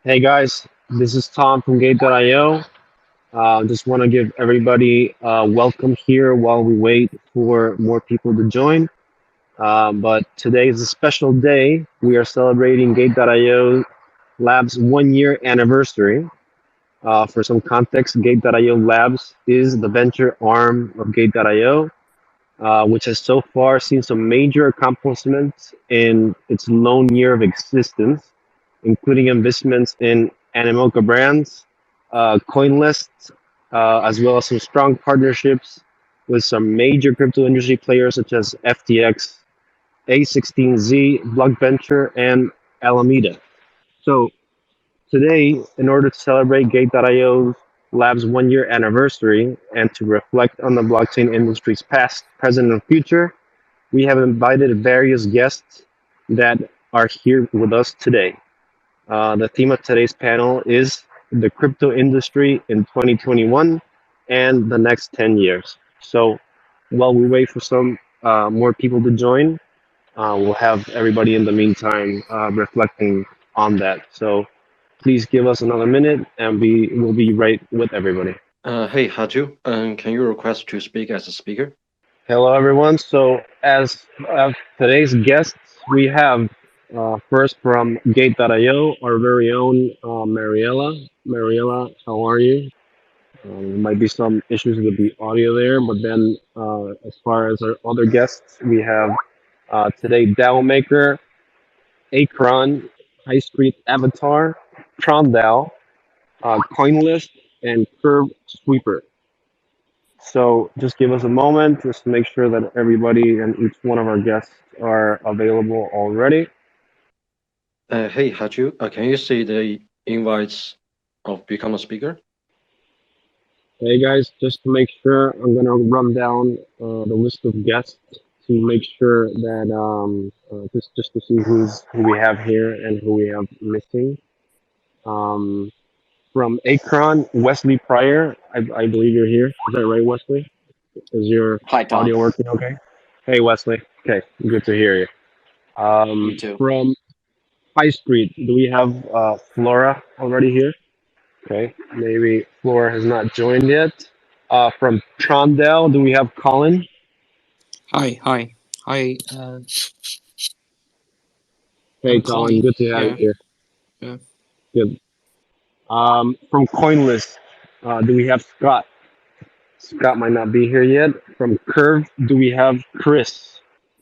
Hey guys, this is Tom from Gate.io. Just want to give everybody welcome here while we wait for more people to join. But today is a special day. We are celebrating Gate.io Labs 1 year anniversary. For some context, Gate.io Labs is the venture arm of Gate.io, which has so far seen some major accomplishments in its lone year of existence, including investments in Animoca brands, CoinList, as well as some strong partnerships with some major crypto industry players such as FTX, A16Z, Block Venture, and Alameda. So today, in order to celebrate Gate.io Lab's 1 year anniversary and to reflect on the blockchain industry's past, present, and future, we have invited various guests that are here with us today. The theme of today's panel is the crypto industry in 2021 and the next 10 years. So while we wait for some more people to join, we'll have everybody in the meantime reflecting on that. So please give us another minute and we will be right with everybody. Hey, Haju, can you request to speak as a speaker? Hello, everyone. So, as today's guests, we have first from Gate.io, our very own Mariella. Mariella, how are you? There might be some issues with the audio there, but then as far as our other guests, we have today DAO Maker, Akron, High Street Avatar, TronDAO, CoinList, and Curve Sweeper. So just give us a moment just to make sure that everybody and each one of our guests are available already. Hey, Haju, can you see the invites of become a speaker? Hey guys, just to make sure, I'm gonna run down the list of guests to make sure that just to see who we have here and who we have missing. Um, from Akron, Wesley Pryor, I believe you're here. Is that right, Wesley? Is your Hi, Tom. audio working okay? Hey Wesley. Okay, good to hear you. You too. From High Street, do we have Flora already here? Okay, maybe Flora has not joined yet. From Trondell, do we have Colin? Hi. Hey, I'm Colin, Colin. good to have you Yeah, here. yeah. Good. From CoinList, do we have Scott? Scott might not be here yet. From Curve, do we have Chris?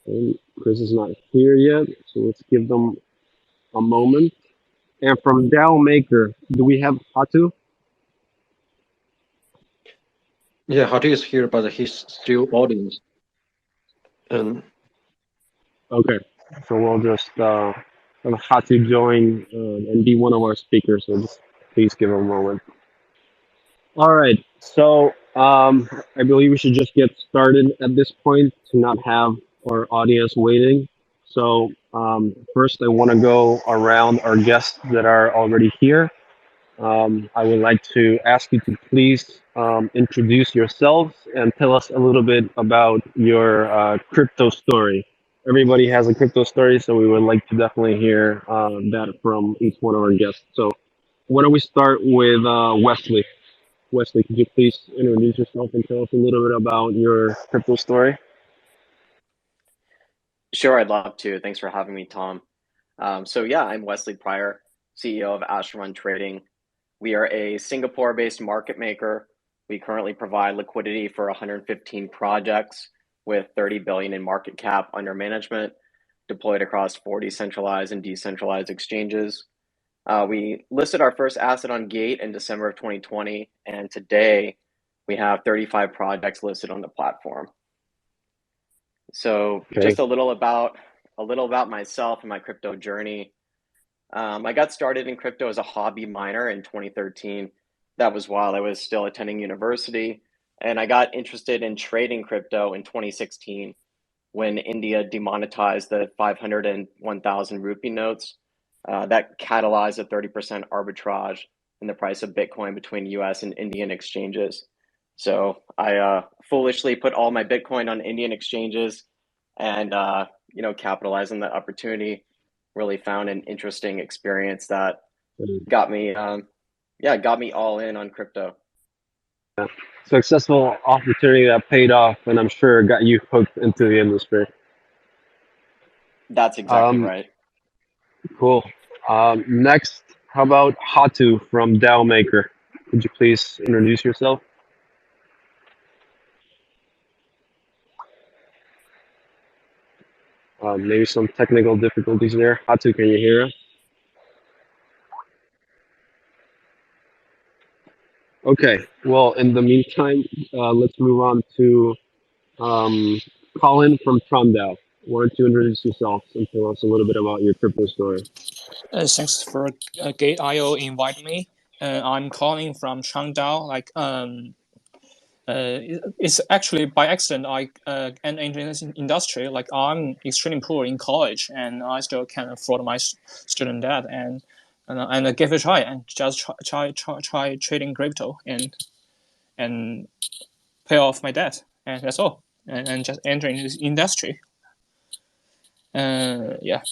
Okay, Chris is not here yet, so let's give them a moment. And from Dow Maker, do we have Hatu? Yeah, Haju is here, but he's still audience. And Okay, so we'll just have Hatu join and be one of our speakers. So just please give him a moment. All right, so I believe we should just get started at this point to not have our audience waiting. So first, I want to go around our guests that are already here. I would like to ask you to please introduce yourselves and tell us a little bit about your crypto story. Everybody has a crypto story, so we would like to definitely hear that from each one of our guests. So, why don't we start with Wesley? Wesley, could you please introduce yourself and tell us a little bit about your crypto story? Sure, I'd love to. Thanks for having me, Tom. So I'm Wesley Pryor, CEO of Asheron Trading. We are a Singapore-based market maker. We currently provide liquidity for 115 projects with 30 billion in market cap under management, deployed across 40 centralized and decentralized exchanges. We listed our first asset on Gate in December of 2020, and today we have 35 projects listed on the platform. So Okay. just a little about myself and my crypto journey. I got started in crypto as a hobby miner in 2013. That was while I was still attending university, and I got interested in trading crypto in 2016 when India demonetized the 500 and 1,000 rupee notes. That catalyzed a 30% arbitrage in the price of Bitcoin between US and Indian exchanges. So I foolishly put all my Bitcoin on Indian exchanges and capitalized on the opportunity. Really found an interesting experience that got me, got me all in on crypto. Successful opportunity that paid off, and I'm sure got you hooked into the industry. That's exactly Um, right. cool. Next, how about Hatu from DAO Maker? Could you please introduce yourself? Maybe some technical difficulties there. Hatu, can you hear us? Okay. Well, in the meantime, let's move on to um, Colin from TronDAO. Why don't you introduce yourself and tell us a little bit about your crypto story? Thanks for Gate.io invite me. I'm calling from Changdao. It's actually by accident I entered into this industry. Like I'm extremely poor in college, and I still can't afford my student debt, and I gave it a try and just try trading crypto and pay off my debt, and that's all. And just entering this industry. Yeah,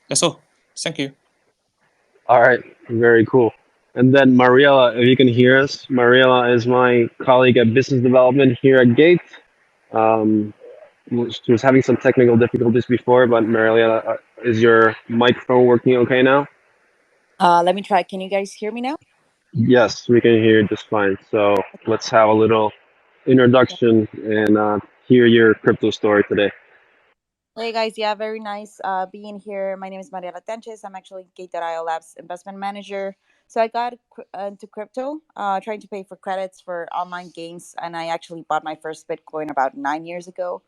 that's all. Thank you. All right, very cool. And then Mariela, if you can hear us, Mariela is my colleague at business development here at Gate. Um, she was having some technical difficulties before, but Mariela, is your microphone working okay now? Let me try. Can you guys hear me now? Yes, we can hear you just fine. So let's have a little Yeah. introduction and hear your crypto story today. Hey guys, yeah, very nice being here. My name is Mariela Tenches. I'm actually Gate.io Labs investment manager. So I got into crypto, trying to pay for credits for online games, and I actually bought my first Bitcoin about 9 years ago.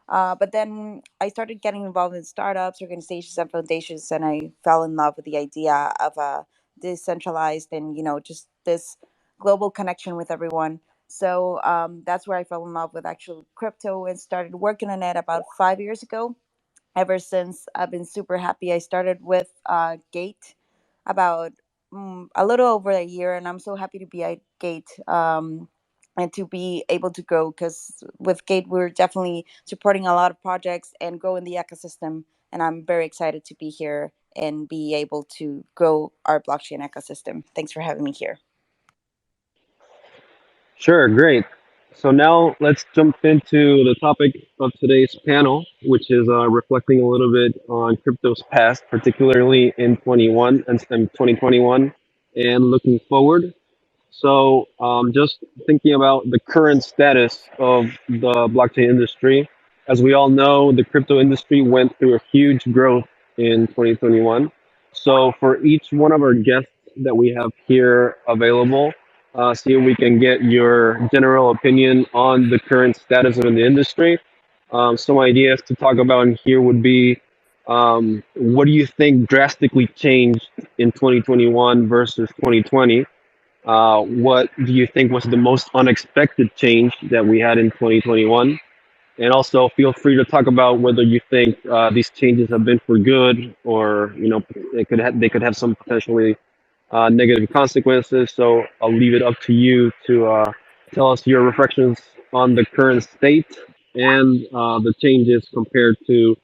But then I started getting involved in startups, organizations, and foundations, and I fell in love with the idea of a decentralized and just this global connection with everyone. So that's where I fell in love with actual crypto and started working on it about 5 years ago. Ever since, I've been super happy. I started with Gate about a little over a year, and I'm so happy to be at Gate. And to be able to grow, because with Gate we're definitely supporting a lot of projects and growing the ecosystem, and I'm very excited to be here and be able to grow our blockchain ecosystem. Thanks for having me here. Sure, great. So now let's jump into the topic of today's panel, which is reflecting a little bit on crypto's past, particularly in 2021, and looking forward. So, just thinking about the current status of the blockchain industry. As we all know, the crypto industry went through a huge growth in 2021. So, for each one of our guests that we have here available, see if we can get your general opinion on the current status of the industry. Some ideas to talk about in here would be what do you think drastically changed in 2021 versus 2020? What do you think was the most unexpected change that we had in 2021? And also, feel free to talk about whether you think these changes have been for good, or they could have some potentially negative consequences. So I'll leave it up to you to tell us your reflections on the current state and the changes compared to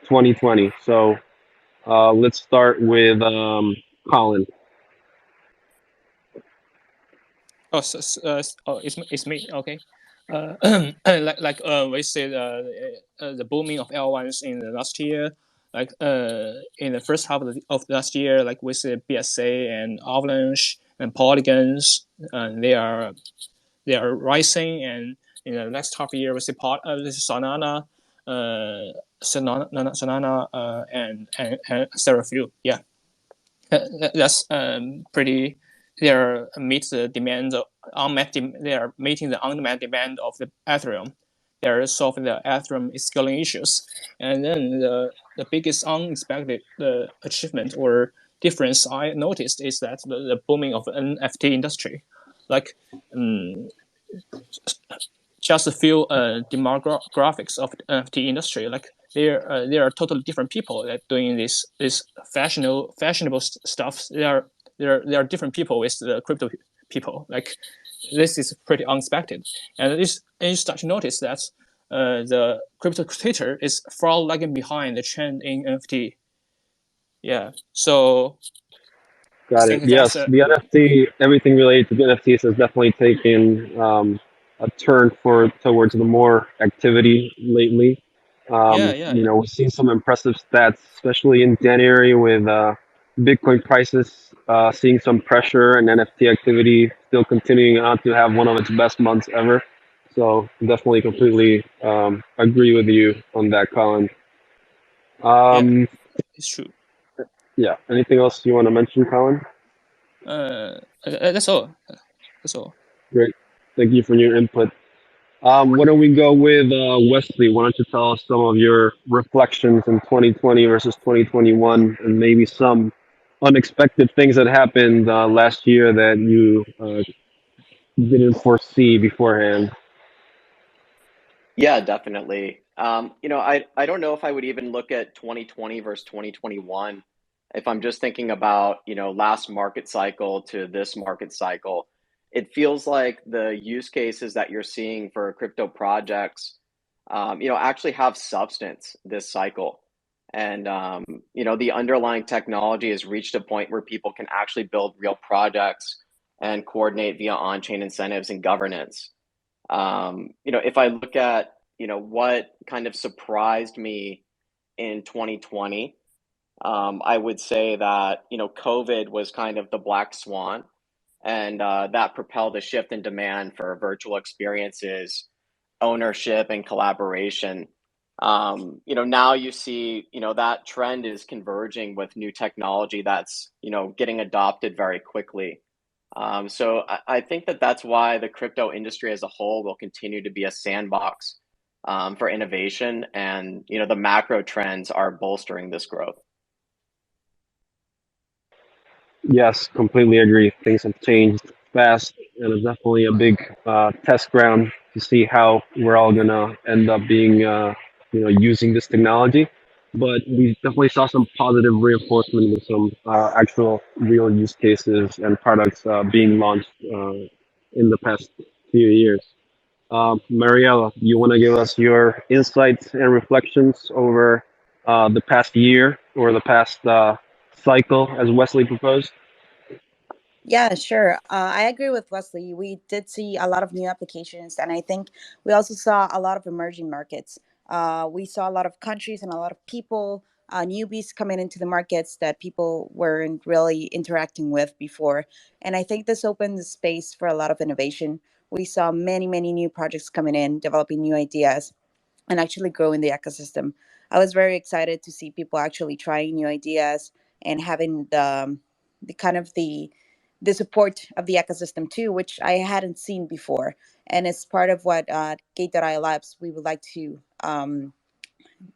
2020. So let's start with Colin. Oh, it's me. Okay. We see the booming of L1s in the last year. In the first half of last year, like we see BSA and Avalanche and Polygons, and they are rising. And in the next half year, we see Solana, and Seraphil. Yeah, that's pretty. They are meet the demand they are meeting the unmet demand of the Ethereum. They are solving the Ethereum scaling issues. And then the biggest unexpected achievement or difference I noticed is that the booming of the NFT industry. Like um, just a few demographics of the NFT industry. Like there are totally different people that doing this fashionable stuff. There are different people with the crypto people. Like this is pretty unexpected, and you start to notice that the crypto Twitter is far lagging behind the trend in NFT. Yeah, so Got it. think that's Yes, the NFT, everything related to the NFTs has definitely taken a turn towards the more activity lately. yeah, yeah, yeah. We've seen some impressive stats, especially in January with Bitcoin prices seeing some pressure and NFT activity still continuing on to have one of its best months ever. So definitely completely agree with you on that, Colin. Yeah, Um, it's true. yeah. Anything else you want to mention, Colin? That's all. That's all. Great. Thank you for your input. Why don't we go with Wesley? Why don't you tell us some of your reflections in 2020 versus 2021, and maybe some unexpected things that happened last year that you didn't foresee beforehand? Yeah, definitely. I don't know if I would even look at 2020 versus 2021. If I'm just thinking about, last market cycle to this market cycle, it feels like the use cases that you're seeing for crypto projects, actually have substance this cycle. And, the underlying technology has reached a point where people can actually build real projects and coordinate via on-chain incentives and governance. If I look at, what kind of surprised me in 2020, I would say that, COVID was kind of the black swan, and that propelled a shift in demand for virtual experiences, ownership, and collaboration. Now you see, that trend is converging with new technology that's, getting adopted very quickly. So I think that that's why the crypto industry as a whole will continue to be a sandbox for innovation, and the macro trends are bolstering this growth. Yes, completely agree. Things have changed fast, and it's definitely a big test ground to see how we're all gonna end up being, using this technology. But we definitely saw some positive reinforcement with some actual real use cases and products being launched in the past few years. Mariella, you want to give us your insights and reflections over the past year or the past cycle, as Wesley proposed? Yeah, sure. I agree with Wesley. We did see a lot of new applications, and I think we also saw a lot of emerging markets. We saw a lot of countries and a lot of people, newbies coming into the markets that people weren't really interacting with before. And I think this opened the space for a lot of innovation. We saw many, many new projects coming in, developing new ideas, and actually growing the ecosystem. I was very excited to see people actually trying new ideas and having the kind of the support of the ecosystem too, which I hadn't seen before. And it's part of what Gate.io Labs we would like to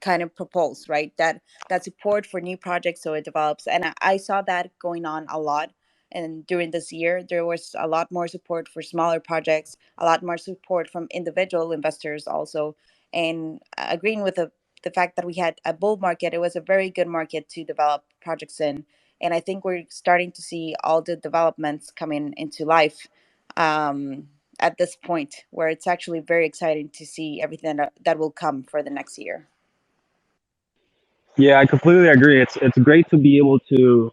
kind of propose, right? That support for new projects so it develops. And I saw that going on a lot. And during this year, there was a lot more support for smaller projects, a lot more support from individual investors also. And agreeing with the fact that we had a bull market, it was a very good market to develop projects in. And I think we're starting to see all the developments coming into life at this point, where it's actually very exciting to see everything that will come for the next year. Yeah, I completely agree. It's great to be able to,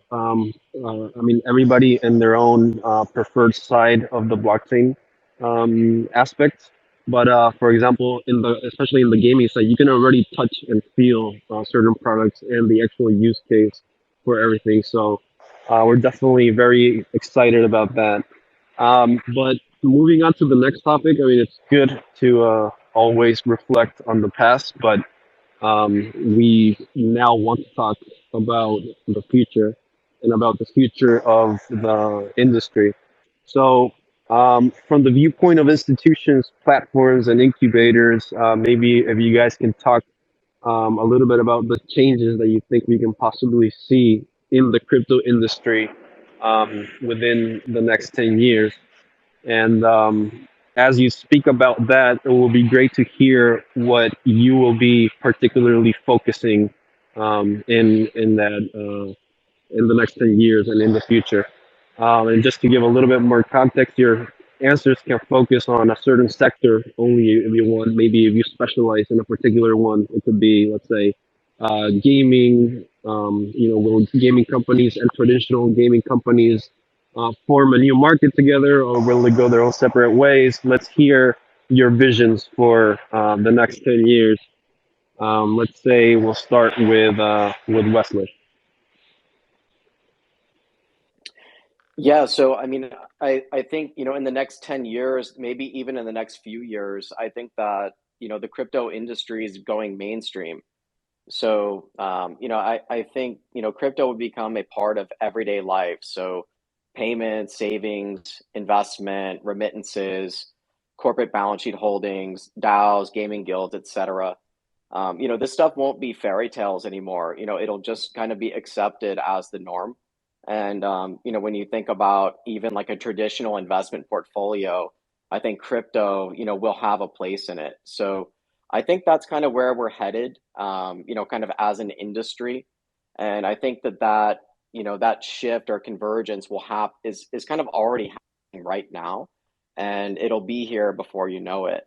everybody in their own preferred side of the blockchain aspect. But for example, especially in the gaming side, you can already touch and feel certain products and the actual use case for everything. So we're definitely very excited about that. But moving on to the next topic, I mean, it's good to always reflect on the past, but we now want to talk about the future and about the future of the industry. So, from the viewpoint of institutions, platforms, and incubators, maybe if you guys can talk a little bit about the changes that you think we can possibly see in the crypto industry within the next 10 years. And as you speak about that, it will be great to hear what you will be particularly focusing in that in the next 10 years and in the future. And just to give a little bit more context, your answers can focus on a certain sector only if you want. Maybe if you specialize in a particular one, it could be, let's say, gaming, will gaming companies and traditional gaming companies form a new market together, or will they go their own separate ways? Let's hear your visions for the next 10 years. Let's say we'll start with Wesley. Yeah, so I mean, I think, in the next 10 years, maybe even in the next few years, I think that, the crypto industry is going mainstream. So, I think, crypto would become a part of everyday life. So, payments, savings, investment, remittances, corporate balance sheet holdings, DAOs, gaming guilds, etc. This stuff won't be fairy tales anymore. It'll just kind of be accepted as the norm. And, when you think about even like a traditional investment portfolio, I think crypto, will have a place in it. So I think that's kind of where we're headed, kind of as an industry. And I think that shift or convergence is kind of already happening right now, and it'll be here before you know it.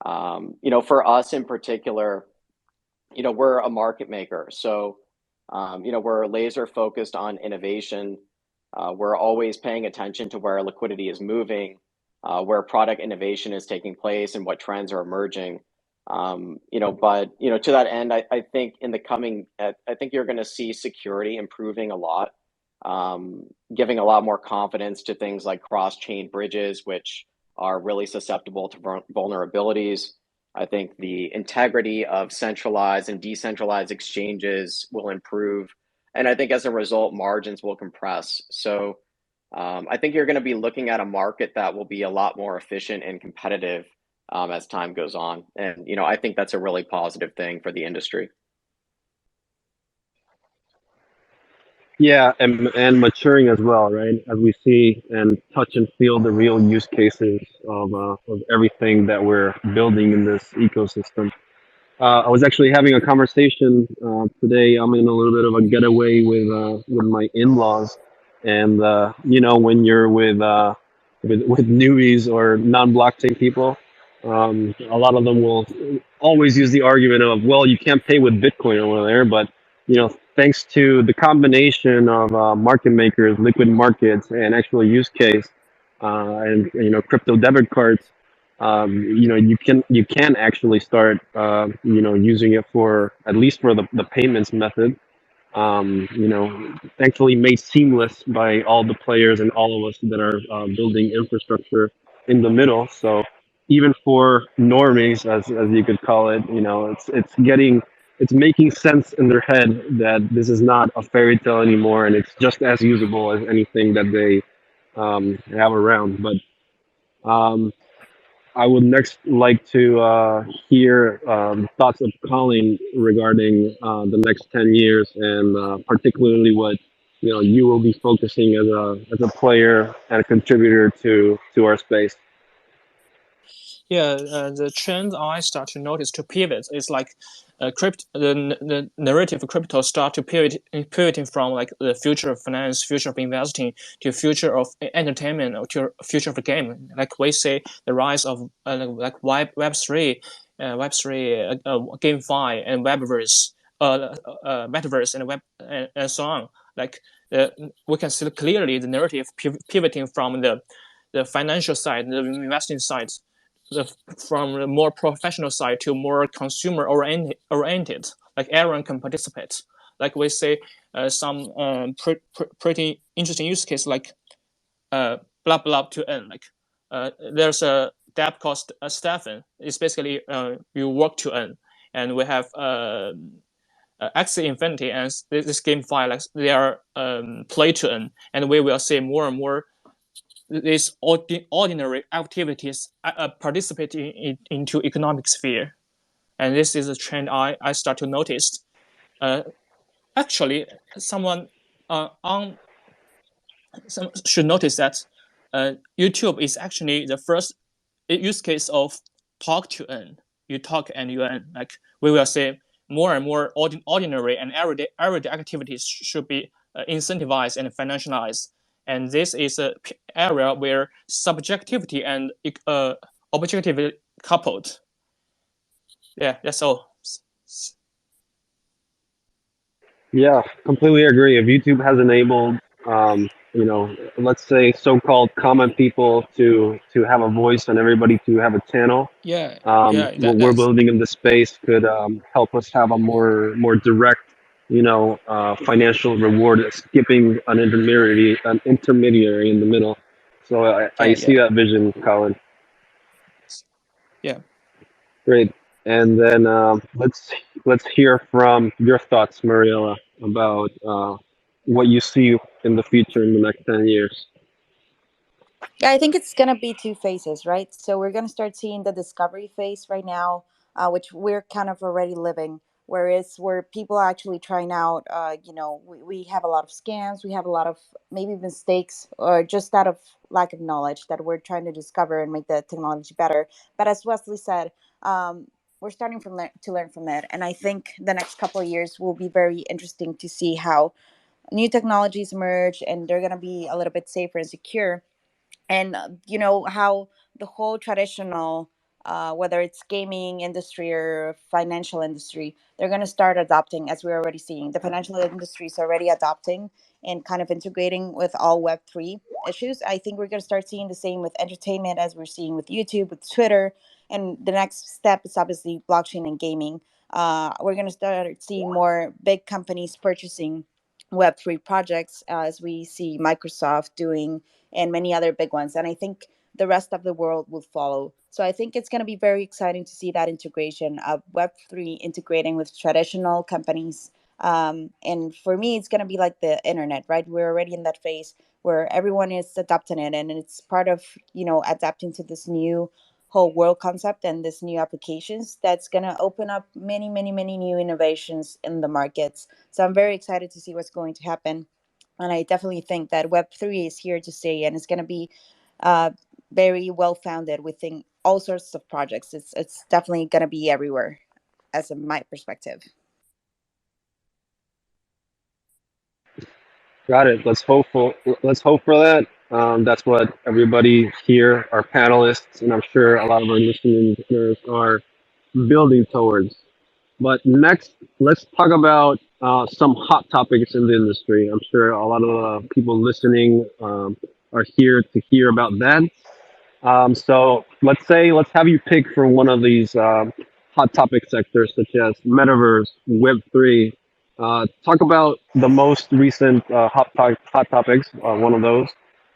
For us in particular, we're a market maker. So, we're laser focused on innovation. We're always paying attention to where liquidity is moving, where product innovation is taking place, and what trends are emerging. But to that end, I think I think you're going to see security improving a lot, giving a lot more confidence to things like cross-chain bridges, which are really susceptible to vulnerabilities. I think the integrity of centralized and decentralized exchanges will improve. And I think as a result, margins will compress. So I think you're going to be looking at a market that will be a lot more efficient and competitive as time goes on. And, I think that's a really positive thing for the industry. Yeah, and maturing as well, right? As we see and touch and feel the real use cases of everything that we're building in this ecosystem. I was actually having a conversation today. I'm in a little bit of a getaway with my in-laws, and when you're with newbies or non-blockchain people, a lot of them will always use the argument of, well, you can't pay with Bitcoin over there, but thanks to the combination of market makers, liquid markets, and actual use case, and crypto debit cards, you can actually start using it for at least for the payments method. Thankfully made seamless by all the players and all of us that are building infrastructure in the middle. So even for normies, as you could call it, it's making sense in their head that this is not a fairy tale anymore, and it's just as usable as anything that they have around. But um, I would next like to hear thoughts of Colin regarding the next 10 years, and particularly what you will be focusing as a player and a contributor to our space. Yeah, the trend I start to notice to pivot is like the narrative of crypto start to pivoting from like the future of finance, future of investing, to future of entertainment, or to future of the game. Like we say, the rise of like Web3, GameFi, and Webverse, Metaverse, and web and so on. Like we can see clearly the narrative pivoting from the financial side, the investing side, from the more professional side to more consumer oriented. Like everyone can participate. Like we say, some pretty interesting use case, like blah blah to earn. Like there's a debt called Stefan. It's basically you work to earn, and we have Axie Infinity and this GameFi, like they are play to earn, and we will see more and more these ordinary activities participating into economic sphere. And this is a trend I start to notice. Actually, someone should notice that YouTube is actually the first use case of talk to earn. You talk and you earn. Like we will say, more and more ordinary and everyday activities should be incentivized and financialized. And this is an area where subjectivity and objectivity coupled. Yeah, that's all. Yeah, completely agree. If YouTube has enabled, let's say so-called common people to have a voice and everybody to have a channel, Yeah, yeah, what we're that's building in this space could help us have a more direct, financial reward, skipping an intermediary in the middle. So I yeah, see yeah, that vision, Colin. yeah. Great. And then let's hear from your thoughts, Mariella, about what you see in the future in the next 10 years. Yeah, I think it's gonna be two phases, right? So we're gonna start seeing the discovery phase right now, which we're kind of already living. Whereas where people are actually trying out, we have a lot of scams, we have a lot of maybe mistakes, or just out of lack of knowledge that we're trying to discover and make the technology better. But as Wesley said, we're starting to learn from it, and I think the next couple of years will be very interesting to see how new technologies emerge, and they're gonna be a little bit safer and secure. And how the whole traditional, whether it's gaming industry or financial industry, they're going to start adopting, as we're already seeing the financial industry is already adopting and kind of integrating with all web3 issues. I think we're going to start seeing the same with entertainment as we're seeing with YouTube, with Twitter. And the next step is obviously blockchain and gaming. We're going to start seeing more big companies purchasing web3 projects, as we see Microsoft doing, and many other big ones. And I think the rest of the world will follow. So I think it's going to be very exciting to see that integration of Web3 integrating with traditional companies. And for me, it's going to be like the internet, right? We're already in that phase where everyone is adopting it, and it's part of, adapting to this new whole world concept and this new applications that's going to open up many, many, many new innovations in the markets. So I'm very excited to see what's going to happen, and I definitely think that Web3 is here to stay, and it's going to be uh, very well founded within all sorts of projects. It's definitely going to be everywhere, as in my perspective. Got it. Let's hope for that. That's what everybody here, our panelists, and I'm sure a lot of our listeners are building towards. But next, let's talk about some hot topics in the industry. I'm sure a lot of people listening are here to hear about that. So let's have you pick for one of these hot topic sectors, such as metaverse, Web3. Talk about the most recent hot topics, one of those,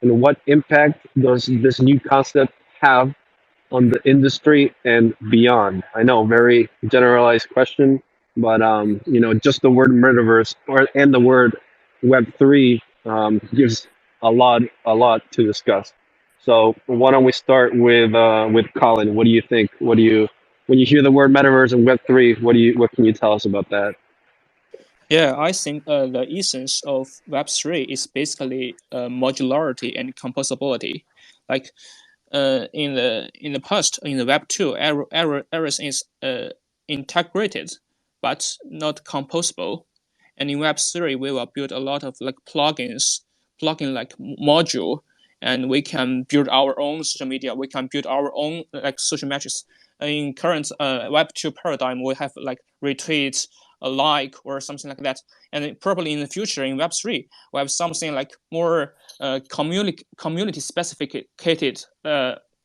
and what impact does this new concept have on the industry and beyond? I know, very generalized question, but just the word metaverse and the word Web3 gives a lot to discuss. So why don't we start with Colin? What do you think? When you hear the word metaverse and Web3, what can you tell us about that? Yeah, I think the essence of Web3 is basically modularity and composability. Like in the past, in the Web2, everything is integrated, but not composable. And in Web3, we will build a lot of like plugin like module, and we can build our own social media. We can build our own like social metrics. In current Web2 paradigm, we have like retweets, a like, or something like that. And probably in the future in Web3, we have something like more community specified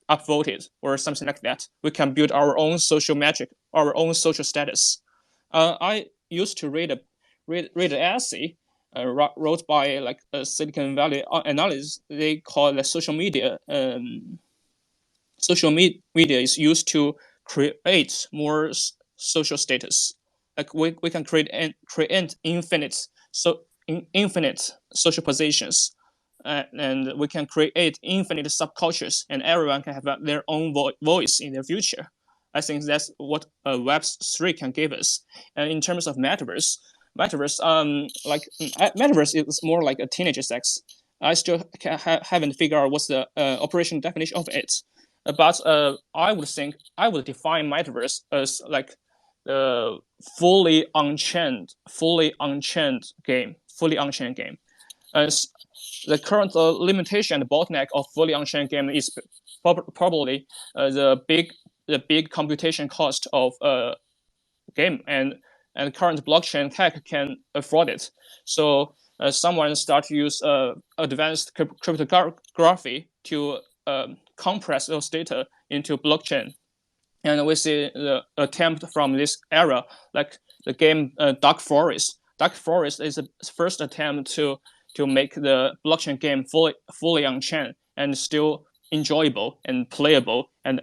upvoted or something like that. We can build our own social metric, our own social status. I used to read an essay wrote by like a Silicon Valley analyst. They call the social media. Media is used to create more social status. Like we can create infinite social positions, and we can create infinite subcultures, and everyone can have their own voice in their future. I think that's what Web3 can give us. And in terms of metaverse is more like a teenager sex. I still haven't figured out what's the operational definition of it. But I would define metaverse as like the fully unchained game. As the current limitation and bottleneck of fully unchained game is probably the big computation cost of game, and and current blockchain tech can afford it. So someone start to use advanced cryptography to compress those data into blockchain. And we see the attempt from this era, like the game Dark Forest. Dark Forest is the first attempt to make the blockchain game fully on chain and still enjoyable and playable, and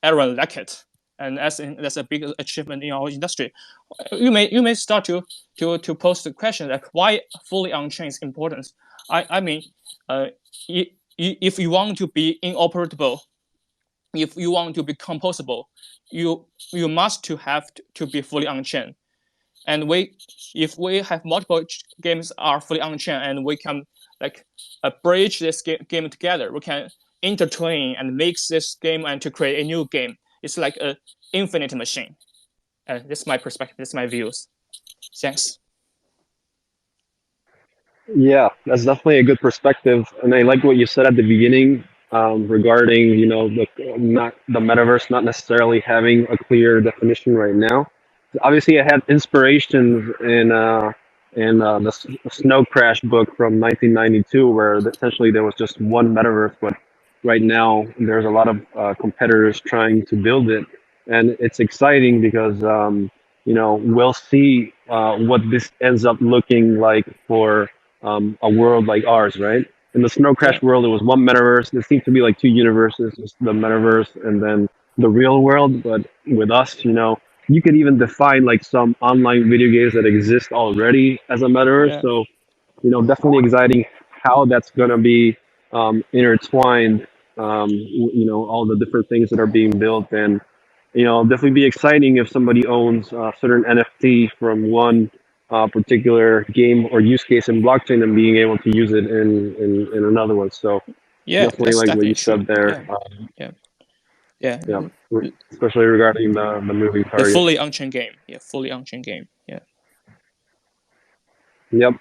everyone like it. And that's a big achievement in our industry. You may start to pose the question like why fully on chain is important. I mean, if you want to be inoperable, if you want to be composable, you must have to be fully on chain. And if we have multiple games are fully on chain, and we can like bridge this game together, we can intertwine and mix this game and to create a new game. It's like an infinite machine. This is my perspective. This is my views. Thanks. Yeah, that's definitely a good perspective, and I like what you said at the beginning regarding the metaverse not necessarily having a clear definition right now. Obviously, I had inspirations in the Snow Crash book from 1992, where essentially there was just one metaverse, but right now there's a lot of competitors trying to build it, and it's exciting because we'll see what this ends up looking like for a world like ours, right? In the Snow Crash world, it was one metaverse. There seems to be like two universes, just the metaverse and then the real world. But with us, you could even define like some online video games that exist already as a metaverse. Yeah. So, definitely exciting how that's gonna be intertwined. All the different things that are being built, and definitely be exciting if somebody owns a certain NFT from one particular game or use case in blockchain and being able to use it in another one. So Yeah, definitely like what you said there. Yeah. Especially regarding the moving target. The fully on-chain game. Yeah, fully on-chain game. Yeah. Yep.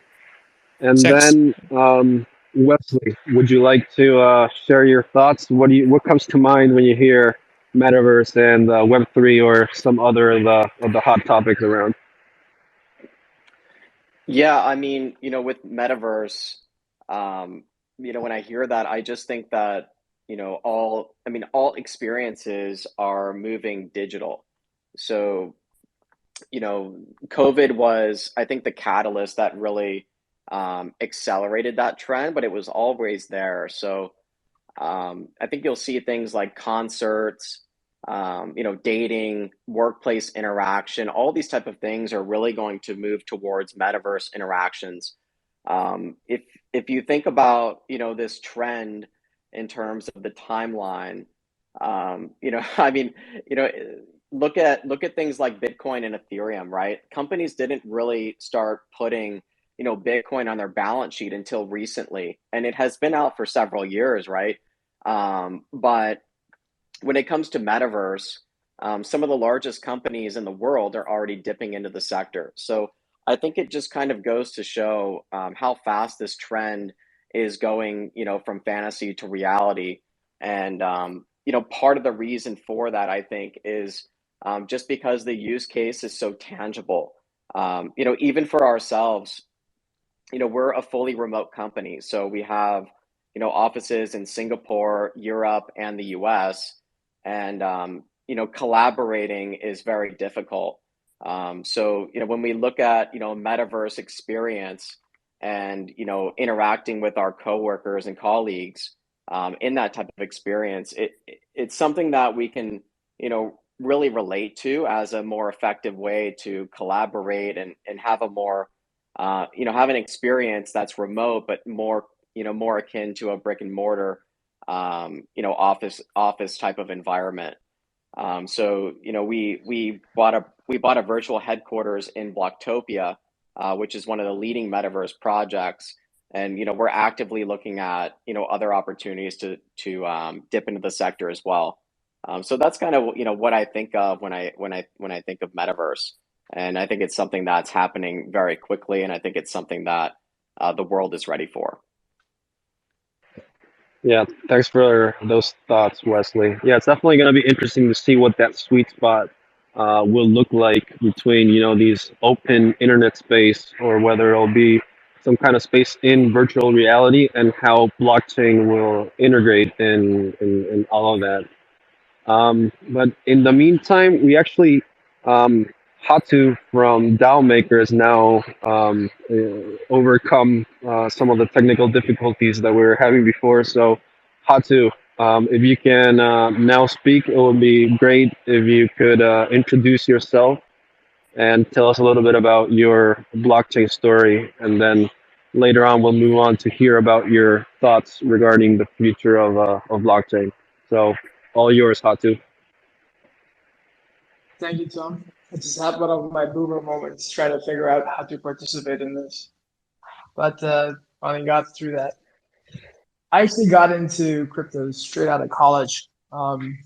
And Thanks. then Wesley, would you like to share your thoughts? What comes to mind when you hear metaverse and Web3 or some other of the hot topics around? Yeah, I mean, with metaverse, when I hear that, I just think that, all experiences are moving digital. So, COVID was, I think, the catalyst that really accelerated that trend, but it was always there. So, I think you'll see things like concerts, dating, workplace interaction, all these type of things are really going to move towards metaverse interactions. If you think about, this trend in terms of the timeline, I mean, look at things like Bitcoin and Ethereum, right? Companies didn't really start putting, Bitcoin on their balance sheet until recently, and it has been out for several years, right? But when it comes to metaverse, some of the largest companies in the world are already dipping into the sector. So I think it just kind of goes to show how fast this trend is going, from fantasy to reality. And, part of the reason for that, I think, is just because the use case is so tangible. Even for ourselves, we're a fully remote company. So we have, offices in Singapore, Europe, and the US. And, collaborating is very difficult. So, when we look at, metaverse experience and, interacting with our coworkers and colleagues in that type of experience, it's something that we can, really relate to as a more effective way to collaborate and have a more, have an experience that's remote, but more, more akin to a brick and mortar, office type of environment. So we bought a virtual headquarters in Blocktopia, which is one of the leading metaverse projects, and we're actively looking at other opportunities to dip into the sector as well. So that's kind of what I think of when I think of metaverse, and I think it's something that's happening very quickly, and I think it's something that the world is ready for. Yeah, thanks for those thoughts, Wesley. Yeah, it's definitely going to be interesting to see what that sweet spot will look like between, you know, these open internet space, or whether it'll be some kind of space in virtual reality, and how blockchain will integrate in all of that. But in the meantime, we actually, Hatu from DAO Maker has now overcome some of the technical difficulties that we were having before. So, Hatu, if you can now speak, it would be great if you could introduce yourself and tell us a little bit about your blockchain story. And then later on, we'll move on to hear about your thoughts regarding the future of blockchain. So, all yours, Hatu. Thank you, Tom. I just had one of my boomer moments trying to figure out how to participate in this, but finally got through that. I actually got into crypto straight out of college. Given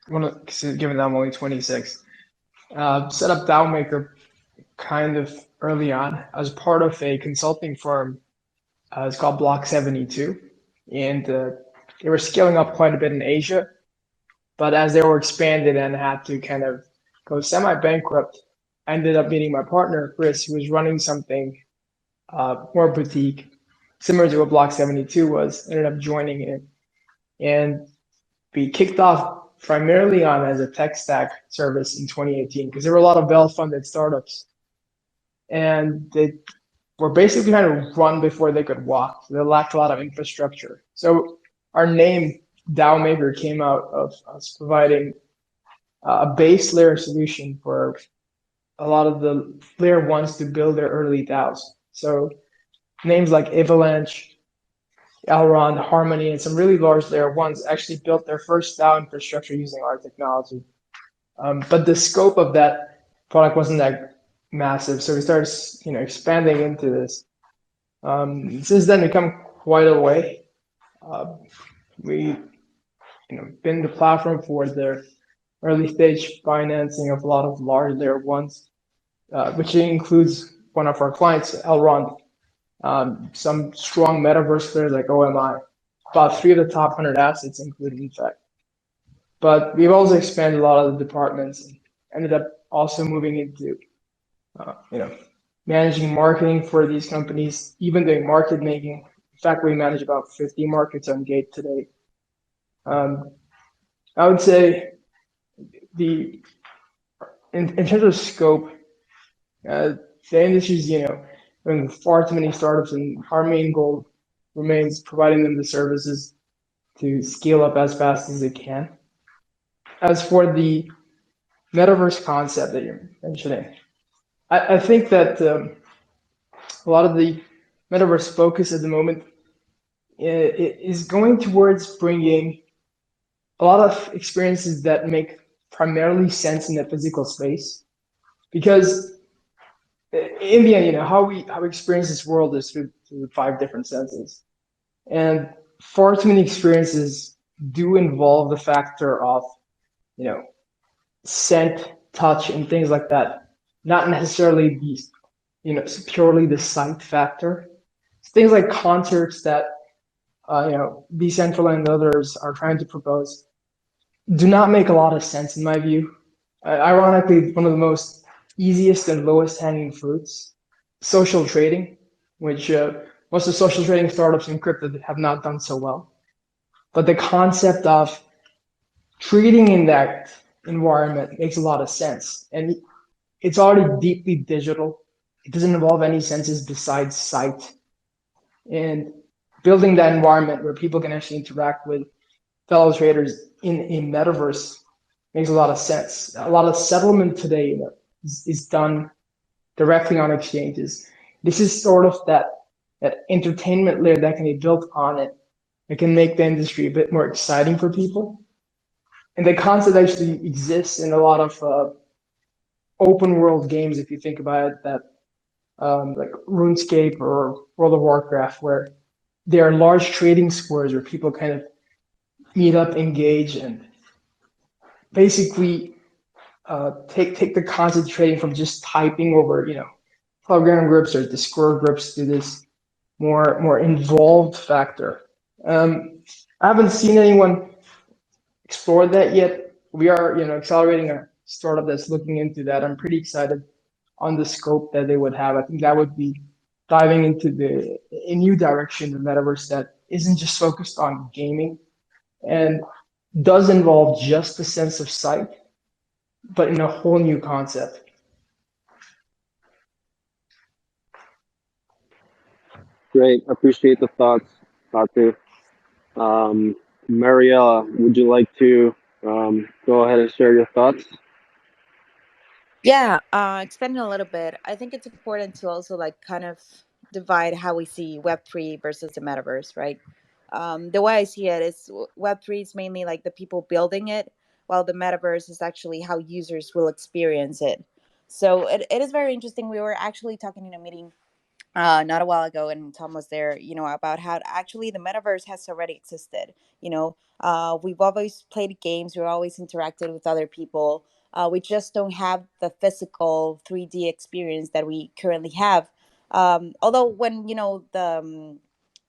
that I'm only 26, set up DAO Maker kind of early on. I was part of a consulting firm. It's called Block 72, and they were scaling up quite a bit in Asia. But as they were expanded and had to kind of go semi-bankrupt, I ended up meeting my partner, Chris, who was running something more boutique, similar to what Block 72 was. Ended up joining it. And we kicked off primarily on as a tech stack service in 2018, because there were a lot of well-funded startups. And they were basically trying to run before they could walk. They lacked a lot of infrastructure. So our name, DAO Maker, came out of us providing a base layer solution for a lot of the layer ones to build their early DAOs. So names like Avalanche, Elrond, Harmony, and some really large layer ones actually built their first DAO infrastructure using our technology. But the scope of that product wasn't that massive, so we started, expanding into this. Since then, we've come quite a way. We, been the platform for their early stage financing of a lot of large layer ones, which includes one of our clients, Elrond. Some strong metaverse players like OMI, about 3 of the top 100 assets included, in fact. But we've also expanded a lot of the departments and ended up also moving into, managing marketing for these companies, even doing market making. In fact, we manage about 50 markets on Gate today. I would say in terms of scope, the industry's, having far too many startups, and our main goal remains providing them the services to scale up as fast as they can. As for the metaverse concept that you're mentioning, I think that a lot of the metaverse focus at the moment is going towards bringing a lot of experiences that make primarily sense in the physical space, because in the end, how we experience this world is through 5 different senses, and far too many experiences do involve the factor of, scent, touch, and things like that. Not necessarily purely the sight factor. Things like concerts that, Decentraland and others are trying to propose do not make a lot of sense in my view. Ironically, one of the most easiest and lowest hanging fruits, social trading, which most of the social trading startups in crypto have not done so well. But the concept of trading in that environment makes a lot of sense. And it's already deeply digital. It doesn't involve any senses besides sight. And building that environment where people can actually interact with fellow traders in a metaverse makes a lot of sense. A lot of settlement today is done directly on exchanges. This is sort of that entertainment layer that can be built on it. It can make the industry a bit more exciting for people. And the concept actually exists in a lot of open world games, if you think about it, that like RuneScape or World of Warcraft, where there are large trading squares where people kind of meet up, engage, and basically take the concept of trading from just typing over, Telegram groups or Discord groups to this more involved factor. I haven't seen anyone explore that yet. We are, accelerating startup that's looking into that. I'm pretty excited on the scope that they would have. I think that would be diving into a new direction, the metaverse that isn't just focused on gaming and does involve just the sense of sight, but in a whole new concept. Great. Appreciate the thoughts, Dr. Mariella, would you like to go ahead and share your thoughts? Yeah, expanding a little bit, I think it's important to also like kind of divide how we see Web3 versus the metaverse, right? The way I see it is Web3 is mainly like the people building it, while the metaverse is actually how users will experience it. So it is very interesting. We were actually talking in a meeting not a while ago, and Tom was there, about how actually the metaverse has already existed. We've always played games, we've always interacted with other people. We just don't have the physical 3D experience that we currently have. Although when the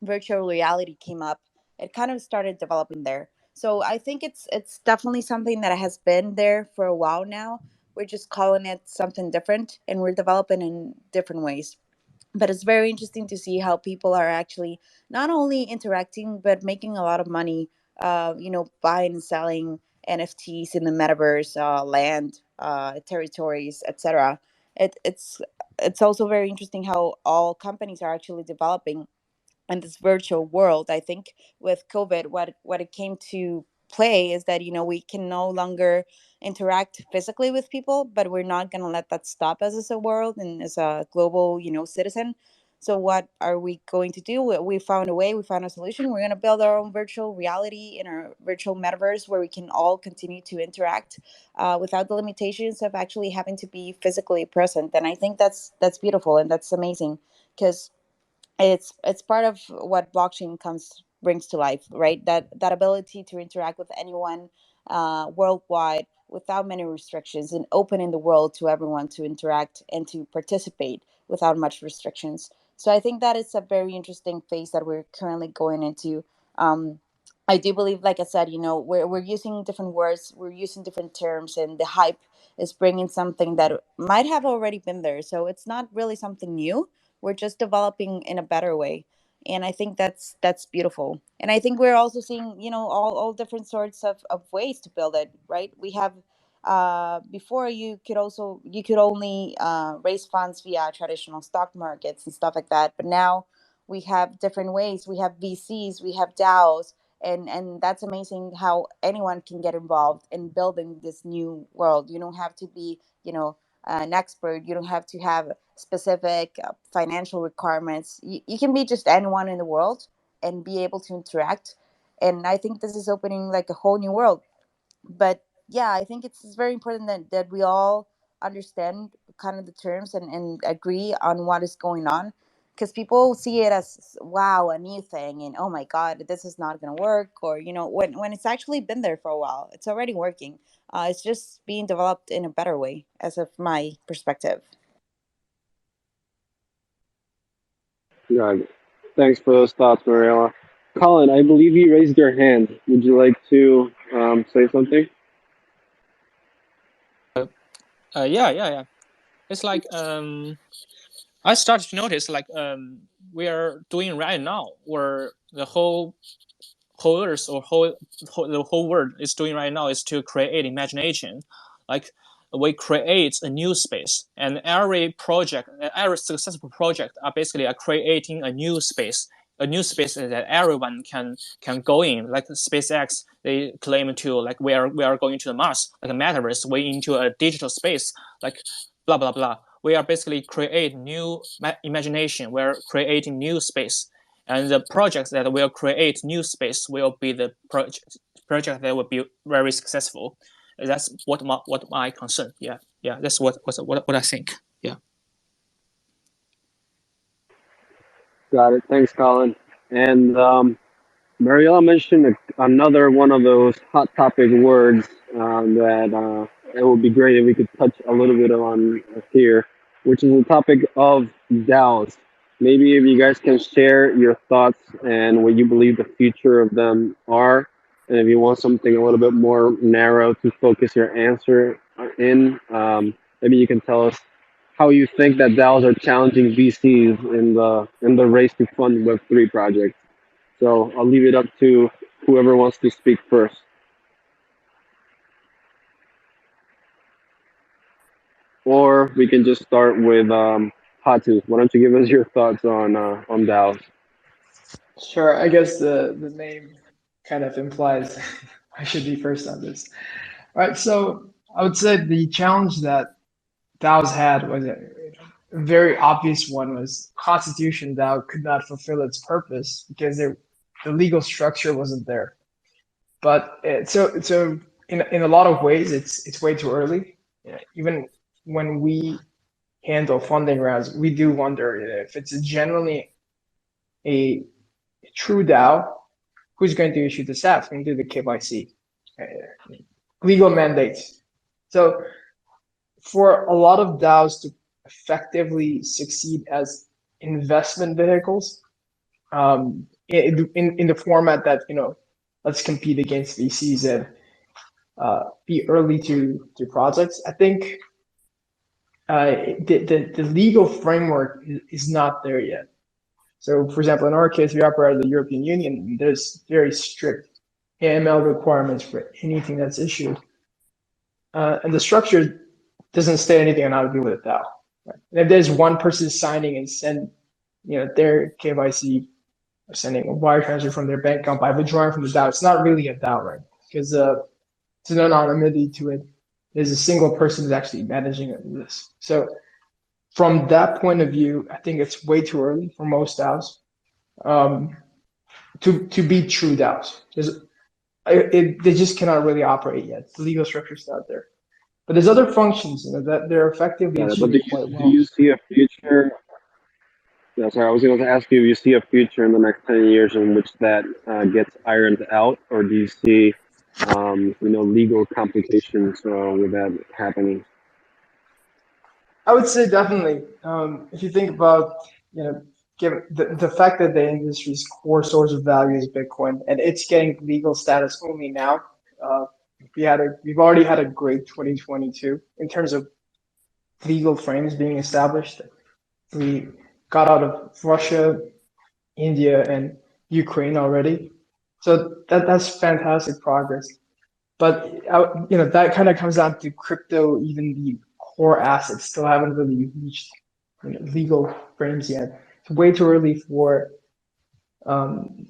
virtual reality came up, it kind of started developing there. So I think it's definitely something that has been there for a while now. We're just calling it something different, and we're developing in different ways. But it's very interesting to see how people are actually not only interacting but making a lot of money, buying and selling NFTs in the metaverse, land, territories, etc. It's also very interesting how all companies are actually developing in this virtual world. I think with COVID, what it came to play is that we can no longer interact physically with people, but we're not going to let that stop us as a world and as a global citizen. So what are we going to do? We found a way, we found a solution. We're going to build our own virtual reality in our virtual metaverse where we can all continue to interact without the limitations of actually having to be physically present. And I think that's beautiful and that's amazing, because it's part of what blockchain comes brings to life, right? That ability to interact with anyone worldwide without many restrictions, and opening the world to everyone to interact and to participate without much restrictions. So I think that is a very interesting phase that we're currently going into. um, I do believe, like I said, we're using different words, we're using different terms, and the hype is bringing something that might have already been there. So it's not really something new, we're just developing in a better way. And I think that's beautiful. And I think we're also seeing all different sorts of ways to build it, right? We have before you could only raise funds via traditional stock markets and stuff like that, but now we have different ways. We have VCs, we have DAOs, and that's amazing how anyone can get involved in building this new world. You don't have to be an expert, you don't have to have specific financial requirements. You can be just anyone in the world and be able to interact. And I think this is opening like a whole new world. But yeah, I think it's very important that we all understand kind of the terms and agree on what is going on, because people see it as wow, a new thing, and oh my god, this is not going to work. Or when it's actually been there for a while, it's already working. It's just being developed in a better way, as of my perspective. Yeah, thanks for those thoughts, Mariella. Colin, I believe you raised your hand. Would you like to say something? Yeah. It's like I started to notice like we are doing right now, or the whole earth or the whole world is doing right now, is to create imagination. Like we create a new space, and every successful project are basically creating a new space that everyone can go in. Like SpaceX, they claim to like we are going to the Mars, like a metaverse, way into a digital space, like blah blah blah. We are basically create new imagination. We're creating new space, and the projects that will create new space will be the project that will be very successful. That's what my concern. Yeah. That's what I think. Yeah. Got it. Thanks, Colin. And Mariella mentioned another one of those hot topic words that it would be great if we could touch a little bit on here, which is the topic of DAOs. Maybe if you guys can share your thoughts and what you believe the future of them are, and if you want something a little bit more narrow to focus your answer in. Maybe you can tell us how you think that DAOs are challenging VCs in the race to fund Web3 projects. So I'll leave it up to whoever wants to speak first. Or we can just start with Hatu. Why don't you give us your thoughts on DAOs? Sure, I guess the name kind of implies I should be first on this. All right, so I would say the challenge that DAOs had was a very obvious one was Constitution DAO could not fulfill its purpose because the legal structure wasn't there. But so in a lot of ways, it's way too early. Yeah, even when we handle funding rounds, we do wonder if it's generally a true DAO, who's going to issue the SAFs and do the KYC, legal mandates. So for a lot of DAOs to effectively succeed as investment vehicles, in the format that let's compete against VCs and be early to projects. I think the legal framework is not there yet. So, for example, in our case, we operate out of the European Union. There's very strict AML requirements for anything that's issued, and the structure doesn't state anything on how to deal with it DAO. Right? And if there's one person signing and send, their KYC or sending a wire transfer from their bank account by withdrawing from the DAO, it's not really a DAO, right? Because there's an anonymity to it. There's a single person who's actually managing this. So from that point of view, I think it's way too early for most DAOs to be true DAOs. They just cannot really operate yet. The legal structure's not there. But there's other functions that they're effectively achieving quite well. Do you see a future? Yeah, sorry, I was going to ask you. You see a future in the next 10 years in which that gets ironed out, or do you see, legal complications with that happening? I would say definitely. If you think about, given the fact that the industry's core source of value is Bitcoin, and it's getting legal status only now. We've already had a great 2022 in terms of legal frames being established. We got out of Russia, India, and Ukraine already, so that's fantastic progress. But that kind of comes down to crypto. Even the core assets still haven't really reached legal frames yet. It's way too early for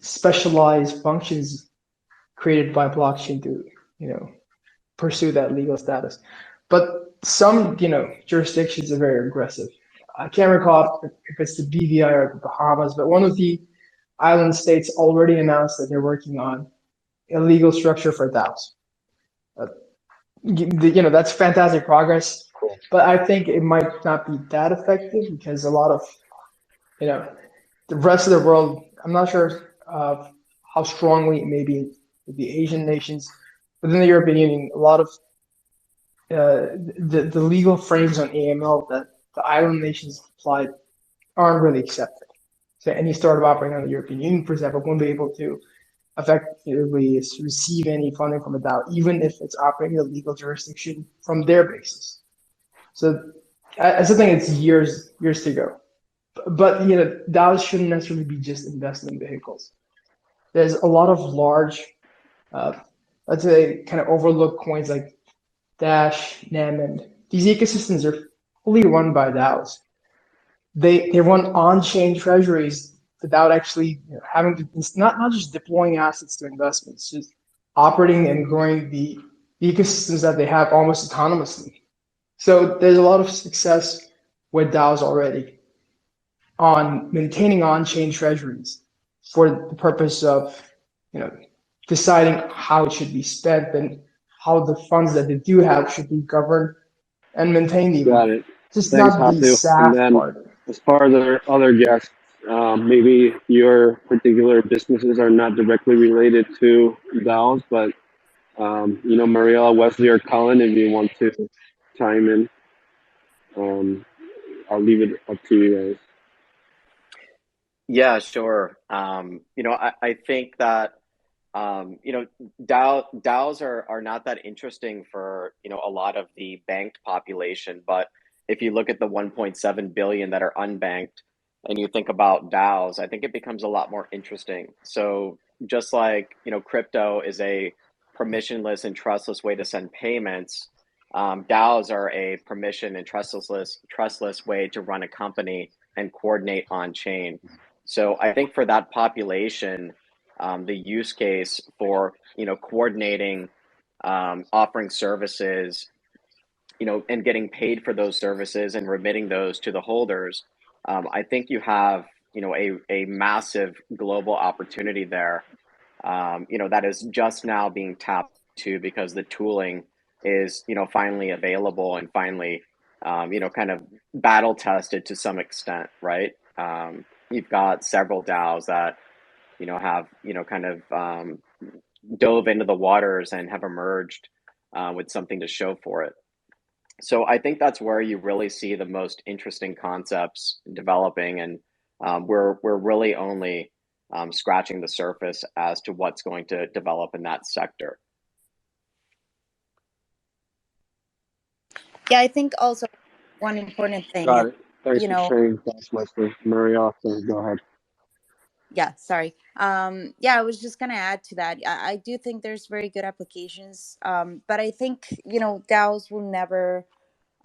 specialized functions created by blockchain to pursue that legal status. But some jurisdictions are very aggressive. I can't recall if it's the BVI or the Bahamas, but one of the island states already announced that they're working on a legal structure for DAOs. That's fantastic progress, but I think it might not be that effective because a lot of the rest of the world, I'm not sure how strongly it may be with the Asian nations. Within the European Union, a lot of the legal frames on AML that the island nations applied aren't really accepted. So any startup operating on the European Union, for example, won't be able to effectively receive any funding from a DAO, even if it's operating a legal jurisdiction from their basis. So I still think it's years to go. But DAOs shouldn't necessarily be just investment vehicles. There's a lot of large, let's say, kind of overlooked coins like Dash, NEM, and these ecosystems are fully run by DAOs. They run on-chain treasuries without actually having to, not just deploying assets to investments, just operating and growing the ecosystems that they have almost autonomously. So there's a lot of success with DAOs already on maintaining on-chain treasuries for the purpose of deciding how it should be spent and how the funds that they do have should be governed and maintained. Got it. Just Thanks, not the Hatu. SAF And then, part. as far as our other guests, maybe your particular businesses are not directly related to DAOs, but Mariella, Wesley, or Colin, if you want to chime in, I'll leave it up to you guys. Yeah, sure. I think that You know, DAOs are not that interesting for, you know, a lot of the banked population, but if you look at the 1.7 billion that are unbanked and you think about DAOs, I think it becomes a lot more interesting. So just like, you know, crypto is a permissionless and trustless way to send payments, DAOs are a permission and trustless way to run a company and coordinate on chain. So I think for that population, the use case for, you know, coordinating, offering services, you know, and getting paid for those services and remitting those to the holders, I think you have, you know, a massive global opportunity there, you know, that is just now being tapped to because the tooling is, you know, finally available and finally, you know, kind of battle tested to some extent, right? You've got several DAOs that, you know, have, you know, kind of dove into the waters and have emerged with something to show for it. So I think that's where you really see the most interesting concepts developing, and we're really only scratching the surface as to what's going to develop in that sector. Yeah, I think also one important thing Got is, it. Thanks you for know, sharing that, Leslie. Maria, go ahead. yeah, sorry. Yeah, I was just gonna add to that. I do think there's very good applications. But I think, you know, DAOs will never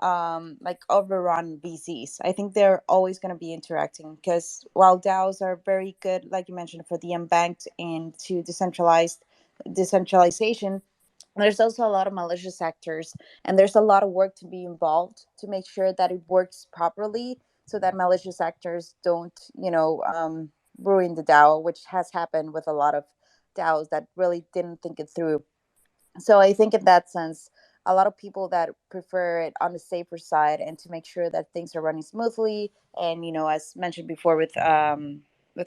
like overrun VCs. I think they're always going to be interacting because while DAOs are very good, like you mentioned, for the unbanked and to decentralization, there's also a lot of malicious actors, and there's a lot of work to be involved to make sure that it works properly, so that malicious actors don't, you know, ruin the DAO, which has happened with a lot of DAOs that really didn't think it through. So I think in that sense, a lot of people that prefer it on the safer side and to make sure that things are running smoothly, and, you know, as mentioned before, with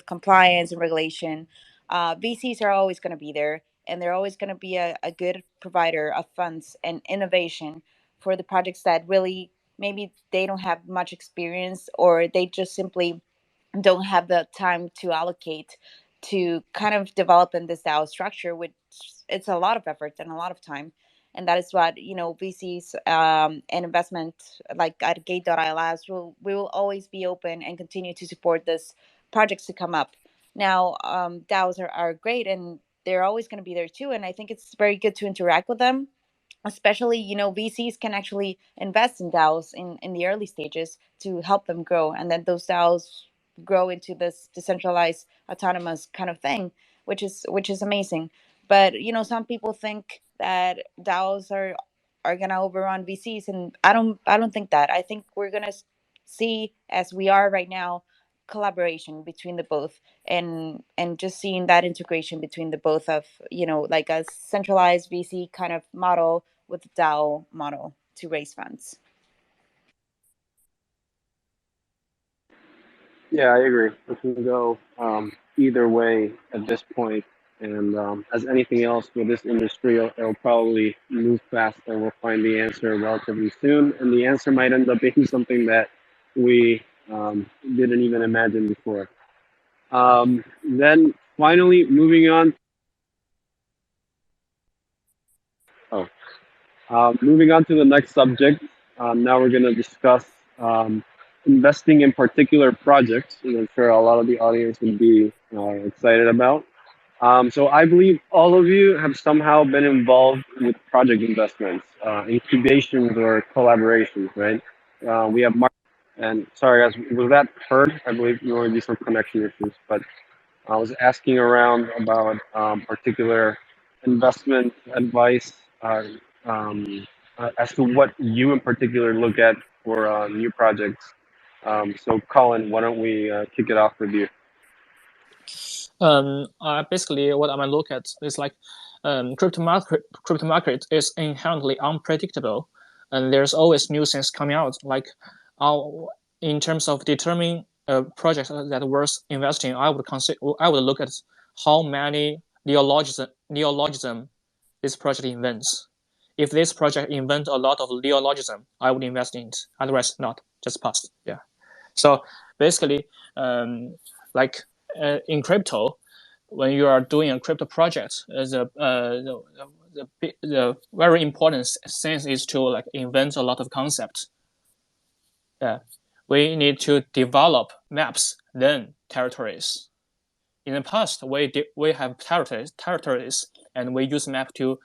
compliance and regulation, VCs are always going to be there, and they're always going to be a good provider of funds and innovation for the projects that really maybe they don't have much experience, or they just simply don't have the time to allocate to kind of develop in this DAO structure, which it's a lot of effort and a lot of time. And that is what, you know, VCs and investment like at Gate.io Labs we will always be open and continue to support this projects to come up. Now, DAOs are great, and they're always going to be there too. And I think it's very good to interact with them, especially, you know, VCs can actually invest in DAOs in the early stages to help them grow, and then those DAOs grow into this decentralized autonomous kind of thing, which is amazing. But, you know, some people think that DAOs are gonna overrun VCs, and I don't think that. I think we're gonna see, as we are right now, collaboration between the both, and just seeing that integration between the both of, you know, like a centralized VC kind of model with the DAO model to raise funds. Yeah, I agree. It can go either way at this point. And as anything else with this industry, it'll probably move fast and we'll find the answer relatively soon. And the answer might end up being something that we didn't even imagine before. Then finally, moving on. Oh, moving on to the next subject. Now we're going to discuss investing in particular projects, and I'm sure a lot of the audience would be excited about. So I believe all of you have somehow been involved with project investments, incubations or collaborations, right? We have Mark, and sorry guys, was that heard? I believe there might be some connection issues, but I was asking around about particular investment advice as to what you in particular look at for new projects. So Colin, why don't we kick it off with you? Basically, what I'm gonna look at is like crypto market is inherently unpredictable, and there's always new things coming out. Like, in terms of determining a project that worth investing, I would look at how many neologism this project invents. If this project invents a lot of neologism, I would invest in it. Otherwise, not. Just pass. Yeah. So basically, like in crypto, when you are doing a crypto project, the very important thing is to like invent a lot of concepts. Yeah, we need to develop maps, then territories. In the past, we have territories, and we use map to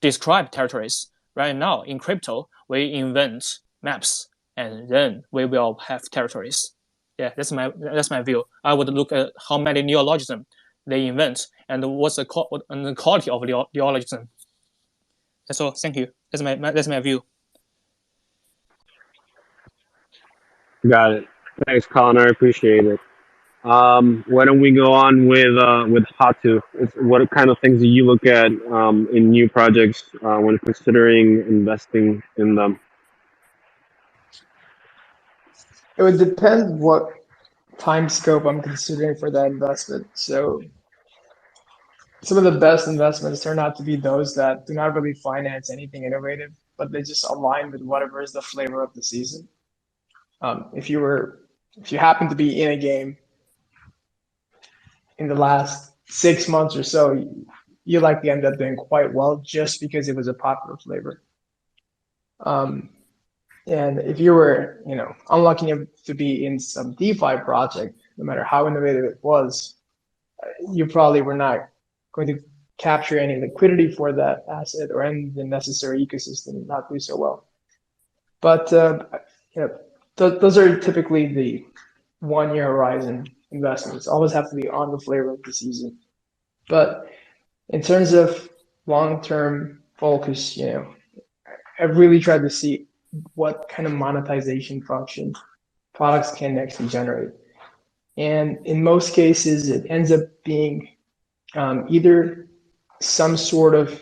describe territories. Right now, in crypto, we invent maps, and then we will have territories. Yeah, that's my view. I would look at how many neologism they invent and what's the quality of the neologism. That's all. Thank you. That's my view. Got it. Thanks, Colin. I appreciate it. Why don't we go on with Hatu? What kind of things do you look at in new projects when considering investing in them? It would depend what time scope I'm considering for that investment. So some of the best investments turn out to be those that do not really finance anything innovative, but they just align with whatever is the flavor of the season. If you happen to be in a game in the last 6 months or so, you likely end up doing quite well just because it was a popular flavor. And if you were, unlucky enough to be in some DeFi project, no matter how innovative it was, you probably were not going to capture any liquidity for that asset or any the necessary ecosystem, not do so well. But those are typically the 1 year horizon investments. Always have to be on the flavor of the season. But in terms of long-term focus, I've really tried to see what kind of monetization function products can actually generate. And in most cases, it ends up being either some sort of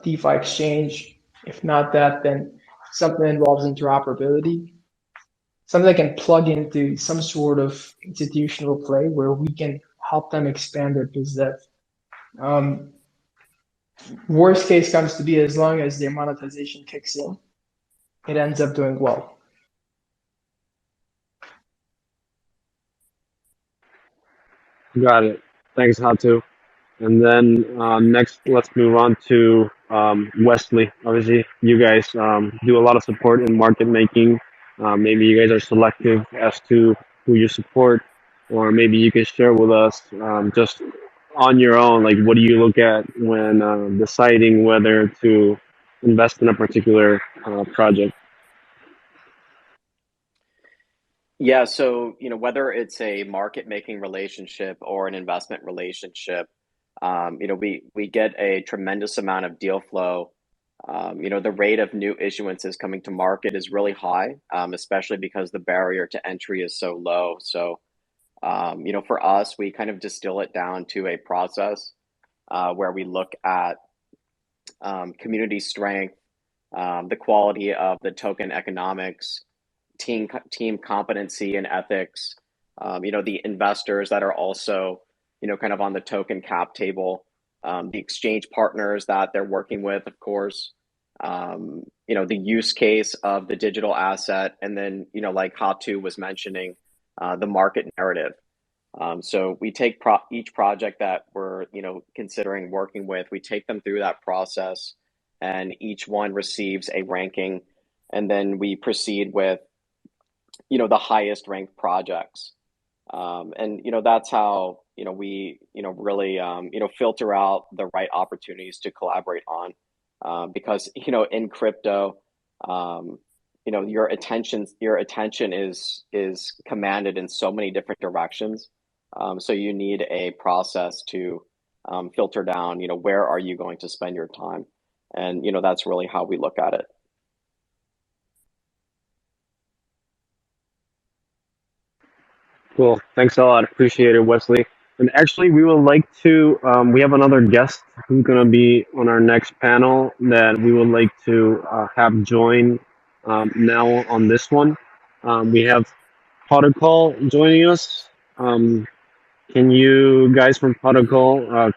DeFi exchange. If not that, then something that involves interoperability, something that can plug into some sort of institutional play where we can help them expand their business. Worst case comes to be as long as their monetization kicks in, it ends up doing well. Got it. Thanks, Hatu. And then next, let's move on to Wesley. Obviously, you guys do a lot of support in market making. Maybe you guys are selective as to who you support, or maybe you can share with us just on your own, like what do you look at when deciding whether to invest in a particular project? Yeah, so whether it's a market making relationship or an investment relationship, we get a tremendous amount of deal flow. The rate of new issuances coming to market is really high, especially because the barrier to entry is so low. So, for us, we kind of distill it down to a process where we look at community strength, the quality of the token economics, team competency and ethics, the investors that are also, kind of on the token cap table, the exchange partners that they're working with, of course, the use case of the digital asset, and then, like Hatu was mentioning, the market narrative. So we take each project that we're, considering working with, we take them through that process, and each one receives a ranking, and then we proceed with the highest ranked projects. And that's how we really filter out the right opportunities to collaborate on, because in crypto, your attention is commanded in so many different directions. So you need a process to filter down where are you going to spend your time, and that's really how we look at it. Cool. Thanks a lot. Appreciate it, Wesley. And actually, we would like to, we have another guest who's going to be on our next panel that we would like to have join now on this one. We have Protocol joining us. Can you guys from Protocol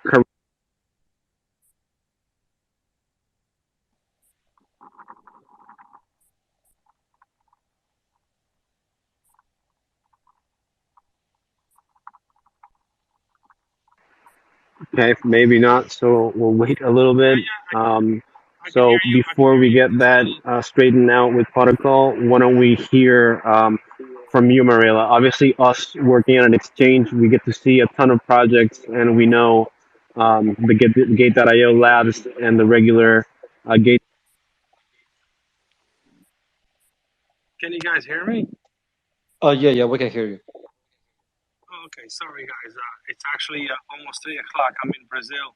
Okay, maybe not. So we'll wait a little bit. So before we get that straightened out with protocol, why don't we hear from you, Mariela? Obviously, us working on an exchange, we get to see a ton of projects, and we know the Gate.io labs and the regular Gate. Can you guys hear me? Yeah, we can hear you. Oh, okay, sorry guys. It's actually almost 3 o'clock. I'm in Brazil,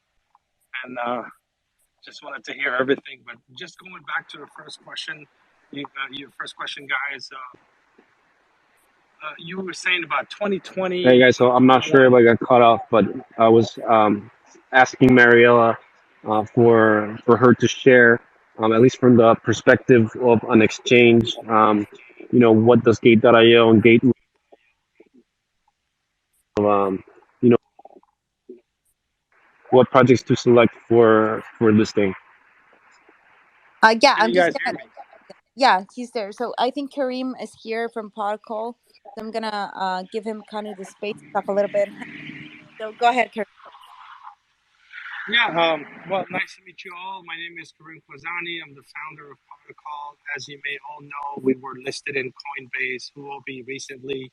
and just wanted to hear everything. But just going back to the first question, your first question, guys. You were saying about 2020, Hey guys, so I'm not sure if I got cut off, but I was asking Mariela for her to share, at least from the perspective of an exchange. What does Gate.io and Gate, you know, what projects to select for listing. Yeah, Can I'm you just guys hear gonna. me? Yeah, he's there. So I think Kareem is here from Protocol. So I'm gonna give him kind of the space to talk a little bit. So go ahead, Kareem. Yeah, well, nice to meet you all. My name is Karim Kwazani. I'm the founder of Protocol. As you may all know, we were listed in Coinbase, who will be recently.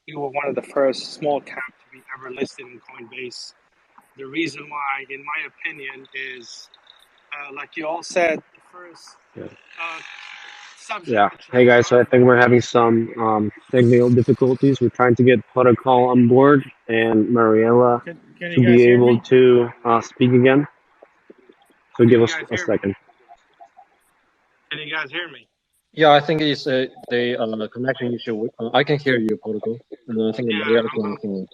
We were one of the first small cap to be ever listed in Coinbase. The reason why, in my opinion, is like you all said, the first Yeah. subject. Yeah. Hey guys, so I think we're having some technical difficulties. We're trying to get Protocol on board and Mariela Can to you guys be hear able me? to speak again. So Can give you us guys a hear me? second. Can you guys hear me? Yeah, I think it's the connection issue. I can hear you, Protocol, and I think Yeah, Maria can.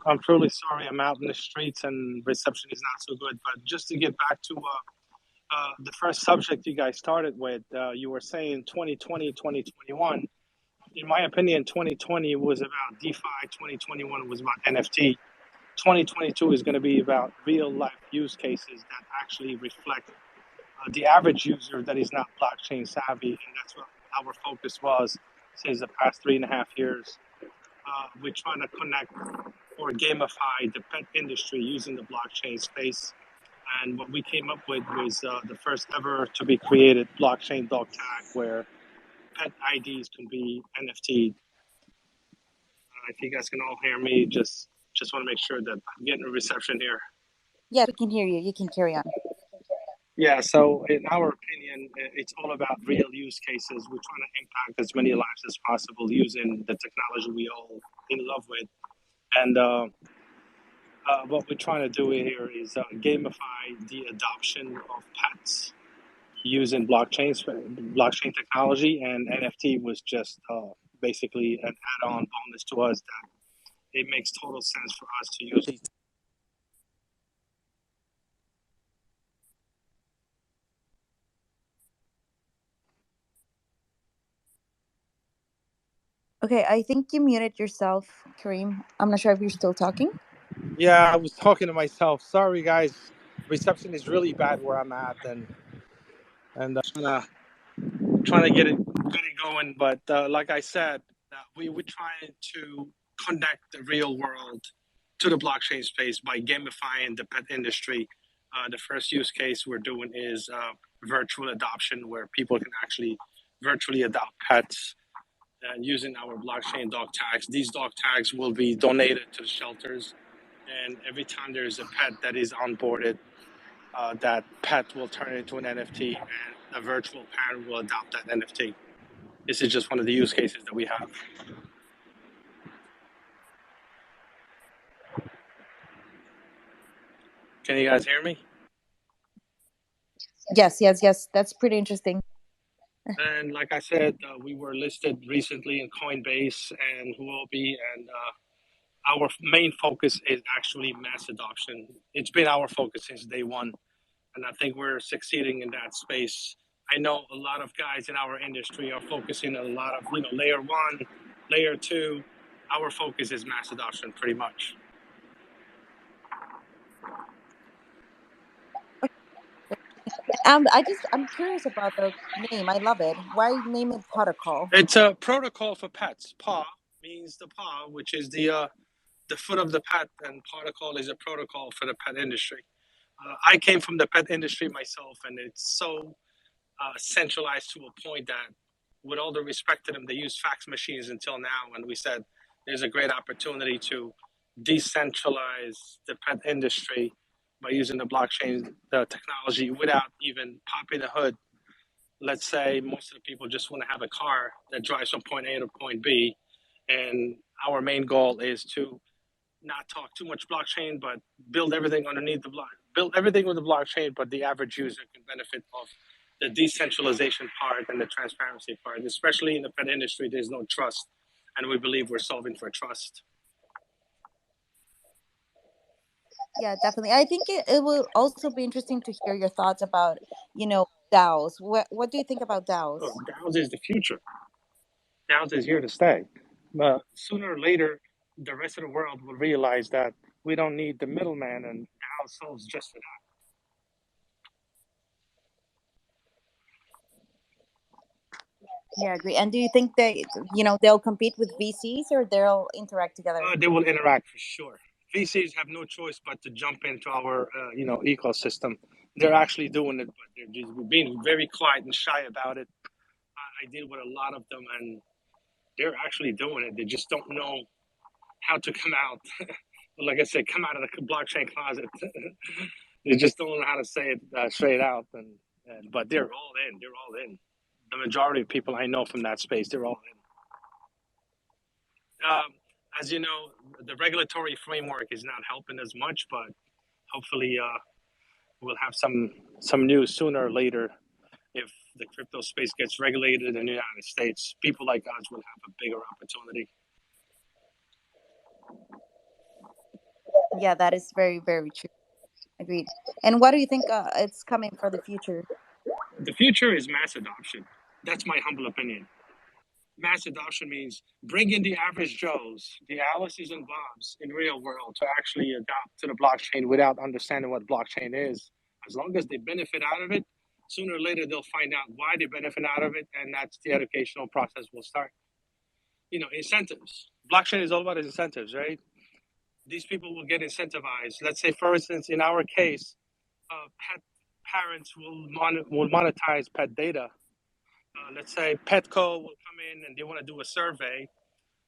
I'm truly sorry. I'm out in the streets and reception is not so good. But just to get back to the first subject you guys started with, you were saying 2020, 2021. In my opinion, 2020 was about DeFi, 2021 was about NFT. 2022 is going to be about real life use cases that actually reflect the average user that is not blockchain savvy. And that's what our focus was since the past 3.5 years. We're trying to connect or gamify the pet industry using the blockchain space. And what we came up with was the first ever to be created blockchain dog tag where pet IDs can be NFT'd. If you guys can all hear me, just want to make sure that I'm getting a reception here. Yeah, we can hear you. You can carry on. Yeah, so in our opinion, it's all about real use cases. We're trying to impact as many lives as possible using the technology we all in love with. And what we're trying to do here is gamify the adoption of pets using blockchain technology, and NFT was just basically an add-on bonus to us that it makes total sense for us to use. Okay, I think you muted yourself, Kareem. I'm not sure if you're still talking. Yeah, I was talking to myself. Sorry, guys. Reception is really bad where I'm at, and trying to get it going. But like I said, we're trying to connect the real world to the blockchain space by gamifying the pet industry. The first use case we're doing is virtual adoption, where people can actually virtually adopt pets using our blockchain dog tags. These dog tags will be donated to the shelters, and every time there's a pet that is onboarded, that pet will turn into an NFT, and a virtual parent will adopt that NFT. This is just one of the use cases that we have. Can you guys hear me? Yes. That's pretty interesting. And like I said, we were listed recently in Coinbase and Huobi, and our main focus is actually mass adoption. It's been our focus since day one, and I think we're succeeding in that space. I know a lot of guys in our industry are focusing on a lot of layer one, layer two. Our focus is mass adoption, pretty much. I'm curious about the name. I love it. Why name it Protocol? It's a protocol for pets. Paw means the paw, which is the the foot of the pet, and protocol is a protocol for the pet industry. I came from the pet industry myself, and it's so centralized to a point that, with all the respect to them, they use fax machines until now. And we said there's a great opportunity to decentralize the pet industry by using the blockchain technology without even popping the hood. Let's say most of the people just want to have a car that drives from point A to point B. And our main goal is to not talk too much blockchain, but build everything underneath the block, build everything with the blockchain, but the average user can benefit of the decentralization part and the transparency part. Especially in the pet industry, there's no trust, and we believe we're solving for trust. Yeah, definitely. I think it will also be interesting to hear your thoughts about, DAOs. What do you think about DAOs? Oh, DAOs is the future. DAOs is here to stay. But sooner or later, the rest of the world will realize that we don't need the middleman, and DAO solves just for that. Yeah, I agree. And do you think they'll compete with VCs, or they'll interact together? They will interact for sure. VCs have no choice but to jump into our ecosystem. They're actually doing it, but they're just being very quiet and shy about it. I deal with a lot of them, and they're actually doing it. They just don't know how to come out. Like I said, come out of the blockchain closet. They just don't know how to say it straight out. But they're all in. They're all in. The majority of people I know from that space, they're all in. As you know, the regulatory framework is not helping as much, but hopefully we'll have some news sooner or later. If the crypto space gets regulated in the United States, people like us will have a bigger opportunity. Yeah, that is very, very true. Agreed. And what do you think it's coming for the future? The future is mass adoption. That's my humble opinion. Mass adoption means bringing the average Joes, the Alices and Bobs in real world to actually adopt to the blockchain without understanding what blockchain is. As long as they benefit out of it, sooner or later they'll find out why they benefit out of it, and that's the educational process will start. Incentives. Blockchain is all about incentives, right? These people will get incentivized. Let's say, for instance, in our case, pet parents will monetize pet data. Let's say Petco will come in and they want to do a survey.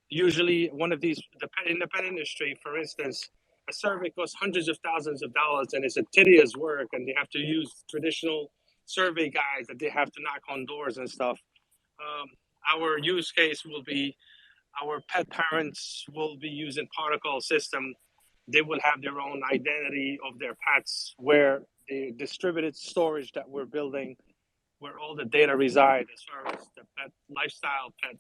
Usually one of these, in the pet industry, for instance, a survey costs hundreds of thousands of dollars, and it's a tedious work, and they have to use traditional survey guides that they have to knock on doors and stuff. Our use case will be our pet parents will be using protocol system. They will have their own identity of their pets, where the distributed storage that we're building, where all the data reside as far as the pet lifestyle, pet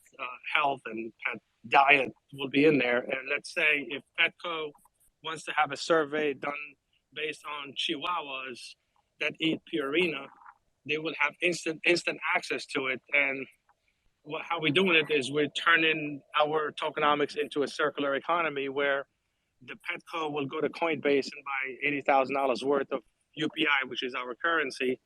health, and pet diet will be in there. And let's say if Petco wants to have a survey done based on Chihuahuas that eat Purina, they will have instant access to it. And how we're doing it is we're turning our tokenomics into a circular economy, where the Petco will go to Coinbase and buy $80,000 worth of UPI, which is our currency,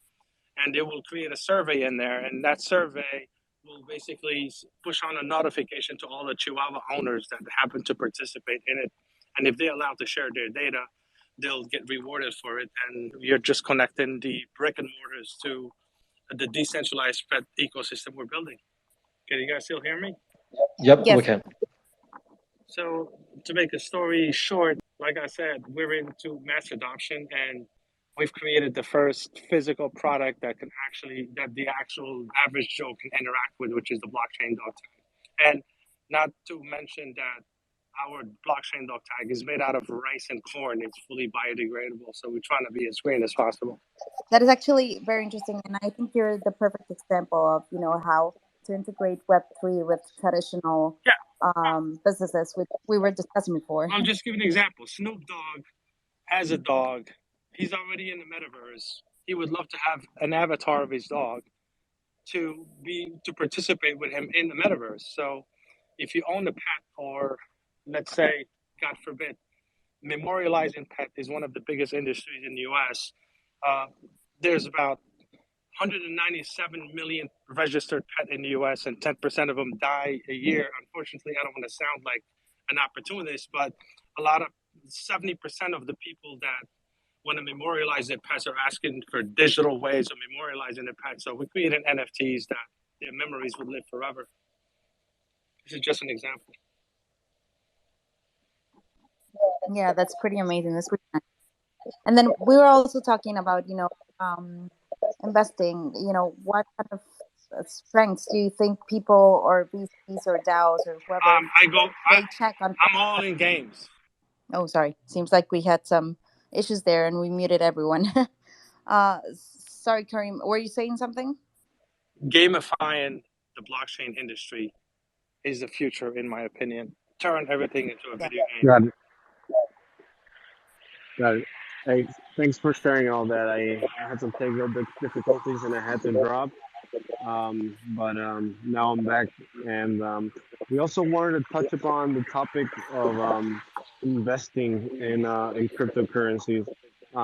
and they will create a survey in there, and that survey will basically push on a notification to all the Chihuahua owners that happen to participate in it. And if they're allowed to share their data, they'll get rewarded for it. And you're just connecting the brick and mortars to the decentralized pet ecosystem we're building. Can you guys still hear me? Yep, Yes. we can. So to make a story short, like I said, we're into mass adoption, and we've created the first physical product that the actual average Joe can interact with, which is the blockchain dog tag. And not to mention that our blockchain dog tag is made out of rice and corn. It's fully biodegradable. So we're trying to be as green as possible. That is actually very interesting, and I think you're the perfect example of how to integrate Web3 with traditional businesses, which we were discussing before. I'll just give an example. Snoop Dogg has a dog. He's already in the metaverse. He would love to have an avatar of his dog to participate with him in the metaverse. So if you own a pet, or let's say, God forbid, memorializing pet is one of the biggest industries in the US. There's about 197 million registered pet in the US, and 10% of them die a year. Unfortunately, I don't want to sound like an opportunist, but a lot of 70% of the people that want to memorialize their pets are asking for digital ways of memorializing their pets. So we created NFTs that their memories would live forever. This is just an example. Yeah, that's pretty amazing. That's pretty nice. And then we were also talking about, investing. What kind of strengths do you think people or VCs or DAOs or whoever they check on? I'm all in games. Oh, sorry. Seems like we had some issues there and we muted everyone. Sorry, Karim. Were you saying something? Gamifying the blockchain industry is the future, in my opinion. Turn everything into a video game. Got it. Got it. Hey, thanks for sharing all that. I had some technical difficulties and I had to drop. But now I'm back, and we also wanted to touch upon the topic of investing in cryptocurrencies.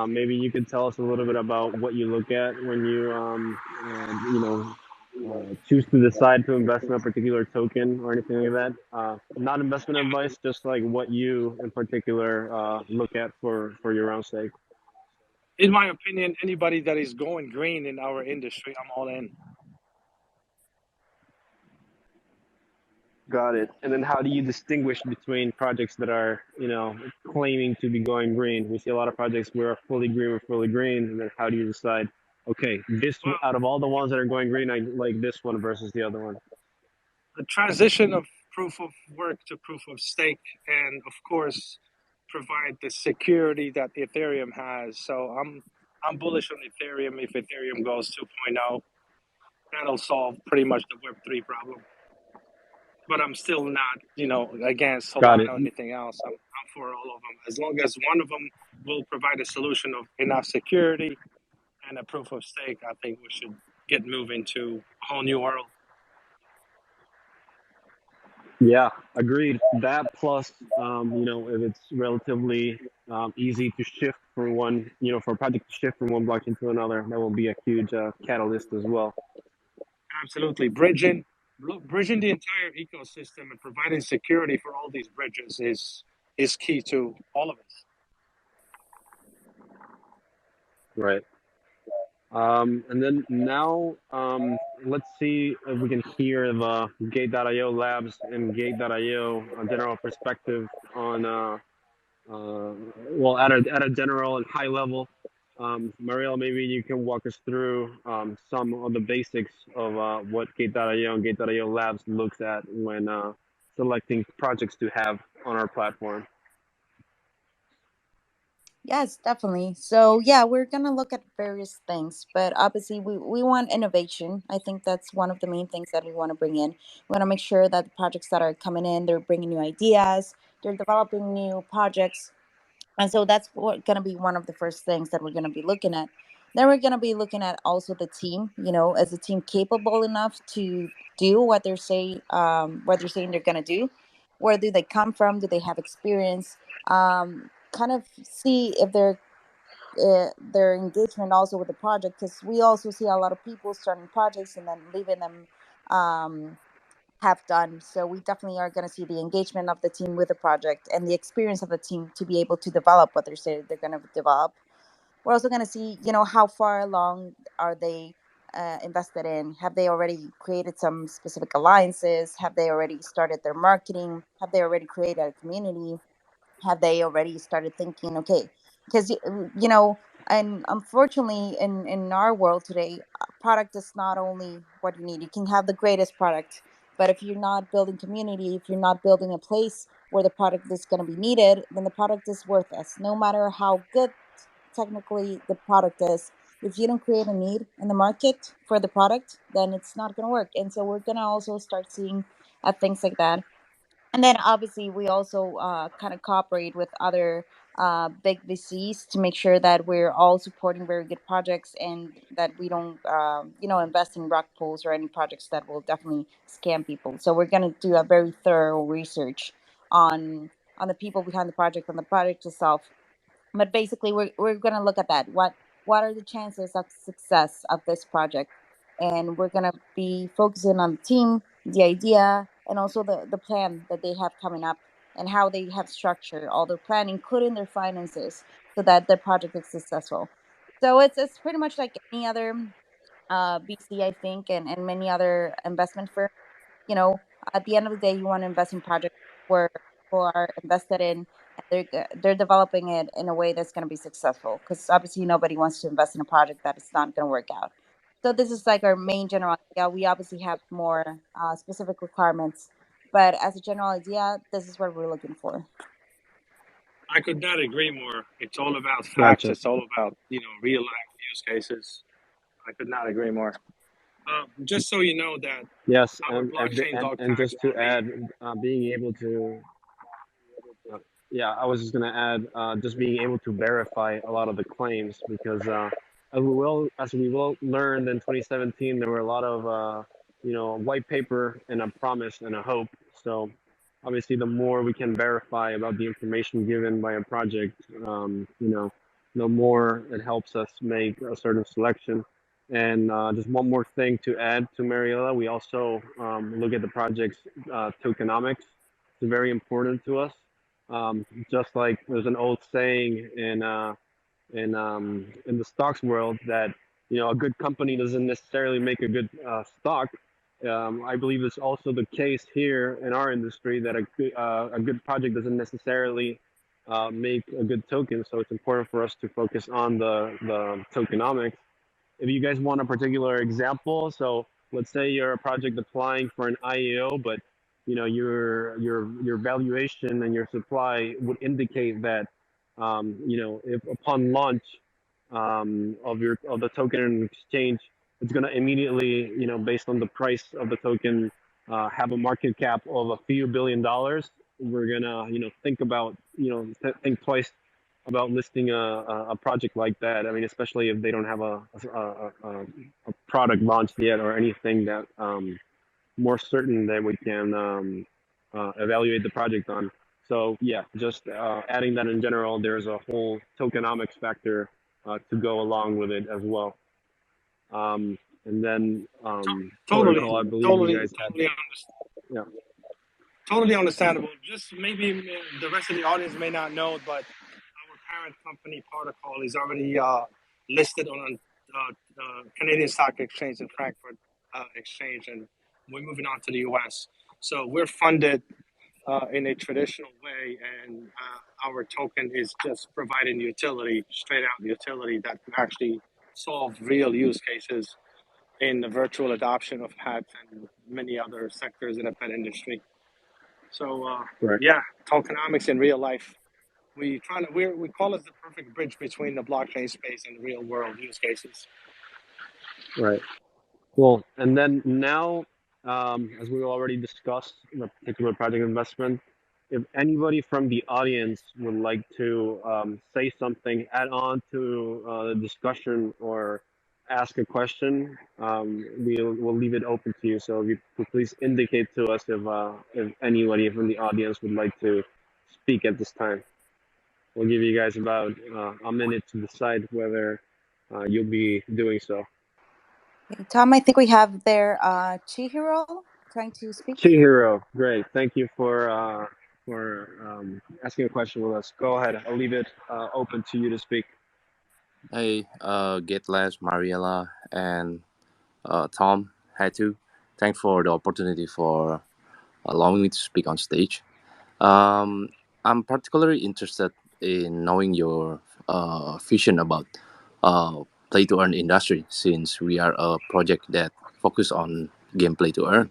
Maybe you could tell us a little bit about what you look at when you choose to decide to invest in a particular token or anything like that. Not investment advice, just like what you in particular look at for your own sake. In my opinion, anybody that is going green in our industry, I'm all in. Got it. And then how do you distinguish between projects that are, claiming to be going green? We see a lot of projects where are fully green, we're fully green. And then how do you decide, okay, out of all the ones that are going green, I like this one versus the other one? The transition of proof of work to proof of stake, and of course, provide the security that Ethereum has. So I'm bullish on Ethereum. If Ethereum goes 2.0, that'll solve pretty much the Web3 problem. But I'm still not, against Solana or anything else. I'm for all of them. As long as one of them will provide a solution of enough security and a proof of stake, I think we should get moving to a whole new world. Yeah, agreed. That plus, if it's relatively easy to shift from one, for a project to shift from one blockchain to another, that will be a huge catalyst as well. Absolutely. Bridging the entire ecosystem and providing security for all these bridges is key to all of us. Right. And then now, let's see if we can hear the Gate.io Labs and Gate.io general perspective on, at a general and high level. Mariel, maybe you can walk us through some of the basics of what Gate.io and Gate.io Labs looks at when selecting projects to have on our platform. Yes, definitely. So yeah, we're gonna look at various things, but obviously we want innovation. I think that's one of the main things that we want to bring in. We want to make sure that the projects that are coming in, they're bringing new ideas, they're developing new projects, and so that's going to be one of the first things that we're going to be looking at. Then we're going to be looking at also the team. Is the team capable enough to do what they're saying they're going to do? Where do they come from? Do they have experience? Kind of see if their engagement also with the project, because we also see a lot of people starting projects and then leaving them half done. So we definitely are going to see the engagement of the team with the project and the experience of the team to be able to develop what they're saying they're going to develop. We're also going to see, how far along are they invested in? Have they already created some specific alliances? Have they already started their marketing? Have they already created a community? Have they already started thinking, okay, because and unfortunately in our world today, product is not only what you need. You can have the greatest product, but if you're not building community, if you're not building a place where the product is going to be needed, then the product is worthless. No matter how good technically the product is, if you don't create a need in the market for the product, then it's not going to work. And so we're going to also start seeing things like that. And then obviously we also kind of cooperate with other big VCs to make sure that we're all supporting very good projects and that we don't, invest in rug pulls or any projects that will definitely scam people. So we're going to do a very thorough research on the people behind the project, on the project itself. But basically, we're going to look at that. What are the chances of success of this project? And we're going to be focusing on the team, the idea, and also the plan that they have coming up. and how they have structured all their plan, including their finances, so that the project is successful. So it's pretty much like any other VC, I think, and many other investment firms. You know, at the end of the day, you want to invest in projects where people are invested in, and they're developing it in a way that's going to be successful. Because obviously, nobody wants to invest in a project that is not going to work out. So this is like our main general idea. We obviously have more specific requirements, but as a general idea, this is what we're looking for. I could not agree more. It's all about facts. Gotcha. It's all about real life use cases. I could not agree more. Just so you know that Yes, our blockchain dog tags just will to be add, being able to, yeah, I was just gonna add, just being able to verify a lot of the claims because as we will learned in 2017, there were a lot of white paper and a promise and a hope. So obviously, the more we can verify about the information given by a project, the more it helps us make a certain selection. And just one more thing to add to Mariela, we also look at the project's tokenomics. It's very important to us. Just like there's an old saying in the stocks world that a good company doesn't necessarily make a good stock. I believe it's also the case here in our industry that a good project doesn't necessarily make a good token. So it's important for us to focus on the tokenomics. If you guys want a particular example, so let's say you're a project applying for an IEO, but your valuation and your supply would indicate that if upon launch of the token in exchange, it's going to immediately based on the price of the token have a market cap of a few $billion. We're gonna think about think twice about listing a project like that. I mean, especially if they don't have a product launched yet or anything that more certain that we can evaluate the project on. So yeah, just adding that in general, there's a whole tokenomics factor to go along with it as well. And then totally, protocol, I believe totally, you guys had. totally, Yeah. totally understandable. Just maybe the rest of the audience may not know, but our parent company Protocol is already listed on Canadian Stock Exchange and Frankfurt Exchange, and we're moving on to the U.S. So we're funded in a traditional way, and our token is just providing utility, straight out utility that can actually solve real use cases in the virtual adoption of pets and many other sectors in the pet industry. So Right. yeah, tokenomics in real life. We call it the perfect bridge between the blockchain space and real world use cases. Right. Cool. And then now, as we already discussed the particular project investment, if anybody from the audience would like to say something, add on to the discussion, or ask a question, we'll leave it open to you. So if you could please indicate to us if anybody from the audience would like to speak at this time. We'll give you guys about a minute to decide whether you'll be doing so. Okay, Tom, I think we have there Chihiro trying to speak. Chihiro, great. Thank you for asking a question with us. Go ahead. I'll leave it open to you to speak. Hey, GitLabs, Mariela, and Tom, Hatu. Thanks for the opportunity for allowing me to speak on stage. I'm particularly interested in knowing your vision about play-to-earn industry, since we are a project that focus on game play-to-earn.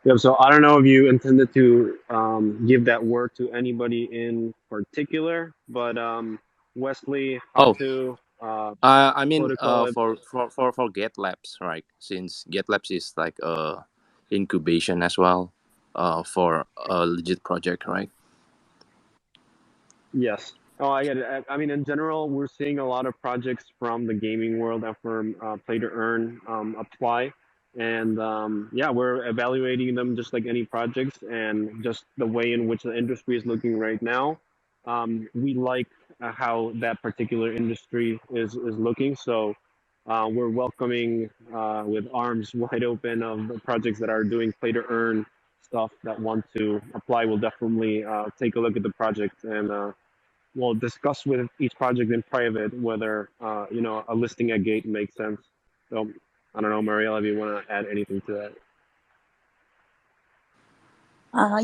Yeah, so I don't know if you intended to give that word to anybody in particular, but Wesley, Hatu, I mean, Protocol, for GitLabs, right? Since GitLabs is like a incubation as well, for a legit project, right? Yes. Oh, I get it. I mean, in general, we're seeing a lot of projects from the gaming world that for play to earn apply, and yeah, we're evaluating them just like any projects, and just the way in which the industry is looking right now. We like how that particular industry is looking, so we're welcoming with arms wide open of the projects that are doing play to earn stuff that want to apply will definitely take a look at the project, and we'll discuss with each project in private whether a listing at Gate makes sense. So I don't know, Mariela, if you want to add anything to that.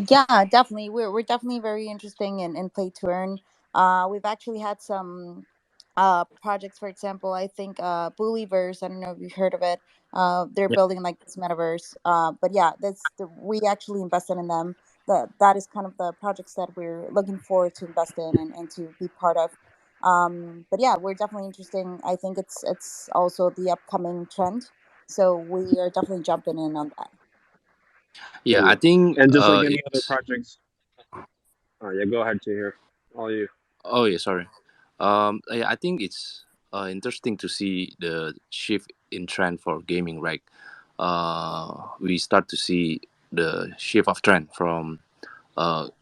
Yeah, definitely. We're definitely very interesting in play to earn. We've actually had some projects. For example, I think Bullyverse. I don't know if you've heard of it. They're Yeah. building like this metaverse. But yeah, we actually invested in them. That is kind of the projects that we're looking forward to invest in and to be part of. But yeah, we're definitely interesting. I think it's also the upcoming trend. So we are definitely jumping in on that. Yeah, I think And just like any other it's. projects. Oh yeah, go ahead, Chihiro. All you. Oh yeah, sorry. Yeah, I think it's interesting to see the shift in trend for gaming. Right, we start to see the shift of trend from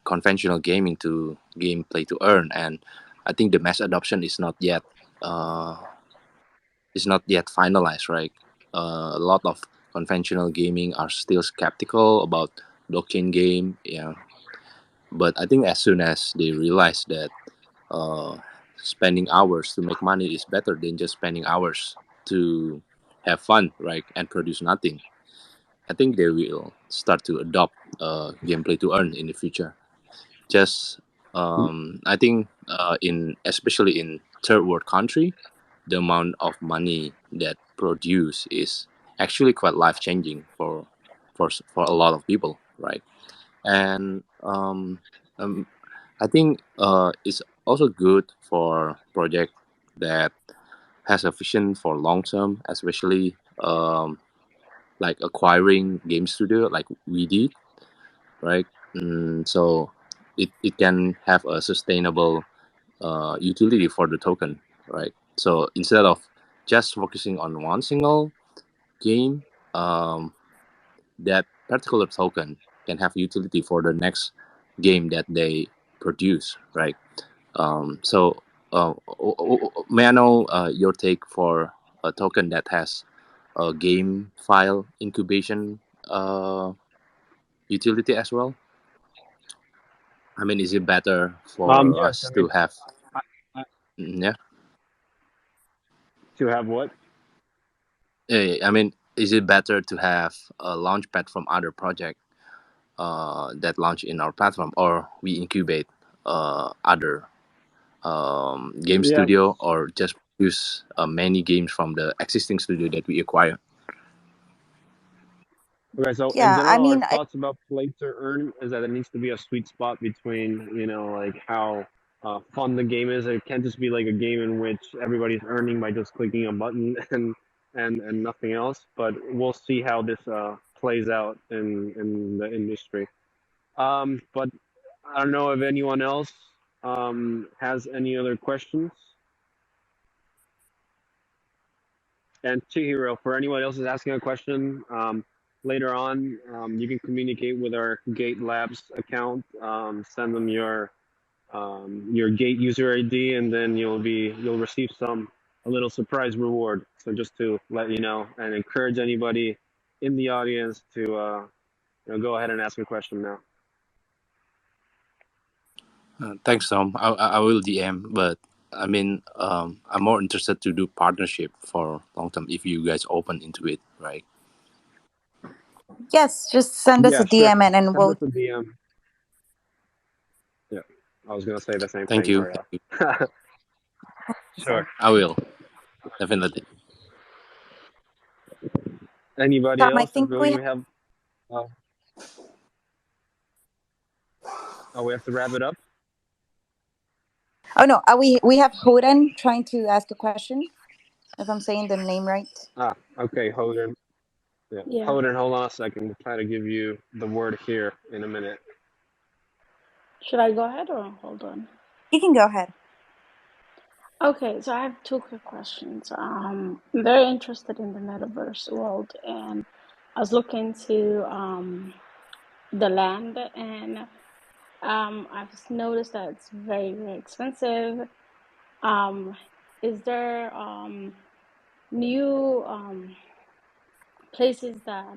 conventional gaming to game play to earn, and I think the mass adoption uh, is not yet finalized. Right, a lot of conventional gaming are still skeptical about blockchain game. Yeah, but I think as soon as they realize that uh, spending hours to make money is better than just spending hours to have fun, right, and produce nothing. I think they will start to adopt gameplay to earn in the future. Just I think in especially in third world country, the amount of money that produce is actually quite life changing for a lot of people, right? And I think it's also good for project that has a vision for long term, especially like acquiring game studio like we did, right? So it can have a sustainable utility for the token, right? So instead of just focusing on one single game, that particular token can have utility for the next game that they produce, right? So, may I know your take for a token that has a game file incubation utility as well? I mean, is it better for Yes, us to have? I, Yeah. to have what? I mean, is it better to have a launchpad from other project that launch in our platform, or we incubate other game Yeah. studio, or just use many games from the existing studio that we acquire? Okay, so in Yeah, I general, our mean, thoughts about play to earn is that it needs to be a sweet spot between, like how fun the game is. It can't just be like a game in which everybody's earning by just clicking a button and nothing else. But we'll see how this plays out in the industry. But I don't know if anyone else has any other questions. And Chihiro, for anyone else who's asking a question, later on, you can communicate with our Gate Labs account. Send them your Gate user ID, and then you'll receive a little surprise reward. So just to let you know and encourage anybody in the audience to go ahead and ask a question now. Thanks, Tom. I will DM, but I mean, I'm more interested to do partnership for long term if you guys open into it, right? yes, just send us Yeah, a sure. DM and Send we'll. us a DM. Yeah, I was gonna say the same Thank thing, you. Maria. So, Sure. I will definitely. Anybody Tom, I else? I think believe we have. We have to wrap it up. Oh no, we have Hoden trying to ask a question. If I'm saying the name right. Okay, Hoden. Yeah. Yeah. Hoden, hold on a second. We'll try to give you the word here in a minute. Should I go ahead or hold on? You can go ahead. Okay, so I have two quick questions. I'm very interested in the metaverse world, and I was looking to the land, and I've noticed that it's very, very expensive. Is there new places that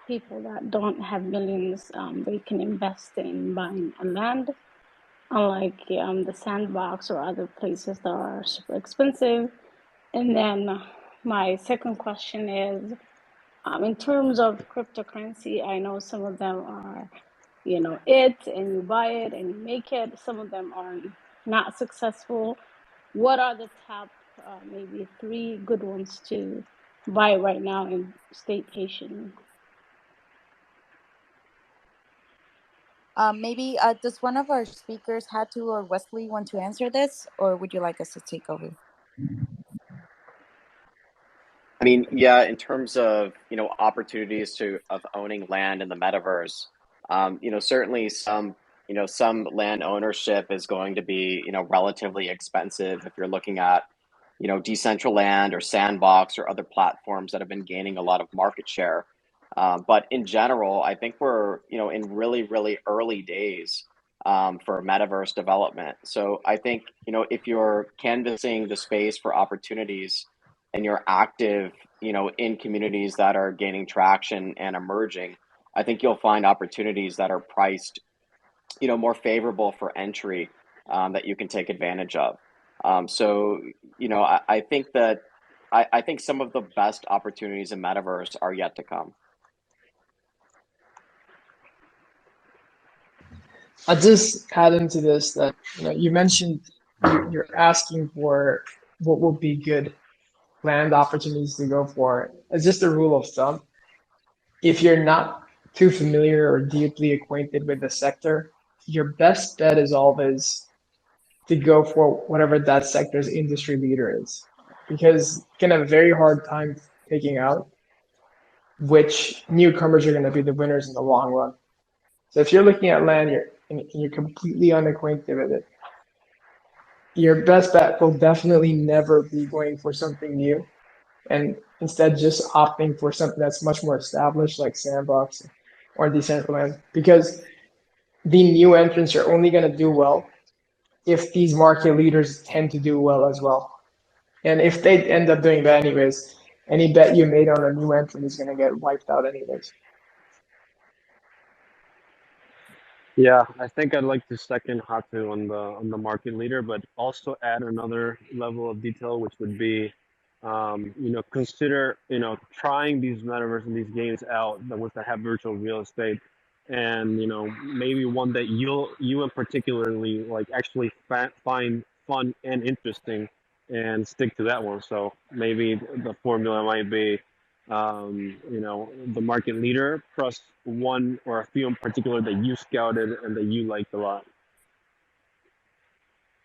people that don't have millions, they can invest in buying a land, unlike the Sandbox or other places that are super expensive. And then my second question is, in terms of cryptocurrency, I know some of them are, and you buy it and you make it. Some of them are not successful. What are the top, maybe 3 good ones to buy right now and stay patient? Maybe does one of our speakers, Hatu or Wesley, want to answer this, or would you like us to take over? I mean, yeah, in terms of, opportunities of owning land in the metaverse, certainly some land ownership is going to be, relatively expensive if you're looking at, Decentraland or Sandbox or other platforms that have been gaining a lot of market share. But in general, I think we're, in really, really early days for metaverse development. So I think, if you're canvassing the space for opportunities and you're active, in communities that are gaining traction and emerging, I think you'll find opportunities that are priced, more favorable for entry that you can take advantage of. So, I think that I think some of the best opportunities in metaverse are yet to come. I'll just add into this that you mentioned you're asking for what will be good land opportunities to go for. It's just a rule of thumb. If you're not too familiar or deeply acquainted with the sector, your best bet is always to go for whatever that sector's industry leader is, because you can have a very hard time picking out which newcomers are going to be the winners in the long run. So if you're looking at land, you're completely unacquainted with it, your best bet will definitely never be going for something new, and instead just opting for something that's much more established, like Sandbox or Decentraland, because the new entrants are only going to do well if these market leaders tend to do well as well. And if they end up doing that anyways, any bet you made on a new entrant is going to get wiped out anyways. Yeah, I think I'd like to second Hatu on the market leader, but also add another level of detail, which would be, consider, trying these metaverse and these games out, the ones that have virtual real estate, and maybe one that you in particularly like actually find fun and interesting, and stick to that one. So maybe the formula might be the market leader plus one or a few in particular that you scouted and that you liked a lot.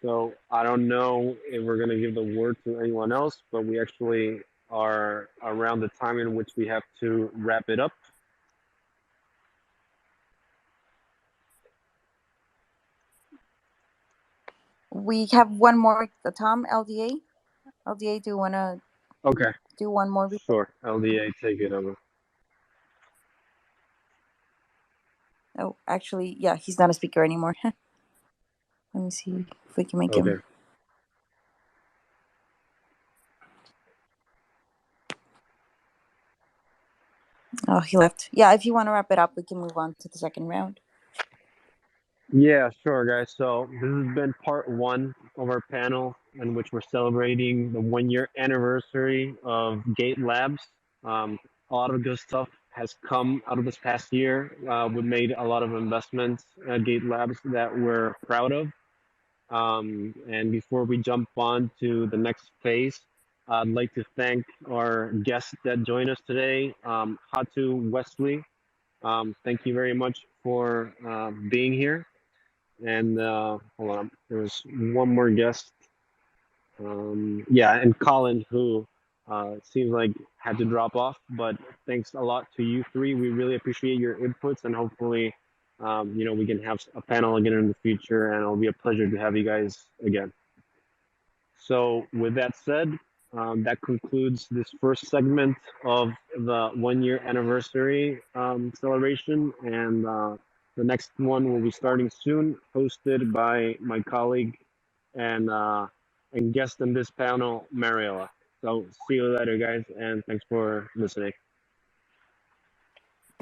So I don't know if we're going to give the word to anyone else, but we actually are around the time in which we have to wrap it up. We have one more. Tom, LDA, do you want to do one more? Sure, LDA, take it over. Oh, actually, yeah, he's not a speaker anymore. Let me see if we can make him. Oh, he left. Yeah, if you want to wrap it up, we can move on to the second round. Yeah, sure, guys. So this has been part 1 of our panel in which we're celebrating the 1-year anniversary of Gate Labs. A lot of good stuff has come out of this past year. We made a lot of investments at Gate Labs that we're proud of. And before we jump on to the next phase, I'd like to thank our guests that joined us today, Hatu, Wesley. Thank you very much for being here. And hold on, there was one more guest. Yeah, and Colin, who seems like had to drop off, but thanks a lot to you 3. We really appreciate your inputs, and hopefully, we can have a panel again in the future, and it'll be a pleasure to have you guys again. So with that said, that concludes this first segment of the 1-year anniversary celebration, and the next one will be starting soon, hosted by my colleague and guest in this panel, Mariela. So see you later, guys, and thanks for listening.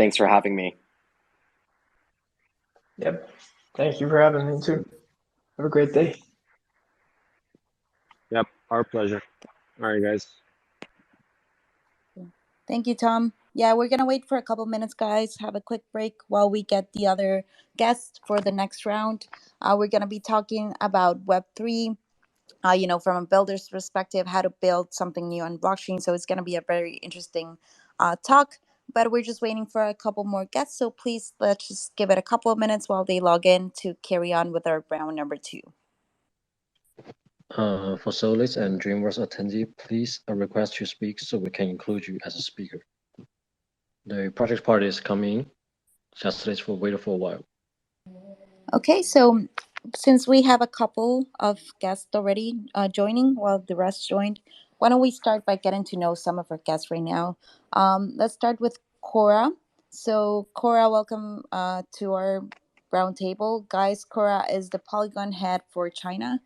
Thanks for having me. Yep. Thank you for having me too. Have a great day. Yep, our pleasure. All right, guys. Thank you, Tom. Yeah, we're gonna wait for a couple minutes, guys. Have a quick break while we get the other guests for the next round. We're gonna be talking about Web3. From a builder's perspective, how to build something new on blockchain. So it's gonna be a very interesting talk. But we're just waiting for a couple more guests. So please, let's just give it a couple of minutes while they log in to carry on with our round number 2. For Solis and Dreamworks attendee, please request to speak so we can include you as a speaker. The project party is coming. Just let's wait for a while. Okay, so since we have a couple of guests already joining while the rest joined, why don't we start by getting to know some of our guests right now? Let's start with Cora. So Cora, welcome to our roundtable. Guys, Cora is the Polygon head for China.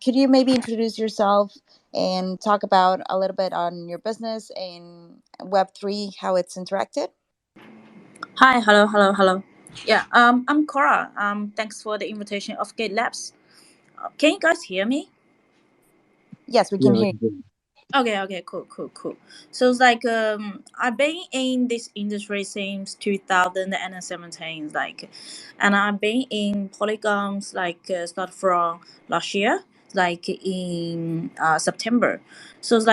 Could you maybe introduce yourself and talk about a little bit on your business and Web3, how it's interacted? Hi, hello. Yeah, I'm Cora. Thanks for the invitation of Gate Labs. Can you guys hear me? Yes, we can hear you. Okay, cool. So it's like I've been in this industry since 2017, and I've been in Polygons start from last year, in September. So it's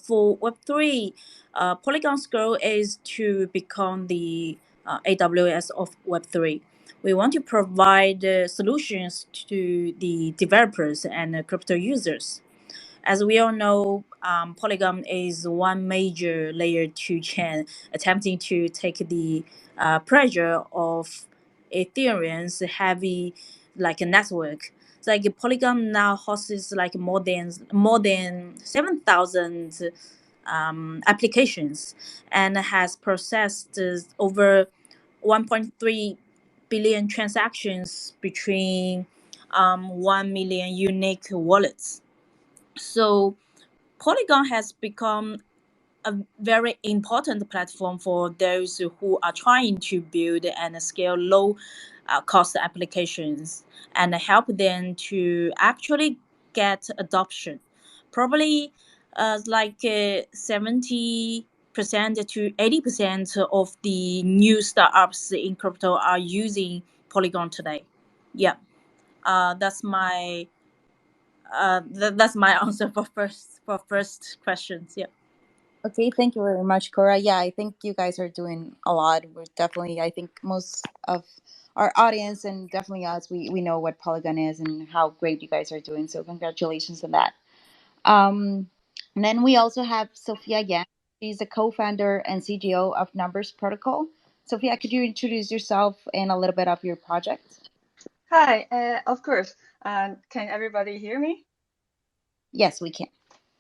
for Web3, Polygon's goal is to become the AWS of Web3. We want to provide solutions to the developers and crypto users. As we all know, Polygon is one major layer 2 chain attempting to take the pressure of Ethereum's heavy a network. It's Polygon now hosts more than 7,000 applications and has processed over 1.3 billion transactions between 1 million unique wallets. So Polygon has become a very important platform for those who are trying to build and scale low cost applications and help them to actually get adoption. Probably 70% to 80% of the new startups in crypto are using Polygon today. Yeah, that's my that's my answer for first questions. Yeah. Okay, thank you very much, Cora. Yeah, I think you guys are doing a lot. We're definitely, I think most of our audience and definitely us, we know what Polygon is and how great you guys are doing. So congratulations on that. And then we also have Sophia Yan. She's the co-founder and CGO of Numbers Protocol. Sophia, could you introduce yourself and a little bit of your project? Hi, of course. Can everybody hear me? Yes, we can.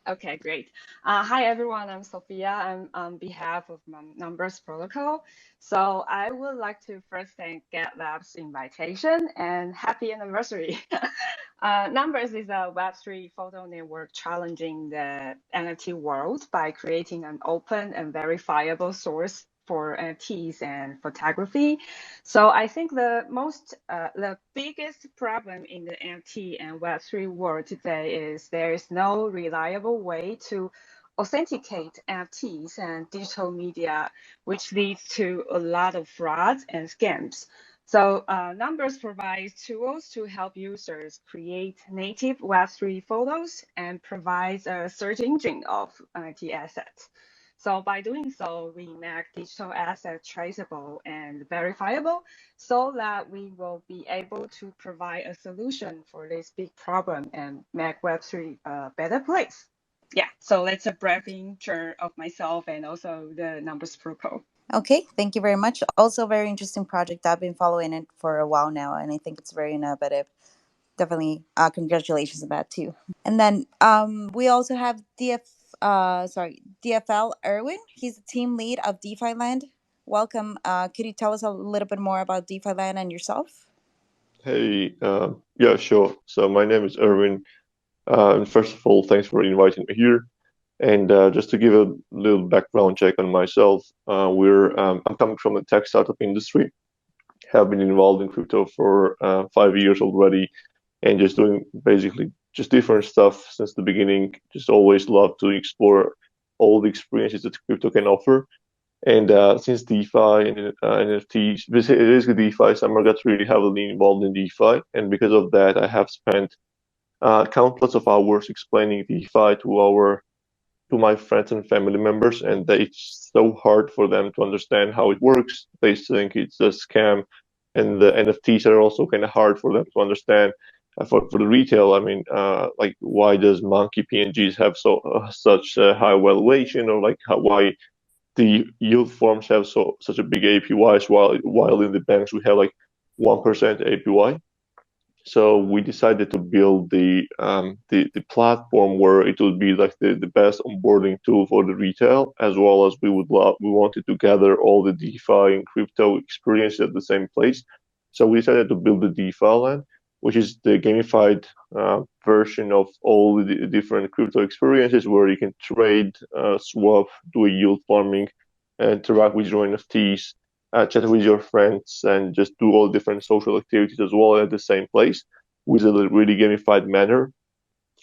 Okay, great. Hi, everyone. I'm Sophia. I'm on behalf of Numbers Protocol. So I would like to first thank GitLab's invitation and happy anniversary. Numbers is a Web3 photo network challenging the NFT world by creating an open and verifiable source for NFTs and photography. So I think the biggest problem in the NFT and Web3 world today is there is no reliable way to authenticate NFTs and digital media, which leads to a lot of frauds and scams. So Numbers provides tools to help users create native Web3 photos and provides a search engine of NFT assets. So by doing so, we make digital assets traceable and verifiable so that we will be able to provide a solution for this big problem and make Web3 a better place. Yeah, so that's a brief intro of myself and also the Numbers Protocol. Okay, thank you very much. Also, very interesting project. I've been following it for a while now, and I think it's very innovative. Definitely, congratulations on that too. And then we also have DFL Erwin. He's the team lead of DeFi Land. Welcome. Could you tell us a little bit more about DeFi Land and yourself? Hey, yeah, sure. So my name is Erwin. And first of all, thanks for inviting me here. And just to give a little background check on myself, I'm coming from the tech startup industry. Have been involved in crypto for 5 years already, and just doing basically just different stuff since the beginning. Just always love to explore all the experiences that crypto can offer. And since DeFi and NFTs, basically DeFi, Summer got really heavily involved in DeFi, and because of that, I have spent countless of hours explaining DeFi to my friends and family members, and it's so hard for them to understand how it works. They think it's a scam, and the NFTs are also kind of hard for them to understand. For the retail, I mean, like why does Monkey PNGs have such a high valuation, or like why the yield forms have such a big APYs while in the banks we have like 1% APY. So we decided to build the platform where it would be like the best onboarding tool for the retail, as well as we wanted to gather all the DeFi and crypto experience at the same place. So we decided to build the DeFi land, which is the gamified version of all the different crypto experiences where you can trade, swap, do a yield farming, interact with your NFTs, chat with your friends, and just do all different social activities as well at the same place with a really gamified manner.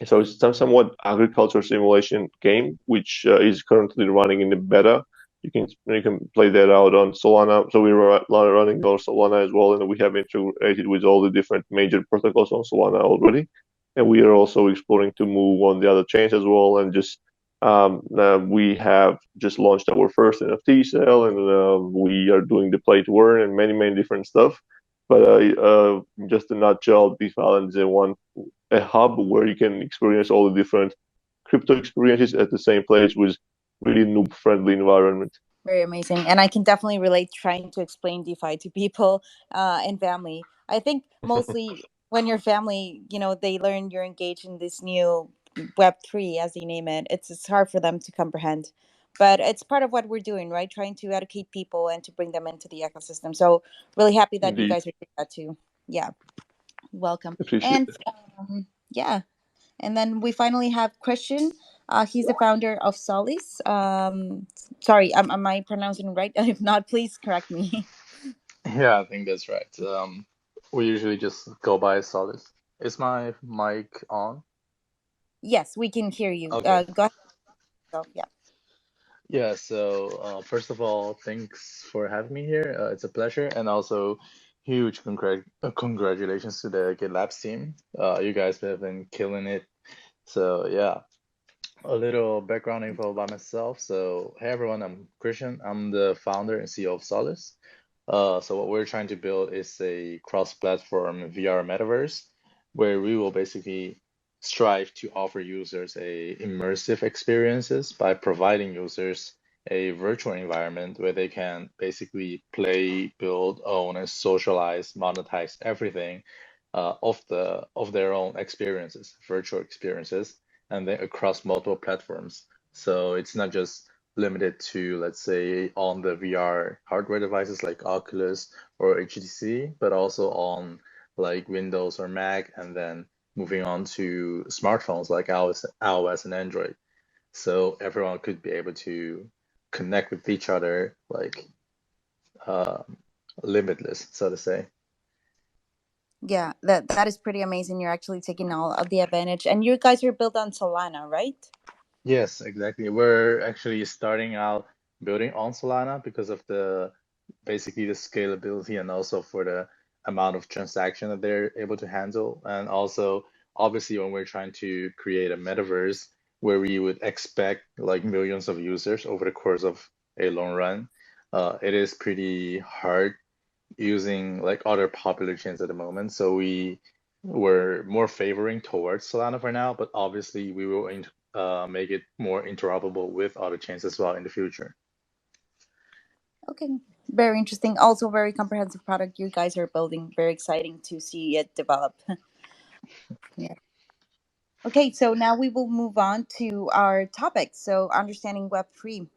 So it's some somewhat agriculture simulation game, which is currently running in the beta. You can play that out on Solana. So we're running on Solana as well, and we have integrated with all the different major protocols on Solana already. And we are also exploring to move on the other chains as well, and just we have just launched our first NFT sale, and we are doing the play to earn and many different stuff. But just in a nutshell, DeFi Island is a hub where you can experience all the different crypto experiences at the same place with really noob-friendly environment. Very amazing. And I can definitely relate trying to explain DeFi to people and family. I think mostly when your family, they learn you're engaged in this new Web3, as you name it, it's hard for them to comprehend. But it's part of what we're doing, right? Trying to educate people and to bring them into the ecosystem. So really happy that you Indeed. guys are doing that too. Yeah. Welcome. Appreciate And it. yeah. And then we finally have Christian. He's the founder of Solis. Sorry, am I pronouncing it right? If not, please correct me. Yeah, I think that's right. We usually just go by Solis. Is my mic on? Yes, we can hear you. Okay. Go ahead. So, yeah. Yeah, so first of all, thanks for having me here. It's a pleasure, and also huge congratulations to the GitLabs team. You guys have been killing it. So yeah, a little background info about myself. So hey everyone, I'm Christian. I'm the founder and CEO of Solis. So what we're trying to build is a cross-platform VR metaverse where we will basically strive to offer users a immersive experiences by providing users a virtual environment where they can basically play, build, own, and socialize, monetize everything of their own experiences, virtual experiences, and then across multiple platforms. So it's not just limited to, let's say, on the VR hardware devices like Oculus or HTC, but also on like Windows or Mac, and then moving on to smartphones like iOS and Android. So everyone could be able to connect with each other like limitless, so to say. Yeah, that is pretty amazing. You're actually taking all of the advantage. And you guys are built on Solana, right? Yes, exactly. We're actually starting out building on Solana because of basically the scalability and also for the amount of transaction that they're able to handle. And also, obviously, when we're trying to create a metaverse where we would expect like millions of users over the course of a long run, it is pretty hard using like other popular chains at the moment. So we were more favoring towards Solana for now, but obviously we will make it more interoperable with other chains as well in the future. Okay, very interesting. Also, very comprehensive product you guys are building. Very exciting to see it develop. Yeah. Okay, so now we will move on to our topic. So, understanding Web3.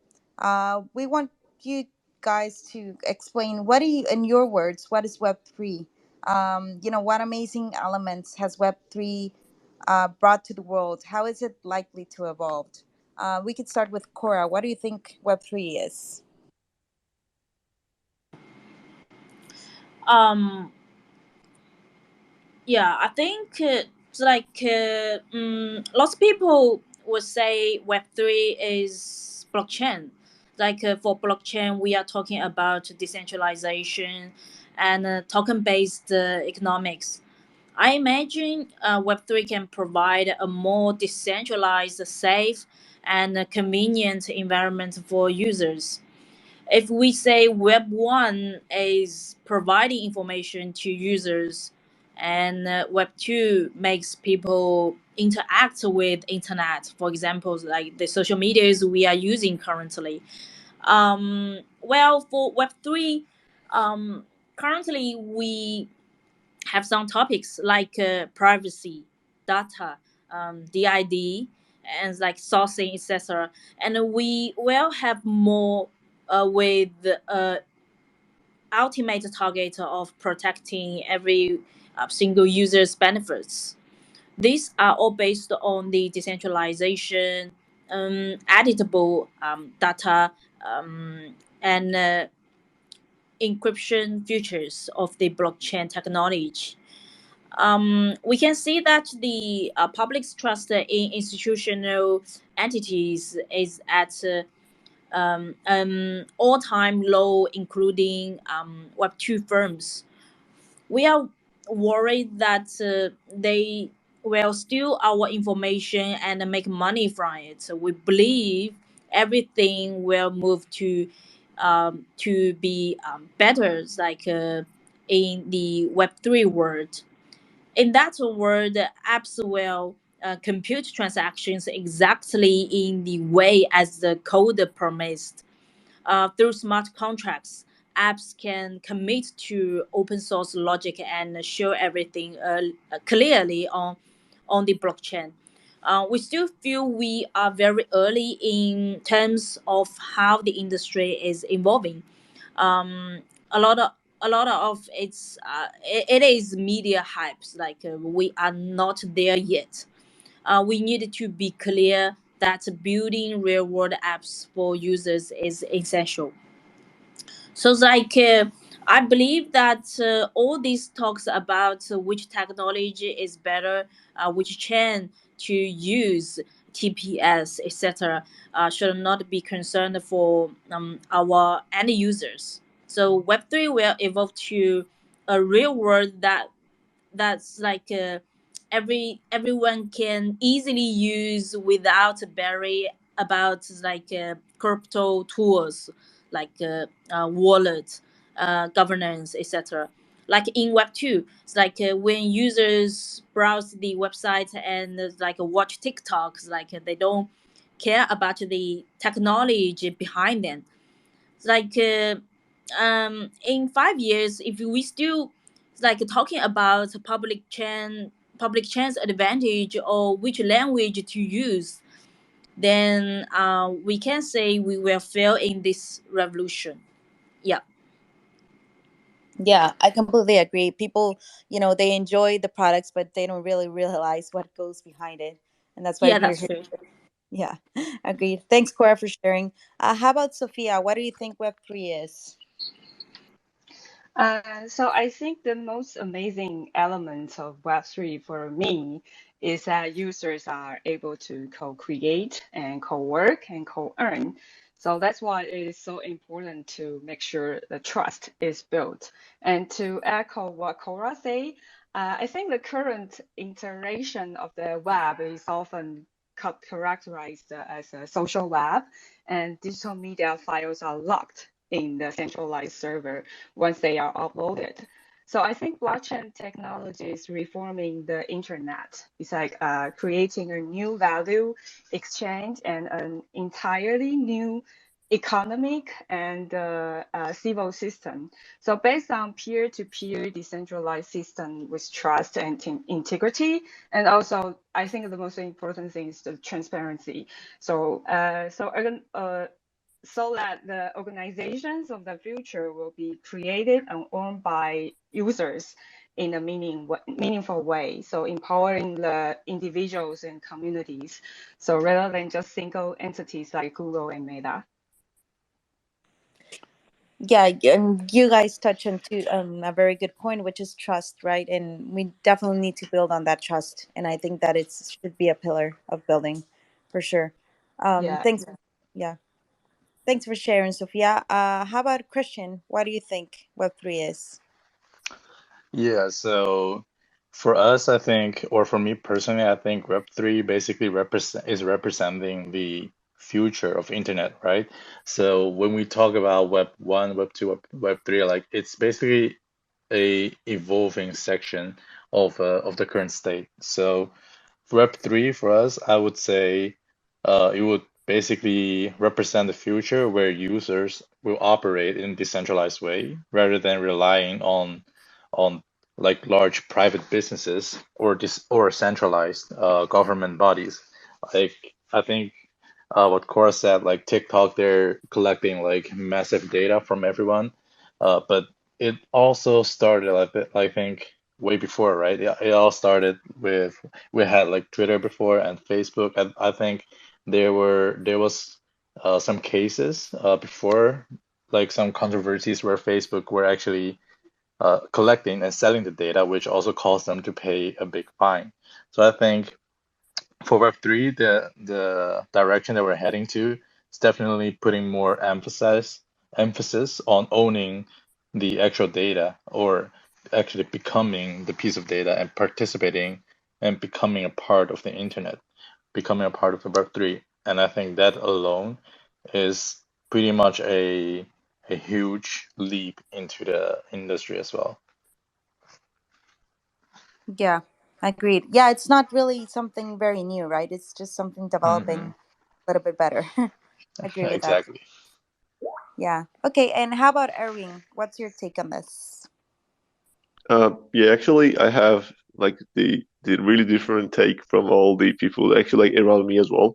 We want you guys to explain in your words, what is Web3? What amazing elements has Web3 brought to the world? How is it likely to evolve? We could start with Cora. What do you think Web3 is? Yeah, I think it's like lots of people would say Web3 is blockchain. Like for blockchain, we are talking about decentralization and token-based economics. I imagine Web3 can provide a more decentralized, safe, and convenient environment for users. If we say Web 1 is providing information to users, and Web 2 makes people interact with internet, for example, like the social medias we are using currently. Well, for Web 3, currently we have some topics like privacy, data, DID, and like sourcing, etc. And we will have more with ultimate target of protecting every single user's benefits. These are all based on the decentralization, editable data, and encryption features of the blockchain technology. We can see that the public's trust in institutional entities is at all-time low, including Web 2 firms. We are worried that they will steal our information and make money from it. So we believe everything will move to be better, like in the Web 3 world. In that world, apps will compute transactions exactly in the way as the code promised. Through smart contracts, apps can commit to open source logic and show everything clearly on the blockchain. We still feel we are very early in terms of how the industry is evolving. Um, a lot of it is media hypes. Like we are not there yet. We need to be clear that building real world apps for users is essential. So, like, I believe that all these talks about which technology is better, which chain to use, TPS, etc., should not be concerned for our end users. So, Web 3 will evolve to a real world that's like everyone can easily use without worry about like crypto tools like wallet governance, etc. Like in Web 2, it's like when users browse the website and like watch TikToks, like they don't care about the technology behind them. It's like in 5 years, if we still like talking about public chain's advantage or which language to use, then we can say we will fail in this revolution. Yeah. Yeah, I completely agree. People, they enjoy the products, but they don't really realize what goes behind it. And that's why Yeah, we're that's here. true. Yeah, agreed. Thanks, Cora, for sharing. How about Sophia? What do you think Web 3 is? So I think the most amazing element of Web3 for me is that users are able to co-create and co-work and co-earn. So that's why it is so important to make sure the trust is built. And to echo what Cora said, I think the current iteration of the web is often characterized as a social web, and digital media files are locked in the centralized server once they are uploaded. So I think blockchain technology is reforming the internet. It's like creating a new value exchange and an entirely new economic and civil system. So based on peer-to-peer decentralized system with trust and integrity, and also I think the most important thing is the transparency. So that the organizations of the future will be created and owned by users in a meaningful way. So empowering the individuals and communities. So rather than just single entities like Google and Meta. Yeah, and you guys touch on a very good point, which is trust, right? And we definitely need to build on that trust, and I think that it should be a pillar of building, for sure. Yeah. Thanks. Yeah, thanks for sharing, Sophia. How about Christian? What do you think Web3 is? Yeah, so for us, I think, or for me personally, I think Web3 basically representing the future of internet, right? So when we talk about Web1, Web2, Web3, like it's basically a evolving section of the current state. So Web3 for us, I would say it would basically represent the future where users will operate in a decentralized way rather than relying on like large private businesses or centralized government bodies. Like I think what Cora said, like TikTok, they're collecting like massive data from everyone, but it also started a bit, I think, way before, right? It all started with we had like Twitter before and Facebook. And I think there was some cases before, like some controversies where Facebook were actually collecting and selling the data, which also caused them to pay a big fine. So I think for Web3, the direction that we're heading to is definitely putting more emphasis on owning the actual data, or actually becoming the piece of data and participating and becoming a part of the internet, becoming a part of the Web3. And I think that alone is pretty much a huge leap into the industry as well. Yeah, agreed. Yeah, it's not really something very new, right? It's just something developing a little bit better. Agree with that. Exactly. Yeah. Okay, and how about Erwin? What's your take on this? Yeah, actually, I have like the really different take from all the people actually like around me as well.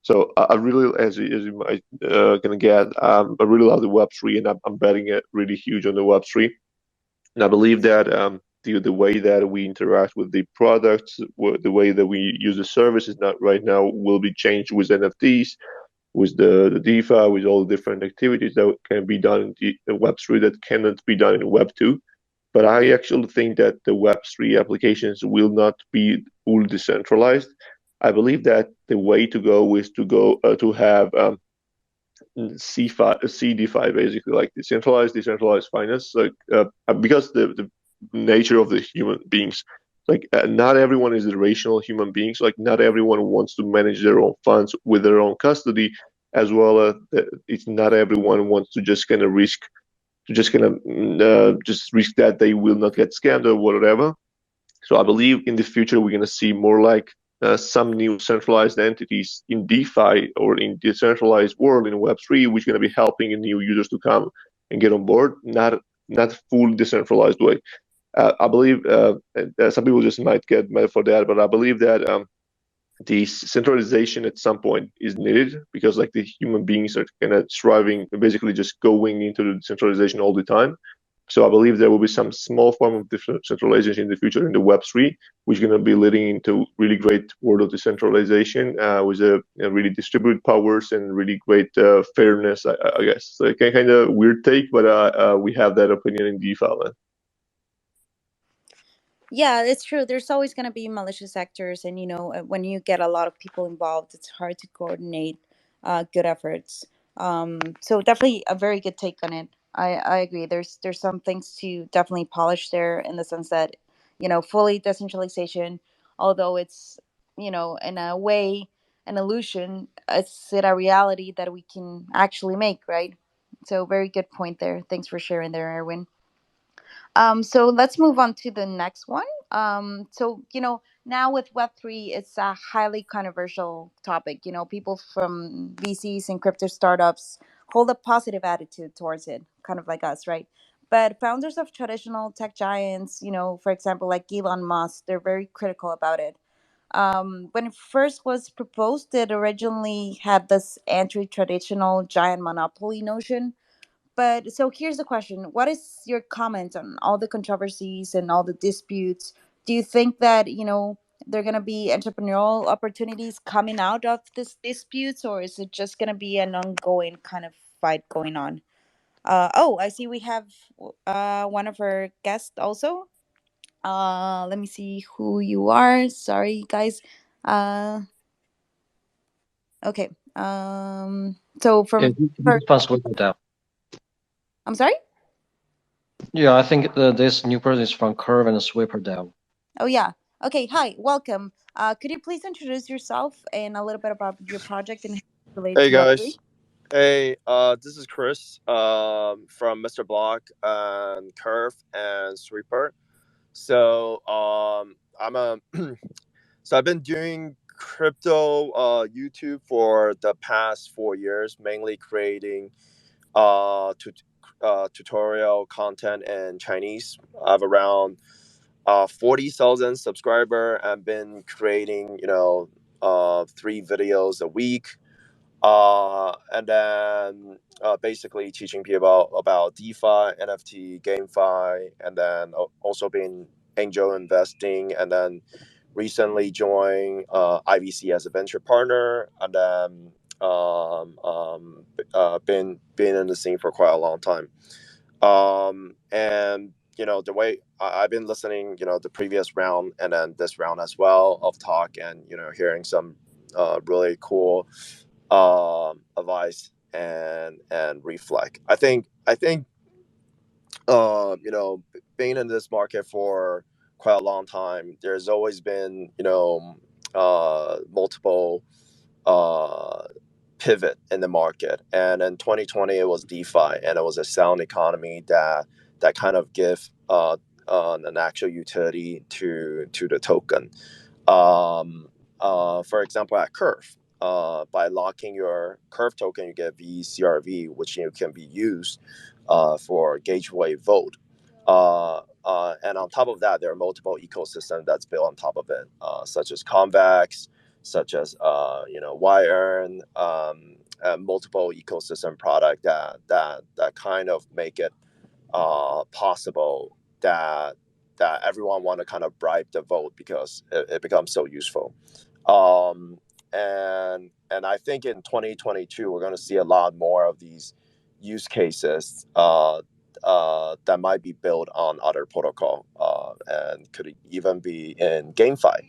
So I really, as you might gonna get, I really love the Web3, and I'm betting it really huge on the Web3. And I believe that the way that we interact with the products, the way that we use the services not right now will be changed with NFTs, with the DeFi, with all the different activities that can be done in the Web3 that cannot be done in Web2. But I actually think that the Web3 applications will not be fully decentralized. I believe that the way to go is to go to have C5, CDFI, basically like decentralized finance, like because the nature of the human beings, like not everyone is a rational human beings. Like not everyone wants to manage their own funds with their own custody, as well as it's not everyone wants to just kind of risk to just risk that they will not get scammed or whatever. So I believe in the future we're going to see more like some new centralized entities in DeFi or in decentralized world in Web3, which is going to be helping new users to come and get on board, not full decentralized way. I believe some people just might get mad for that, but I believe that the centralization at some point is needed because like the human beings are kind of striving, basically just going into the decentralization all the time. So I believe there will be some small form of decentralization in the future in the Web3, which is going to be leading into really great world of decentralization with a really distributed powers and really great fairness, I guess. So kind of weird take, but we have that opinion in DeFi. Yeah, it's true. There's always going to be malicious actors, and when you get a lot of people involved, it's hard to coordinate good efforts. So definitely a very good take on it. I agree. There's some things to definitely polish there in the sense that fully decentralization, although it's in a way an illusion, it's a reality that we can actually make, right? So very good point there. Thanks for sharing there, Erwin. So let's move on to the next one. So now with Web3, it's a highly controversial topic. People from VCs and crypto startups hold a positive attitude towards it, kind of like us, right? But founders of traditional tech giants, for example, like Elon Musk, they're very critical about it. When it first was proposed, it originally had this anti-traditional giant monopoly notion, but so here's the question: what is your comment on all the controversies and all the disputes? Do you think that there are gonna be entrepreneurial opportunities coming out of this disputes, or is it just gonna be an ongoing kind of fight going on? Oh, I see we have one of our guests also. Let me see who you are. Sorry, guys. Okay. So Yeah, for, from Sweeper DAO. I'm sorry. Yeah, I think this new person is from Curve and Sweeper DAO. Oh yeah. Okay. Hi. Welcome. Could you please introduce yourself and a little bit about your project and how it relates Hey to Web3? guys. Hey, this is Chris from Mr. Block and Curve and Sweeper. So I'm a so I've been doing crypto YouTube for the past 4 years, mainly creating tutorial content in Chinese. I have around 40,000 subscriber and been creating 3 videos a week. And then basically teaching people about DeFi, NFT, GameFi, and then also been angel investing, and then recently joined IVC as a venture partner, and then been in the scene for quite a long time. And the way I've been listening, the previous round and then this round as well of talk, and hearing some really cool advice and reflect. I think being in this market for quite a long time, there's always been multiple pivot in the market, and in 2020 it was DeFi, and it was a sound economy that kind of give an actual utility to the token. For example, at Curve, by locking your Curve token, you get VCRV, which can be used for gateway vote. And on top of that, there are multiple ecosystems that's built on top of it, such as Convex, such as Yearn, multiple ecosystem product that kind of make it possible that everyone want to kind of bribe the vote because it becomes so useful. And I think in 2022 we're going to see a lot more of these use cases that might be built on other protocol, and could even be in GameFi.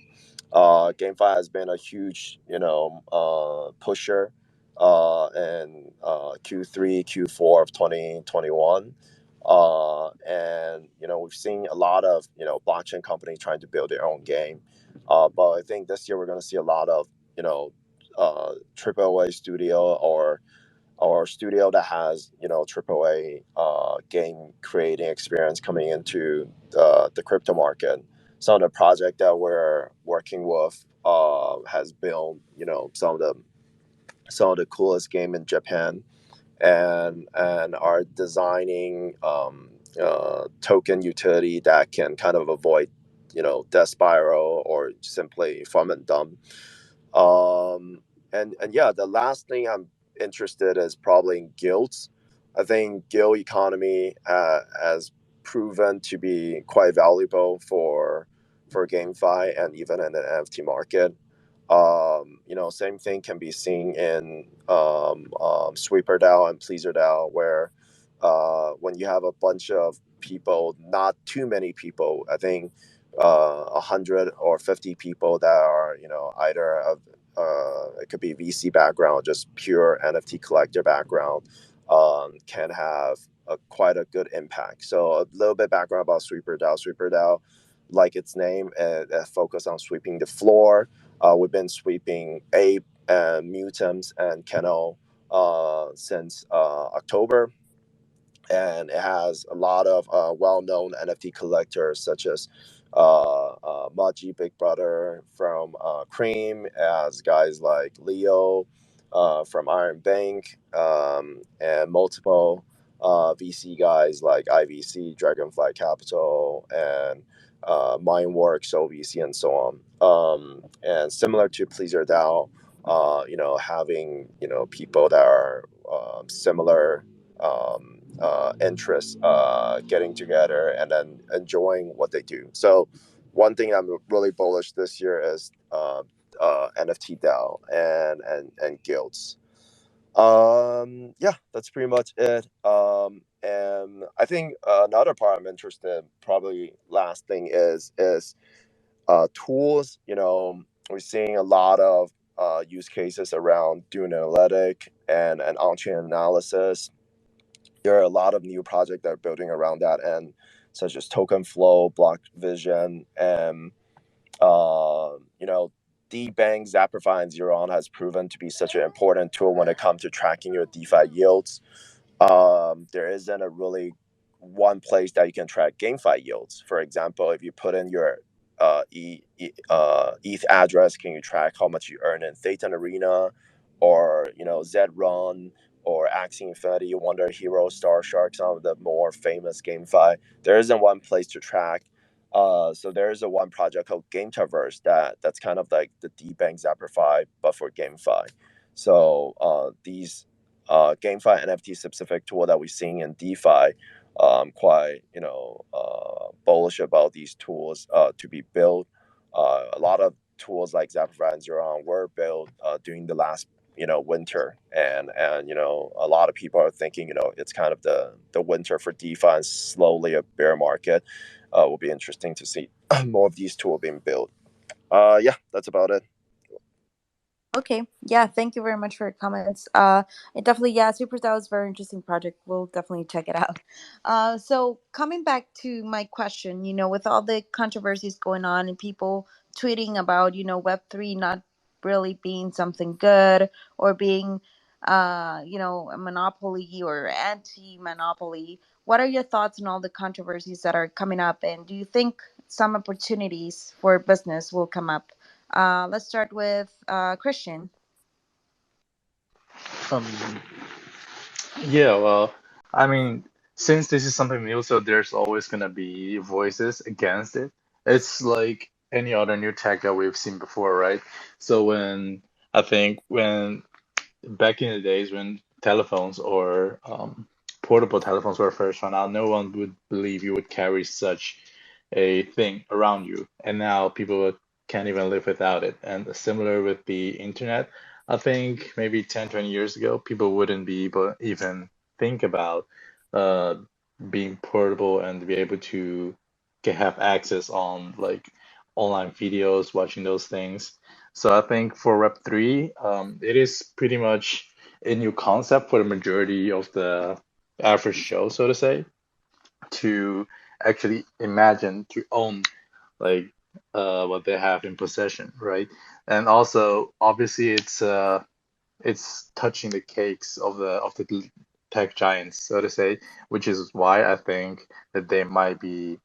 GameFi has been a huge pusher in Q3, Q4 of 2021. And we've seen a lot of blockchain companies trying to build their own game, but I think this year we're going to see a lot of AAA studio or studio that has AAA game creating experience coming into the crypto market. Some of the project that we're working with has built some of the coolest game in Japan, and are designing token utility that can kind of avoid death spiral or simply farm and dump. And yeah, the last thing I'm interested is probably in guilds. I think guild economy has proven to be quite valuable for GameFi and even in the NFT market. Same thing can be seen in Sweeper DAO and Pleaser DAO, where when you have a bunch of people, not too many people, I think 100 or 50 people that are either it could be VC background or just pure NFT collector background, can have quite a good impact. So a little bit background about Sweeper DAO. Sweeper DAO, like its name, focus on sweeping the floor. We've been sweeping Ape and Mutants and Kennel since October. And it has a lot of well-known NFT collectors such as Maji Big Brother from Cream, as guys like Leo from Iron Bank, and multiple VC guys like IVC, Dragonfly Capital, and Mindworks, OVC, and so on. And similar to Pleaser DAO, having people that are similar interests getting together and then enjoying what they do. So one thing I'm really bullish this year is NFT DAO and guilds. Yeah, that's pretty much it. And I think another part I'm interested in, probably last thing is tools. You know, we're seeing a lot of use cases around doing analytic and on-chain analysis. There are a lot of new projects that are building around that, and such as Token Flow, Block Vision, and you know, DBank, Zappify, and Zeron has proven to be such an important tool when it comes to tracking your DeFi yields. There isn't a really one place that you can track GameFi yields. For example, if you put in your ETH address, can you track how much you earn in Thetan Arena, or you know, Zrun, or Axie Infinity, Wonder Hero, Star Shark, some of the more famous GameFi? There isn't one place to track. So there's a one project called GameTaverse that's kind of like the DBank Zappify, but for GameFi. So these GameFi NFT specific tool that we're seeing in DeFi, quite bullish about these tools to be built. A lot of tools like Zappify and Zeron were built during the last winter, and a lot of people are thinking it's kind of the winter for DeFi and slowly a bear market. Will be interesting to see more of these tools being built. Yeah, that's about it. Okay. Yeah, thank you very much for your comments. It definitely, yeah, SuperDAO is a very interesting project. We'll definitely check it out. So coming back to my question, with all the controversies going on and people tweeting about, Web3 not really being something good or being, a monopoly or anti-monopoly, what are your thoughts on all the controversies that are coming up? And do you think some opportunities for business will come up? Let's start with Christian. Yeah, well, I mean, since this is something new, so there's always gonna be voices against it. It's like any other new tech that we've seen before, right? So when back in the days when telephones or portable telephones were first found out, no one would believe you would carry such a thing around you, and now people can't even live without it. And similar with the internet, I think maybe 10, 20 years ago, people wouldn't be able even think about uh, being portable and be able to have access on like online videos, watching those things. So I think for Web3, it is pretty much a new concept for the majority of the average Joe, so to say, to actually imagine to own like what they have in possession, right? And also, obviously, it's touching the cakes of the tech giants, so to say, which is why I think that they might be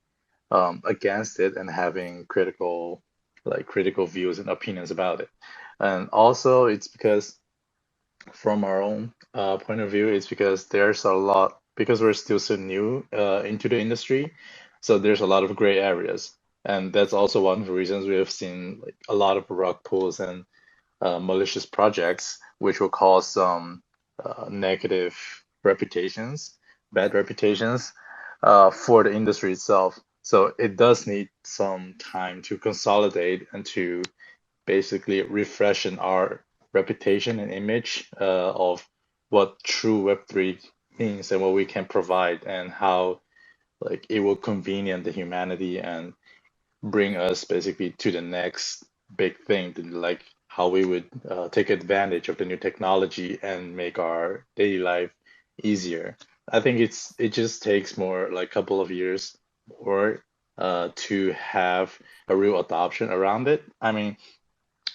against it and having critical views and opinions about it. And also, it's because from our own point of view, it's because there's a lot, because we're still so new into the industry, so there's a lot of gray areas. And that's also one of the reasons we have seen like a lot of rug pulls and malicious projects, which will cause some negative reputations, bad reputations for the industry itself. So it does need some time to consolidate and to basically refreshen our reputation and image of what true Web3 means and what we can provide, and how like it will convenient the humanity and bring us basically to the next big thing, like how we would take advantage of the new technology and make our daily life easier. I think it just takes more like a couple of years or to have a real adoption around it. I mean,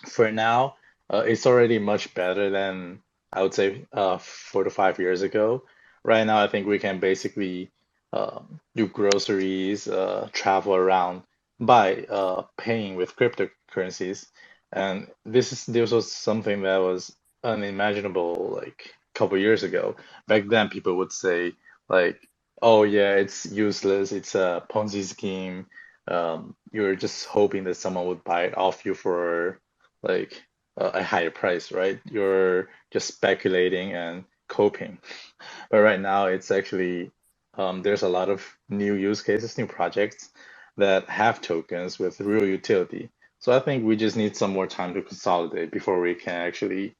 for now, it's already much better than I would say 4 to 5 years ago. Right now, I think we can basically do groceries, travel around by paying with cryptocurrencies, and this was something that was unimaginable like a couple years ago. Back then, people would say like, "Oh yeah, it's useless. It's a Ponzi scheme. You're just hoping that someone would buy it off you for like a higher price, right? You're just speculating and coping. But right now, it's actually there's a lot of new use cases, new projects that have tokens with real utility. So I think we just need some more time to consolidate before we can actually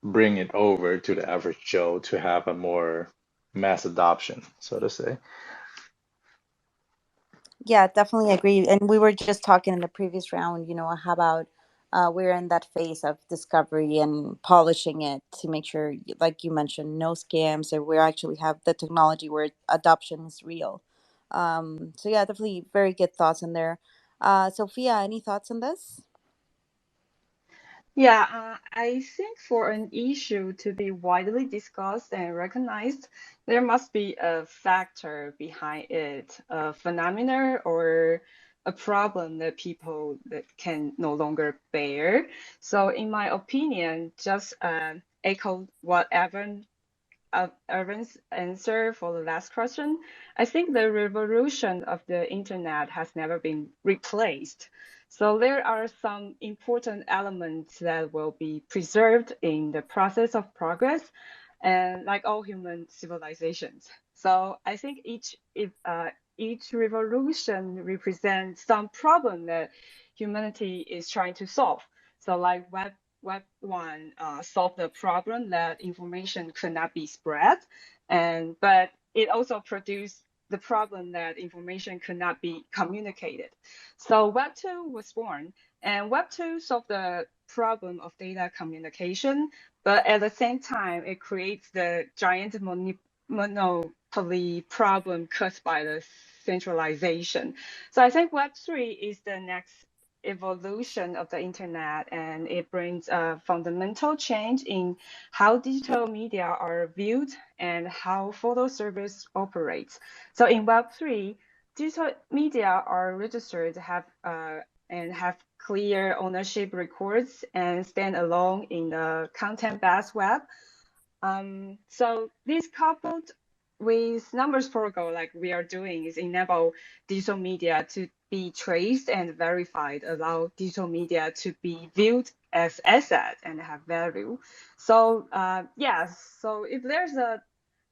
bring it over to the average Joe to have a more mass adoption, so to say. Yeah, definitely agree. And we were just talking in the previous round, how about we're in that phase of discovery and polishing it to make sure, like you mentioned, no scams, and we actually have the technology where adoption is real. So yeah, definitely very good thoughts in there. Sophia, any thoughts on this? Yeah, I think for an issue to be widely discussed and recognized, there must be a factor behind it, a phenomenon or a problem that people that can no longer bear. So in my opinion, just echo what Evan's answer for the last question. I think the revolution of the internet has never been replaced. So there are some important elements that will be preserved in the process of progress, and like all human civilizations. So I think each revolution represents some problem that humanity is trying to solve. So like Web 1 solved the problem that information could not be spread, but it also produced the problem that information could not be communicated. So Web 2 was born, and Web 2 solved the problem of data communication, but at the same time, it creates the giant monopoly problem caused by the centralization. So I think Web 3 is the next evolution of the internet, and it brings a fundamental change in how digital media are viewed and how photo service operates. So in Web3, digital media are registered and have clear ownership records and stand alone in the content-based web. So this coupled with numbers protocol like we are doing is enable digital media to be traced and verified, allow digital media to be viewed as asset and have value. So yes, so if there's a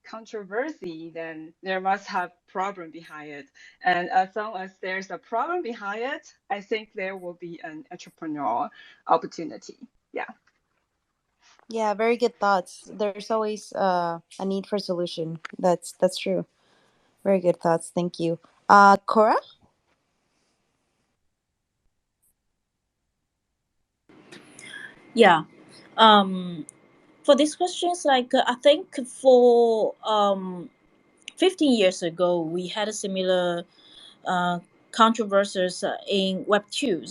controversy, then there must have problem behind it. And as long as there's a problem behind it, I think there will be an entrepreneurial opportunity. Yeah. Yeah, very good thoughts. There's always a need for solution. That's true. Very good thoughts. Thank you. Cora? Yeah. For these questions, I think for 15 years ago, we had a similar controversies in Web 2.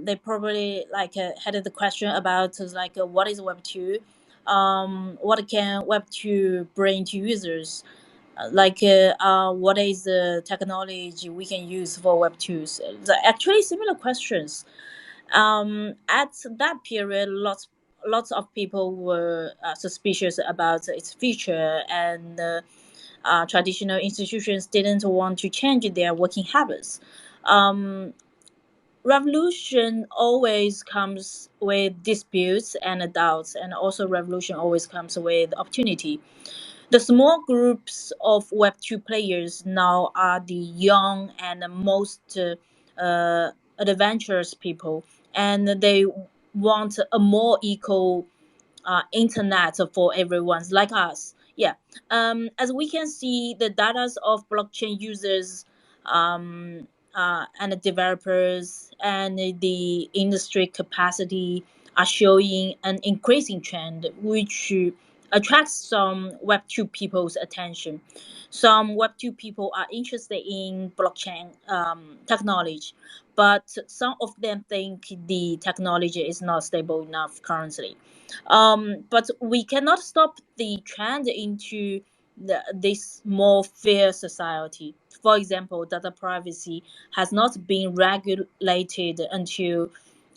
They probably had the question about what is Web 2, what can Web 2 bring to users, what is the technology we can use for Web 2. So, actually similar questions. At that period, lots of people were suspicious about its future, and traditional institutions didn't want to change their working habits. Um, Revolution always comes with disputes and doubts, and also revolution always comes with opportunity. The small groups of Web2 players now are the young and the most adventurous people, and they want a more equal internet for everyone like us. Yeah. As we can see, the data of blockchain users, and the developers and the industry capacity are showing an increasing trend, which attracts some Web2 people's attention. Some Web2 people are interested in blockchain technology, but some of them think the technology is not stable enough currently. But we cannot stop the trend into this more fair society. For example, data privacy has not been regulated until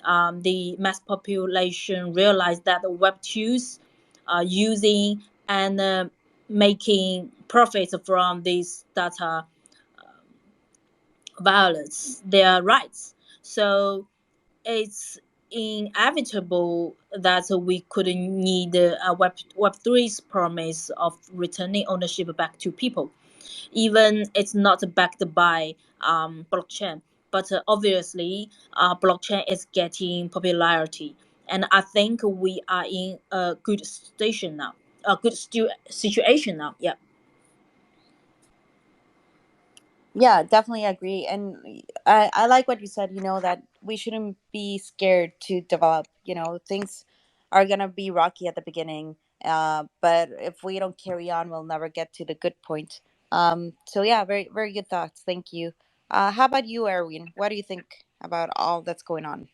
the mass population realized that the Web 2s are using and making profits from these data violates their rights. So it's inevitable that we could need Web3's promise of returning ownership back to people, even it's not backed by blockchain. But obviously, blockchain is getting popularity, and I think we are in a good station now, a good situation now. Yeah. Yeah, definitely agree. And I like what you said, that we shouldn't be scared to develop. Things are going to be rocky at the beginning. But if we don't carry on, we'll never get to the good point. So, yeah, very, very good thoughts. Thank you. How about you, Erwin? What do you think about all that's going on?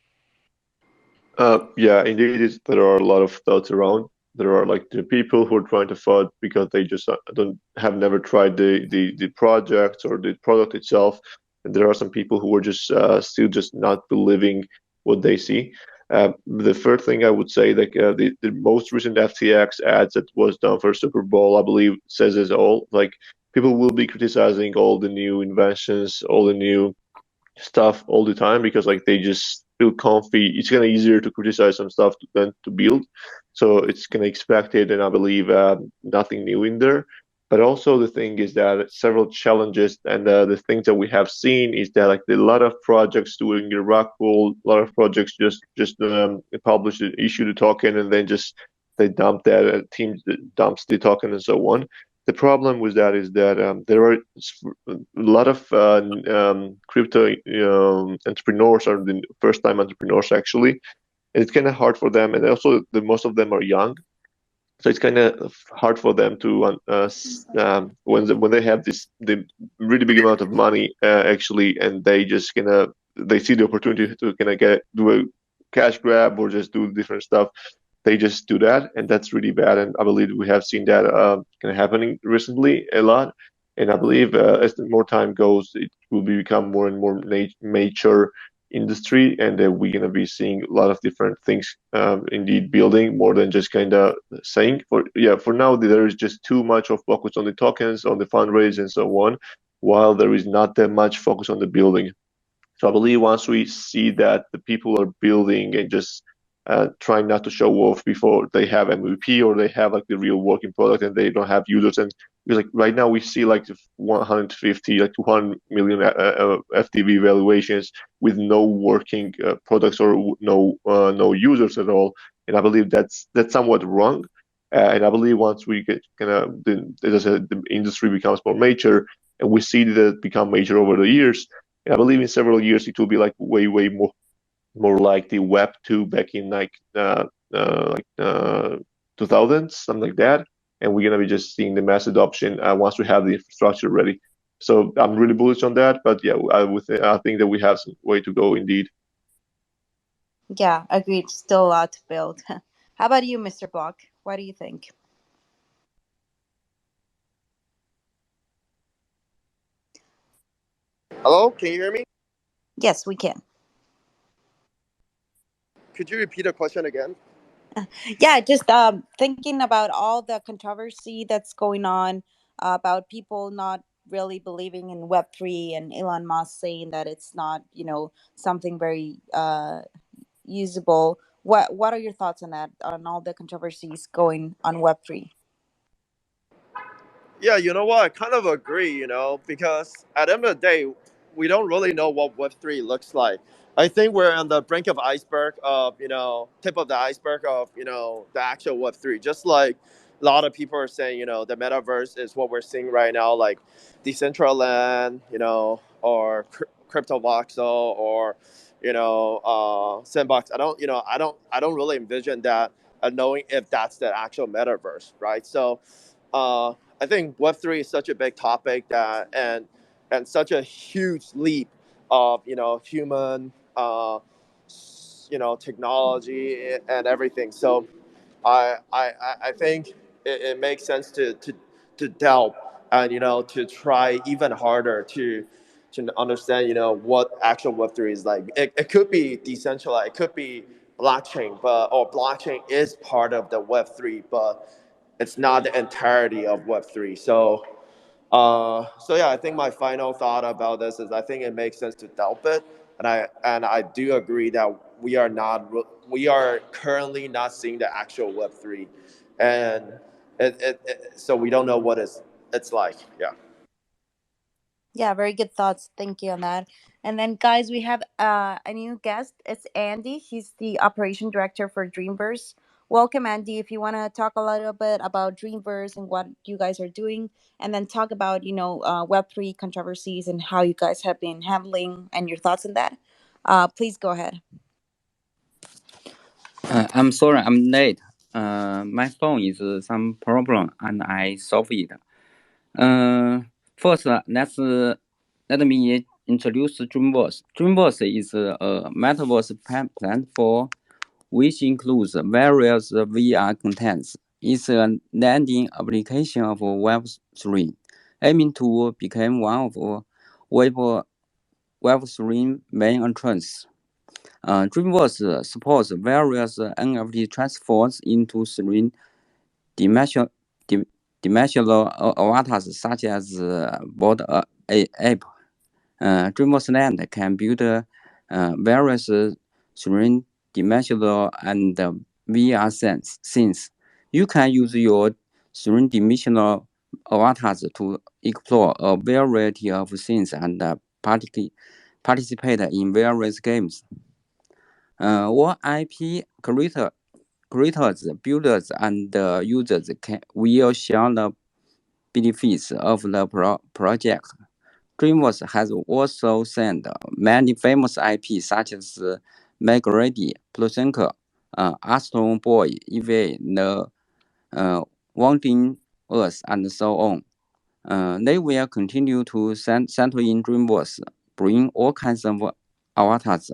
Yeah, indeed, there are a lot of thoughts around. There are like the people who are trying to fund because they just don't have never tried the project or the product itself, and there are some people who are just still just not believing what they see. The first thing I would say, like the most recent FTX ads that was done for Super Bowl, I believe, says it all. Like people will be criticizing all the new inventions, all the new stuff all the time because like they just feel comfy. It's kind of easier to criticize some stuff than to build, so it's kind of expected, and I believe nothing new in there. But also the thing is that several challenges and the things that we have seen is that like a lot of projects doing the rug pull, a lot of projects just publish issue the token and then just they dump that team dumps the token and so on. The problem with that is that there are a lot of crypto entrepreneurs are the first-time entrepreneurs actually, and it's kind of hard for them. And also, most of them are young, so it's kind of hard for them to when they have the really big amount of money actually, and they see the opportunity to kind of do a cash grab or just do different stuff. They just do that, and that's really bad. And I believe we have seen that kind of happening recently a lot. And I believe as the more time goes, it will become more and more mature industry, and we're gonna be seeing a lot of different things indeed building more than just kind of saying. For now, there is just too much of focus on the tokens, on the fundraise, and so on, while there is not that much focus on the building. So I believe once we see that the people are building and just trying not to show off before they have MVP or they have like the real working product and they don't have users. And because like right now we see like 150, like 200 million FTV valuations with no working products or no users at all. And I believe that's somewhat wrong. And I believe once we get kind of, as I said, the industry becomes more mature and we see that become major over the years. And I believe in several years it will be like way more like the Web 2 back in like 2000s, something like that. And we're gonna be just seeing the mass adoption once we have the infrastructure ready. So I'm really bullish on that. But yeah, I think that we have some way to go indeed. Yeah, agreed. Still a lot to build. How about you, Mr. Block? What do you think? Hello, can you hear me? Yes, we can. Could you repeat the question again? Yeah, just thinking about all the controversy that's going on about people not really believing in Web3 and Elon Musk saying that it's not, something very usable. What are your thoughts on that, on all the controversies going on Web3? Yeah, you know what? I kind of agree, because at the end of the day, we don't really know what Web3 looks like. I think we're on the brink of iceberg of, tip of the iceberg of, the actual Web3. Just like a lot of people are saying, the metaverse is what we're seeing right now, like Decentraland, or Crypto Voxel or, Sandbox. I don't really envision that knowing if that's the actual metaverse, right? So, I think Web3 is such a big topic that and such a huge leap of human technology and everything. So I think it makes sense to delve and to try even harder to understand what actual Web3 is like. It could be decentralized, it could be blockchain, or blockchain is part of the Web3, but it's not the entirety of Web3. So yeah, I think my final thought about this is I think it makes sense to delve it, I do agree that we are currently not seeing the actual Web3, and so we don't know what it's like. Yeah. Yeah, very good thoughts. Thank you on that. And then, guys, we have a new guest. It's Andy. He's the operation director for Dreamverse. Welcome, Andy. If you want to talk a little bit about Dreamverse and what you guys are doing, and then talk about Web3 controversies and how you guys have been handling and your thoughts on that, please go ahead. I'm sorry, I'm late. My phone is some problem and I solve it. First, let me introduce Dreamverse. Dreamverse is a metaverse platform which includes various VR contents. It's a landing application of Web3, aiming to become one of Web3 main entrants. Dreamverse supports various NFT transfers into three-dimensional avatars such as Bored Ape. Dreamverse Land can build various three-dimensional and VR scenes. You can use your three-dimensional avatars to explore a variety of scenes and participate in various games. All IP creators, builders, and users will share the benefits of the project. Dreamverse has also signed many famous IPs such as McGrady, Plushenko, Astro Boy, EVA, The Wandering Earth, and so on. They will continue to center in Dreamverse, bring all kinds of avatars,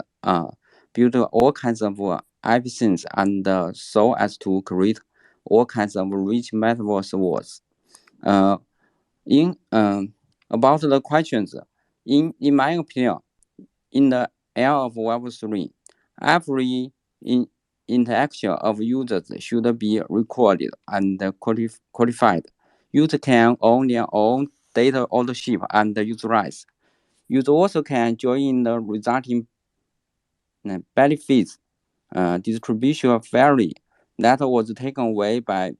build all kinds of IP scenes, and so as to create all kinds of rich metaverse worlds. About the questions, in my opinion, in the era of Web3, every interaction of users should be recorded and qualified. Users can own their own data ownership and user rights. Users also can join the resulting benefits distribution fairly that was taken away by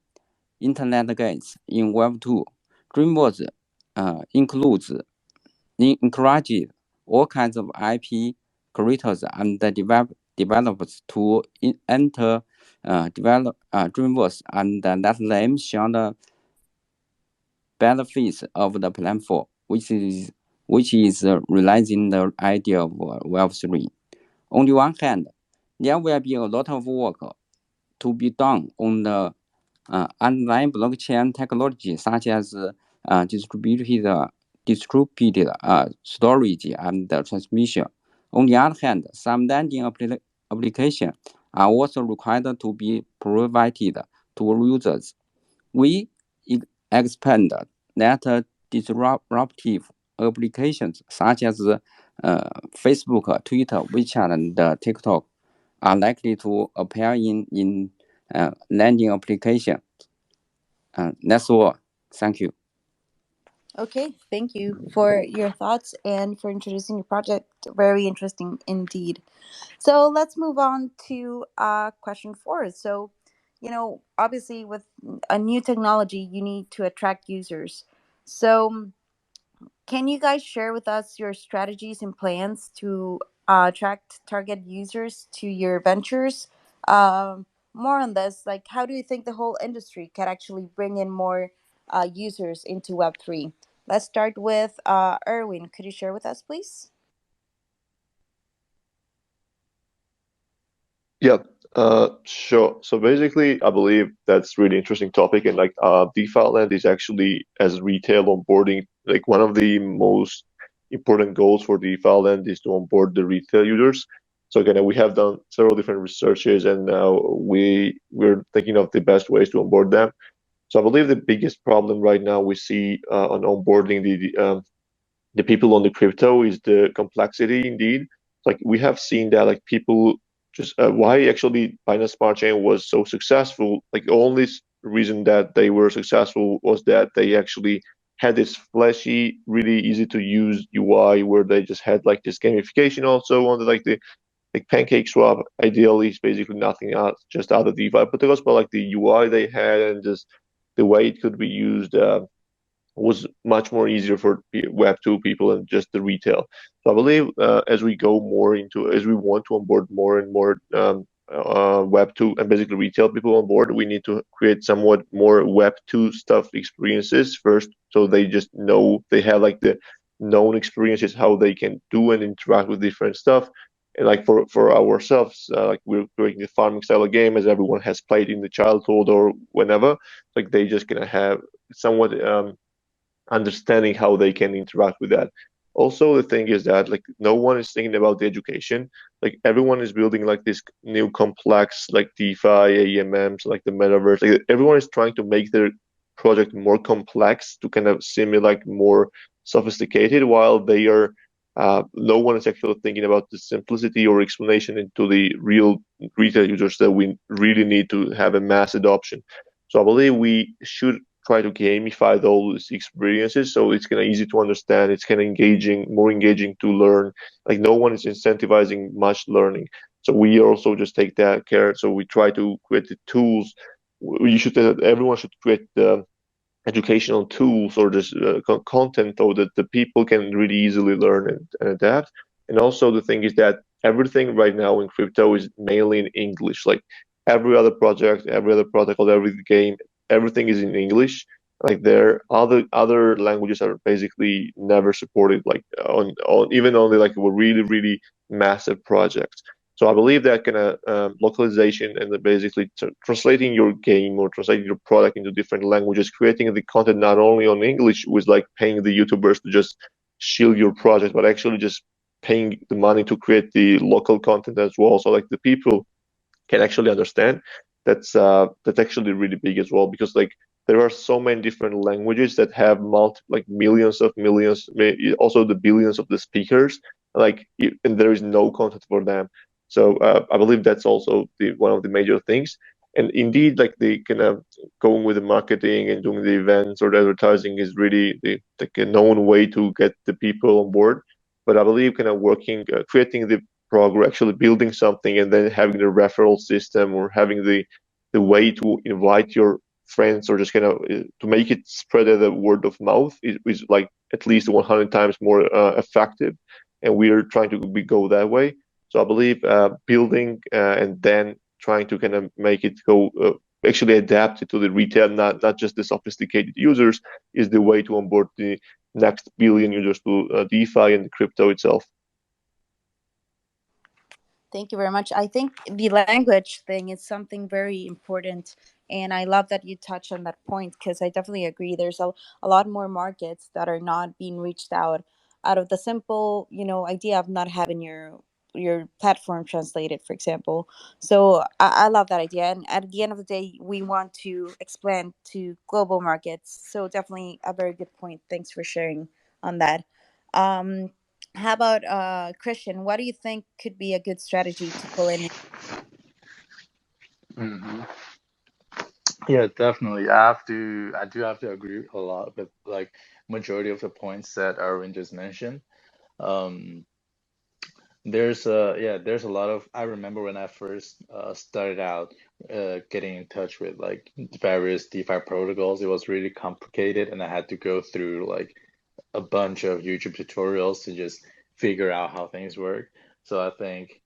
Internet games in Web2. Dreamverse encourages all kinds of IP creators and developers to enter develop Dreamverse and let them share the benefits of the platform, which is realizing the idea of Web3. On the one hand, there will be a lot of work to be done on the underlying blockchain technology, such as distributed storage and transmission. On the other hand, some landing applications are also required to be provided to users. We expand that disruptive applications such as Facebook, Twitter, WeChat, and TikTok are likely to appear in landing application. That's all. Thank you. Okay, thank you for your thoughts and for introducing your project. Very interesting indeed. So let's move on to question 4. So, obviously with a new technology, you need to attract users. So, can you guys share with us your strategies and plans to attract target users to your ventures? More on this, like how do you think the whole industry can actually bring in more users into Web3? Let's start with Erwin. Could you share with us, please? Yeah, sure. So basically, I believe that's really interesting topic, and like DeFi Land is actually as retail onboarding, like one of the most important goals for DeFi Land is to onboard the retail users. So again, we have done several different researches, and now we're thinking of the best ways to onboard them. So I believe the biggest problem right now we see on onboarding the people on the crypto is the complexity. Indeed, like we have seen that like people just why actually Binance Smart Chain was so successful. Like the only reason that they were successful was that they actually had this flashy, really easy to use UI where they just had like this gamification also on the like PancakeSwap. Ideally, is basically nothing else, just other DeFi protocols, but like the UI they had and just the way it could be used was much more easier for Web2 people than just the retail. So I believe as we go more into, as we want to onboard more and more Web2 and basically retail people on board, we need to create somewhat more Web2 stuff experiences first, so they just know, they have like the known experiences, how they can do and interact with different stuff. And like for ourselves, like we're creating a farming style of game as everyone has played in the childhood or whenever, like they just gonna have somewhat understanding how they can interact with that. Also, the thing is that like no one is thinking about the education. Like everyone is building like this new complex like DeFi, AMMs, like the metaverse. Like everyone is trying to make their project more complex to kind of seem like more sophisticated, while they are no one is actually thinking about the simplicity or explanation into the real retail users that we really need to have a mass adoption. So I believe we should try to gamify those experiences so it's kind of easy to understand, it's kind of engaging, more engaging to learn. Like no one is incentivizing much learning, so we also just take that care. So we try to create the tools. You should everyone should create the educational tools or just content so that the people can really easily learn and adapt. And also the thing is that everything right now in crypto is mainly in English. Like every other project, every other protocol, every game, everything is in English. Like there other languages are basically never supported, like on even only like really massive projects. So I believe that kind of localization and basically translating your game or translating your product into different languages, creating the content not only on English with like paying the YouTubers to just shield your project, but actually just paying the money to create the local content as well. So like the people can actually understand. That's actually really big as well, because like there are so many different languages that have like millions, also the billions of the speakers, like and there is no content for them. So I believe that's also one of the major things. And indeed, like the kind of going with the marketing and doing the events or the advertising is really like a known way to get the people on board. But I believe kind of working, creating the progress, actually building something, and then having the referral system or having the way to invite your friends or just kind of to make it spread as a word of mouth is like at least 100 times more effective. And we're trying to go that way. So I believe building and then trying to kind of make it go actually adapt it to the retail, not just the sophisticated users, is the way to onboard the next billion users to DeFi and crypto itself. Thank you very much. I think the language thing is something very important. And I love that you touched on that point, because I definitely agree. There's a lot more markets that are not being reached out of the simple, idea of not having your platform translated, for example. So I love that idea. And at the end of the day, we want to expand to global markets. So definitely a very good point. Thanks for sharing on that. How about Christian? What do you think could be a good strategy to pull in? Mm-hmm. Yeah, definitely. I do have to agree a lot with like majority of the points that Arvin just mentioned. There's a lot of, I remember when I first started out getting in touch with like various DeFi protocols, it was really complicated and I had to go through like a bunch of YouTube tutorials to just figure out how things work. So I think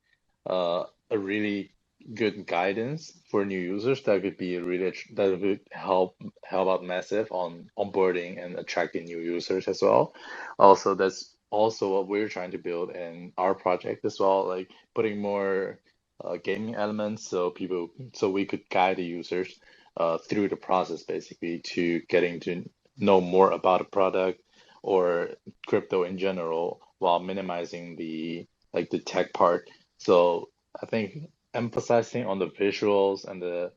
a really good guidance for new users that would help out massive on onboarding and attracting new users as well. Also, that's also what we're trying to build in our project as well, like putting more gaming elements so we could guide the users through the process, basically, to getting to know more about a product or crypto in general, while minimizing the tech part. So I think emphasizing on the visuals and the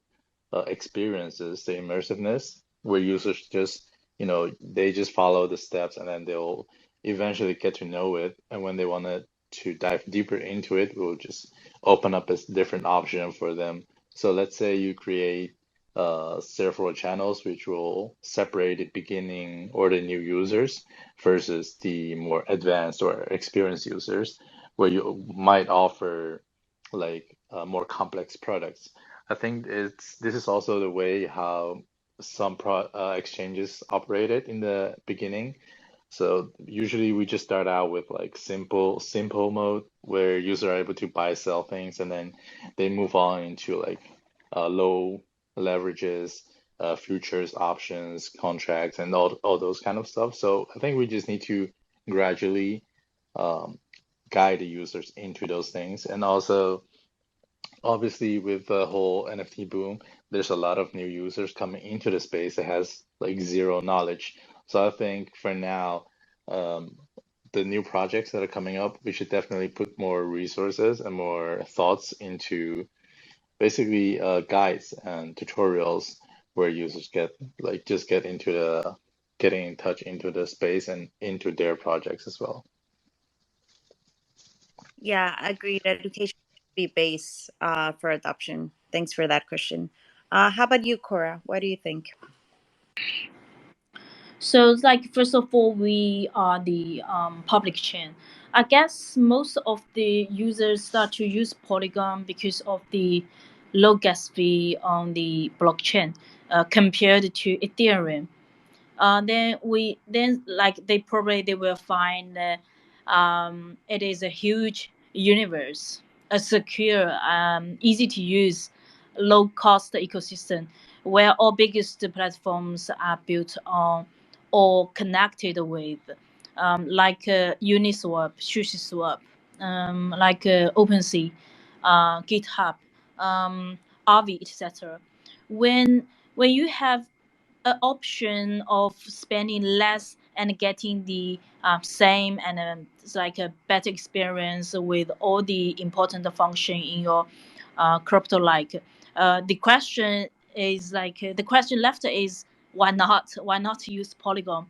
experiences, the immersiveness, where users just, they just follow the steps and then they'll eventually get to know it. And when they want to dive deeper into it, we'll just open up a different option for them. So let's say you create several channels which will separate the beginning or the new users versus the more advanced or experienced users, where you might offer like more complex products. I think this is also the way how some exchanges operated in the beginning. So usually we just start out with like simple mode where users are able to buy, sell things, and then they move on into like low leverages, futures, options, contracts, and all those kind of stuff. So I think we just need to gradually guide the users into those things. And also, obviously, with the whole NFT boom, there's a lot of new users coming into the space that has like zero knowledge. So I think for now, the new projects that are coming up, we should definitely put more resources and more thoughts into basically guides and tutorials where users get like just getting in touch into the space and into their projects as well. Yeah, agreed. Education should be base for adoption. Thanks for that, Christian. How about you, Cora? What do you think? So it's like first of all, we are the public chain. I guess most of the users start to use Polygon because of the low gas fee on the blockchain compared to Ethereum. Then like they will find that it is a huge universe, a secure, easy to use, low cost ecosystem where all biggest platforms are built on or connected with, like Uniswap, SushiSwap, like OpenSea, GitHub, Avi, etc. When you have an option of spending less and getting the same and it's like a better experience with all the important function in your crypto, like the question is like the question left is why not use Polygon.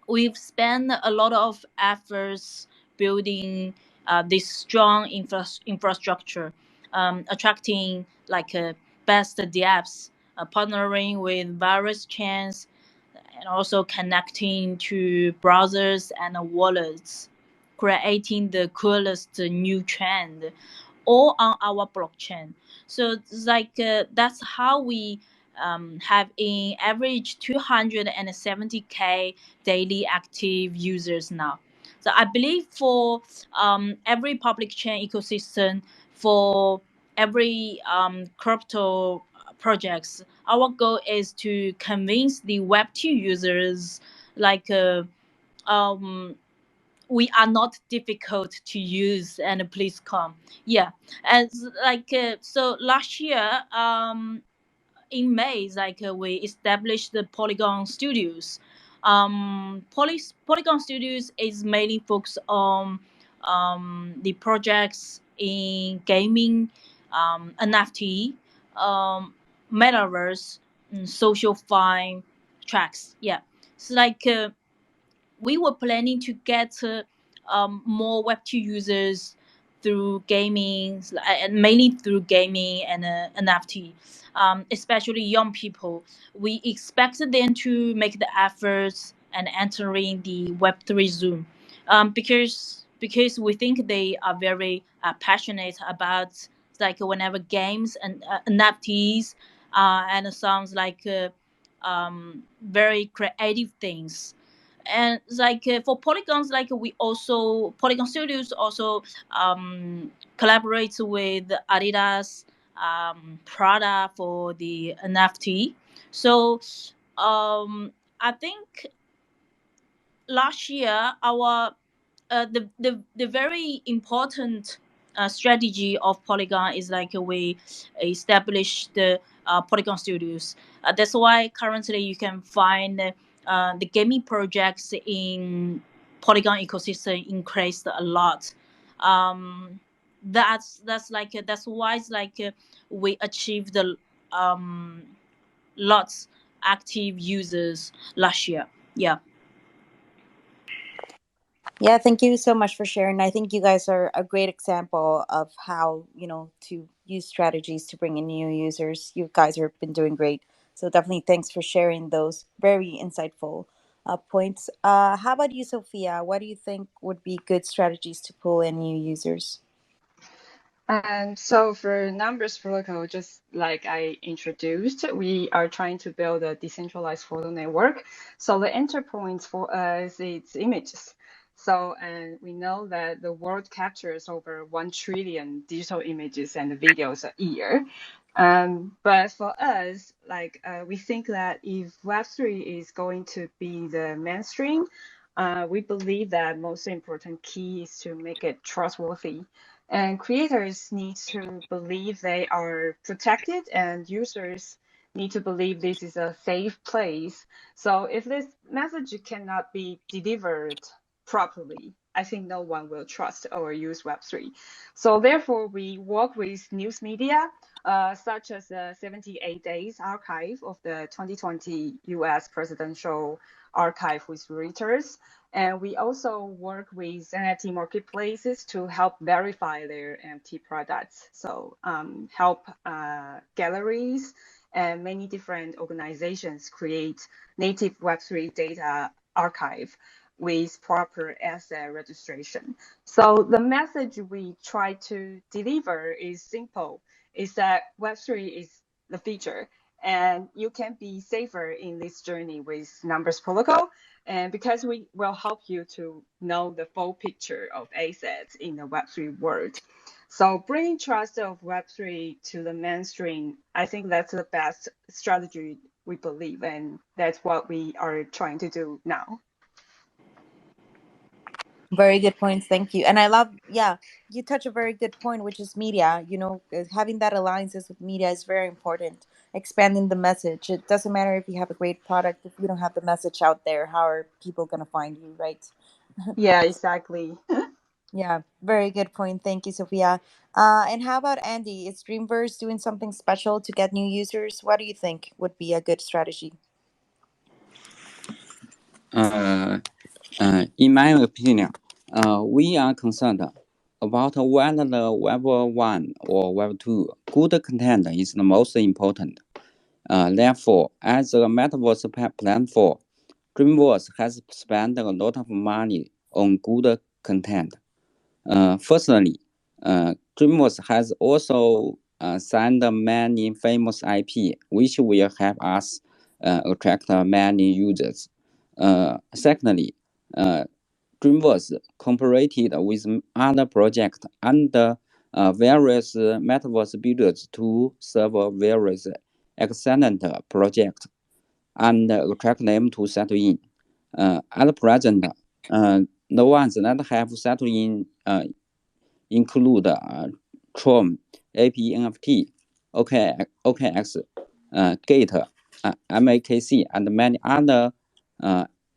We've spent a lot of efforts building this strong infrastructure, attracting like best devs, partnering with various chains, and also connecting to browsers and wallets, creating the coolest new trend, all on our blockchain. So it's like that's how we have in average 270K daily active users now. So I believe for every public chain ecosystem, for every crypto projects, our goal is to convince the Web2 users like we are not difficult to use and please come. Yeah, and like so last year in May, like we established the Polygon Studios. Polygon Studios is mainly focused on the projects in gaming, NFT, metaverse, social fine tracks. Yeah, it's like we were planning to get more Web2 users through gaming, and mainly through gaming and NFT, especially young people. We expected them to make the efforts and entering the Web3 Zoom, because we think they are very passionate about like whenever games and NFTs and sounds like very creative things. And like for polygons, like we also Polygon Studios also collaborates with Adidas, Prada for the NFT. So I think last year our the very important strategy of Polygon is like we established the Polygon Studios. That's why currently you can find the gaming projects in Polygon ecosystem increased a lot. That's like that's why it's like we achieved the lots active users last year. Yeah. Yeah, thank you so much for sharing. I think you guys are a great example of how, to use strategies to bring in new users. You guys have been doing great. So definitely thanks for sharing those very insightful points. How about you, Sophia? What do you think would be good strategies to pull in new users? And so for Numbers Protocol, just like I introduced, we are trying to build a decentralized photo network. So the entry points for us is images. So, and we know that the world captures over 1 trillion digital images and videos a year. But for us, like we think that if Web3 is going to be the mainstream, we believe that most important key is to make it trustworthy. And creators need to believe they are protected, and users need to believe this is a safe place. So if this message cannot be delivered properly, I think no one will trust or use Web3. So therefore, we work with news media, such as the 78 Days archive of the 2020 US presidential archive with Reuters. And we also work with NFT marketplaces to help verify their NFT products. So help galleries and many different organizations create native Web3 data archive with proper asset registration. So the message we try to deliver is simple, is that Web3 is the future, and you can be safer in this journey with Numbers Protocol. And because we will help you to know the full picture of assets in the Web3 world. So bringing trust of Web3 to the mainstream, I think that's the best strategy we believe, and that's what we are trying to do now. Very good points. Thank you. And I love, yeah, you touch a very good point, which is media. You know, having that alliances with media is very important. Expanding the message. It doesn't matter if you have a great product, if you don't have the message out there, how are people going to find you, right? Yeah, exactly. Yeah, very good point. Thank you, Sophia. And how about Andy? Is Dreamverse doing something special to get new users? What do you think would be a good strategy? In my opinion, we are concerned about whether the Web 1 or Web 2 good content is the most important. Therefore, as a metaverse platform, Dreamworks has spent a lot of money on good content. Firstly, Dreamworks has also signed many famous IP, which will help us attract many users. Secondly, Dreamworks cooperated with other projects and various metaverse builders to serve various excellent projects and attract them to settle in. At present, the ones that have settled in include Tron, AP NFT, OKX, Gate, MAKC, and many other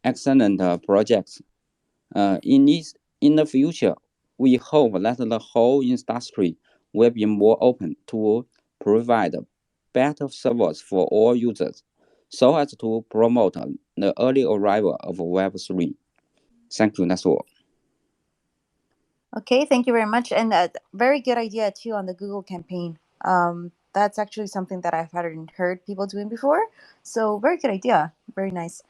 excellent projects. In the future, we hope that the whole industry will be more open to provide better service for all users, so as to promote the early arrival of Web3. Thank you. That's all. Okay, thank you very much. And a very good idea too on the Google campaign. That's actually something that I've hadn't heard people doing before. So very good idea. Very nice.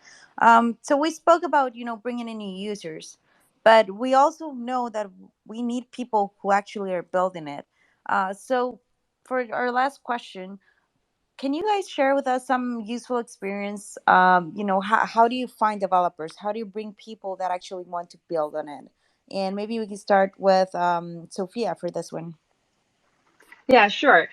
So we spoke about, you know, bringing in new users, but we also know that we need people who actually are building it. So for our last question, can you guys share with us some useful experience? You know, how do you find developers? How do you bring people that actually want to build on it? And maybe we can start with Sophia for this one. Yeah, sure.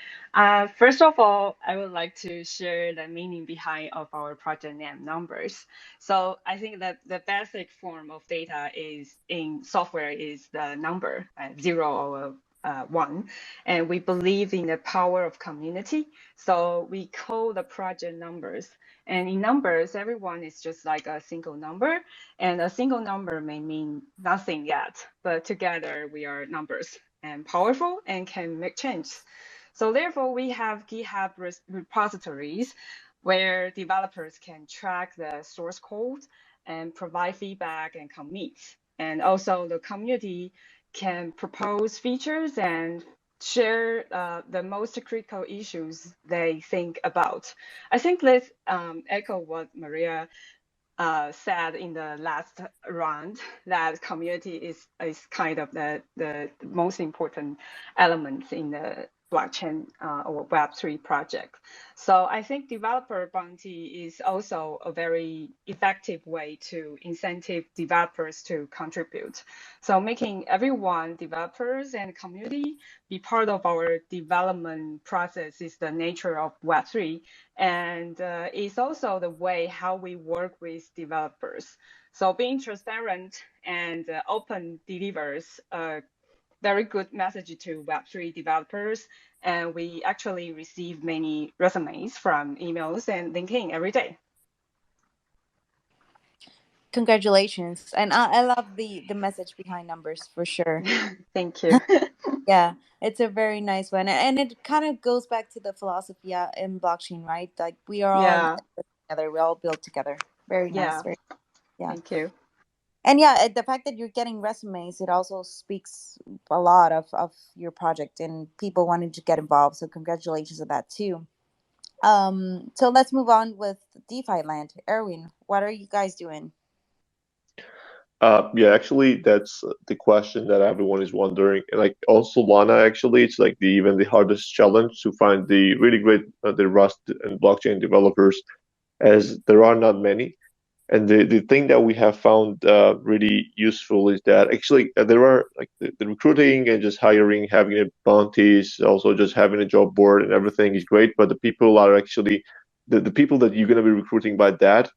First of all, I would like to share the meaning behind of our project name, Numbers. So I think that the basic form of data is in software is the number, 0 or 1, and we believe in the power of community. So we call the project Numbers. And in Numbers, everyone is just like a single number, and a single number may mean nothing yet, but together we are numbers and powerful and can make change. So therefore, we have GitHub repositories where developers can track the source code and provide feedback and commits. And also the community can propose features and share the most critical issues they think about. I think let's echo what Maria said in the last round, that community is kind of the most important element in the blockchain or Web3 project. So I think developer bounty is also a very effective way to incentive developers to contribute. So making everyone, developers and community, be part of our development process is the nature of Web3. And it's also the way how we work with developers. So being transparent and open delivers a very good message to Web3 developers. And we actually receive many resumes from emails and LinkedIn every day. Congratulations. And I love the message behind numbers for sure. Thank you. Yeah, it's a very nice one. And it kind of goes back to the philosophy in blockchain, right? Like we are all in Yeah. this together, we all build together. Very nice. Yeah. Very, yeah. Thank you. And yeah, the fact that you're getting resumes, it also speaks a lot of your project and people wanting to get involved. So congratulations on that too. So let's move on with DeFi land. Erwin, what are you guys doing? Yeah, actually, that's the question that everyone is wondering. And like also Solana, actually, it's like even the hardest challenge to find the really great the Rust and blockchain developers, as there are not many. And the thing that we have found really useful is that actually there are like the recruiting and just hiring, having a bounties, also just having a job board and everything is great. But the people are actually the people that you're going to be recruiting by that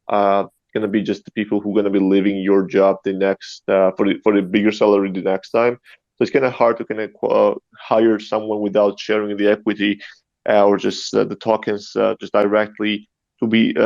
going to be just the people who are going to be leaving your job the next for the bigger salary the next time. So it's kind of hard to kind of hire someone without sharing the equity or just the tokens just directly to be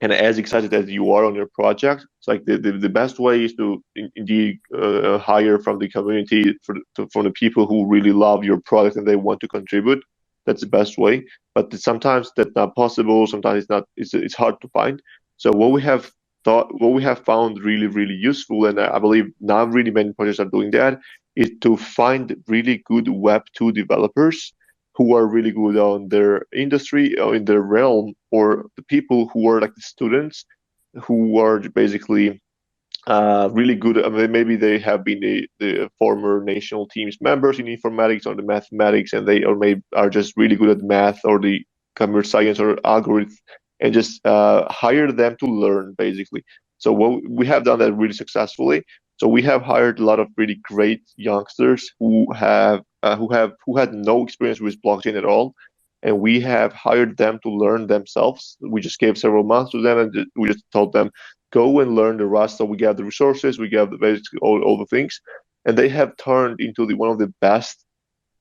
and as excited as you are on your project. It's like the best way is to indeed hire from the community from the people who really love your product and they want to contribute. That's the best way. But sometimes that's not possible. Sometimes it's not. It's hard to find. So what we have found really, really useful, and I believe not really many projects are doing that, is to find really good Web2 developers who are really good on their industry or in their realm, or the people who are like the students who are basically really good. I mean, maybe they have been the former national teams members in informatics or the mathematics, and they or maybe are just really good at math or the computer science or algorithms, and just hire them to learn basically. So what we have done that really successfully. So we have hired a lot of really great youngsters who had no experience with blockchain at all, and we have hired them to learn themselves. We just gave several months to them, and we just told them, go and learn the Rust. So we gave the resources, we gave the basically all the things, and they have turned into one of the best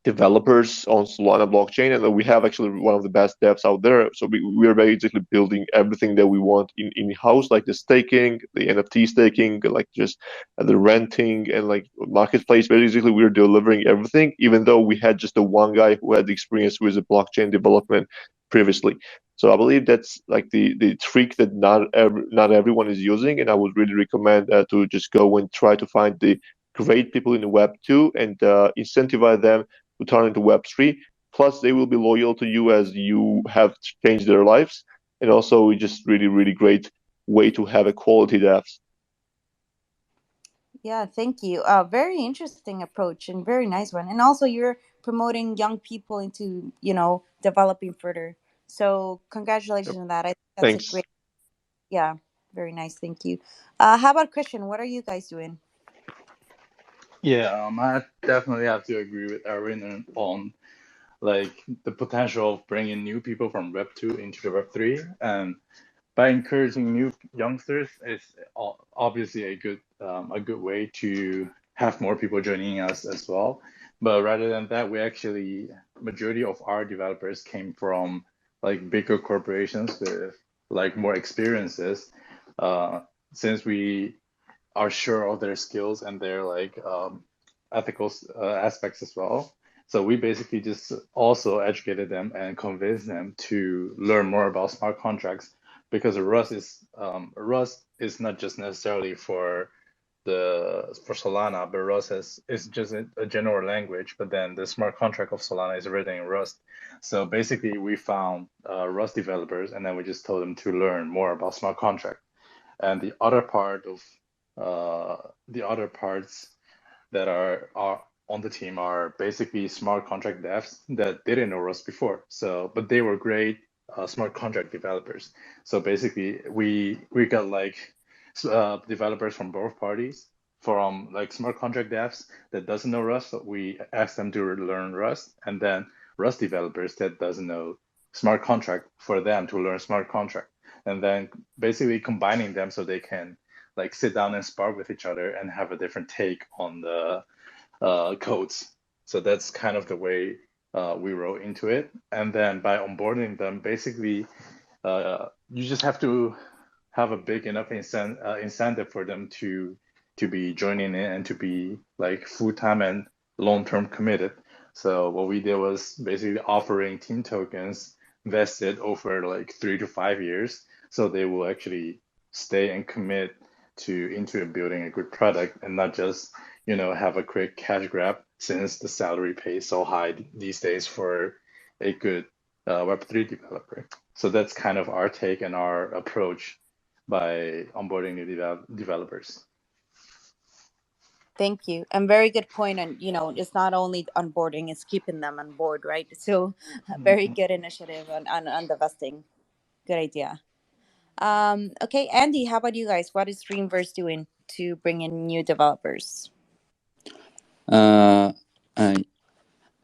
developers on Solana blockchain, and we have actually one of the best devs out there. So we are basically building everything that we want in house, like the staking, the NFT staking, like just the renting and like marketplace. Basically, we're delivering everything, even though we had just the one guy who had the experience with the blockchain development previously. So I believe that's like the trick that not everyone is using, and I would really recommend to just go and try to find the great people in the Web2 and incentivize them to turn into Web3. Plus, they will be loyal to you as you have changed their lives, and also just really, really great way to have a quality devs. Yeah, thank you. Very interesting approach and very nice one. And also, you're promoting young people into developing further. So congratulations on that. I think that's Thanks. a great. Yeah, very nice. Thank you. How about Christian? What are you guys doing? Yeah, I definitely have to agree with Erwin on like the potential of bringing new people from Web 2 into the Web 3, and by encouraging new youngsters is obviously a good way to have more people joining us as well. But rather than that, majority of our developers came from like bigger corporations with like more experiences, since we are sure of their skills and their like ethical aspects as well. So we basically just also educated them and convinced them to learn more about smart contracts, because Rust is not just necessarily for for Solana, but Rust is just a general language, but then the smart contract of Solana is written in Rust. So basically we found Rust developers, and then we just told them to learn more about smart contract. And the other parts that are on the team are basically smart contract devs that didn't know Rust before. So, but they were great smart contract developers. So basically we got like developers from both parties. From like smart contract devs that doesn't know Rust, so we ask them to learn Rust, and then Rust developers that doesn't know smart contract for them to learn smart contract, and then basically combining them so they can like sit down and spar with each other and have a different take on the codes. So that's kind of the way we wrote into it. And then by onboarding them, basically you just have to have a big enough incentive for them to be joining in and to be like full-time and long-term committed. So what we did was basically offering team tokens vested over like 3 to 5 years, so they will actually stay and commit into building a good product and not just have a quick cash grab, since the salary pay is so high these days for a good Web3 developer. So that's kind of our take and our approach by onboarding new developers. Thank you. And very good point. And, it's not only onboarding, it's keeping them on board, right? So very good initiative on the vesting. Good idea. Okay, Andy, how about you guys? What is Dreamverse doing to bring in new developers? The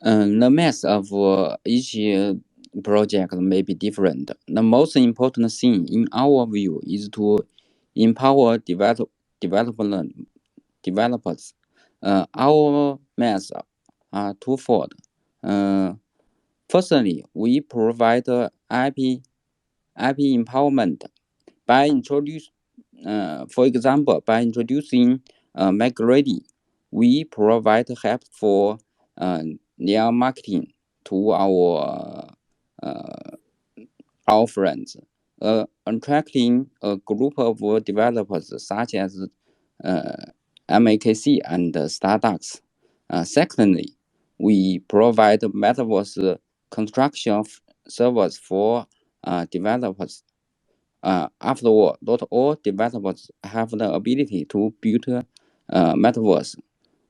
mass of each project may be different. The most important thing in our view is to empower developers. Our methods are twofold. Firstly, we provide IP empowerment by for example, by introducing MakeReady. We provide help for their marketing to our friends, attracting a group of developers such as MAKC and Starducks. Secondly, we provide Metaverse construction servers for developers. After all, not all developers have the ability to build Metaverse.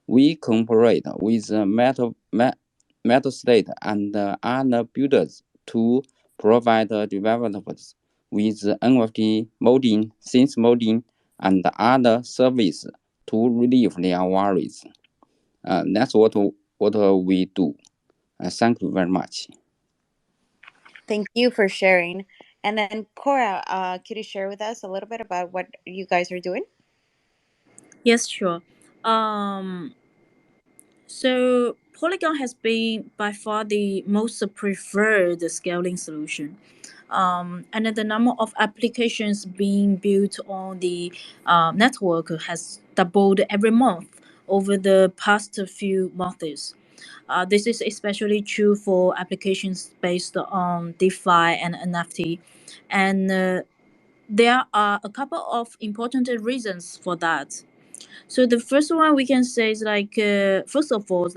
We cooperate with MetaState and other builders to provide developers with NFT modding, synth modding, and other services to relieve their worries. That's what we do. Thank you very much. Thank you for sharing. And then Cora, could you share with us a little bit about what you guys are doing? Yes, sure. So Polygon has been by far the most preferred scaling solution. And the number of applications being built on the network has doubled every month over the past few months. This is especially true for applications based on DeFi and NFT. And there are a couple of important reasons for that. So the first one we can say is first of all,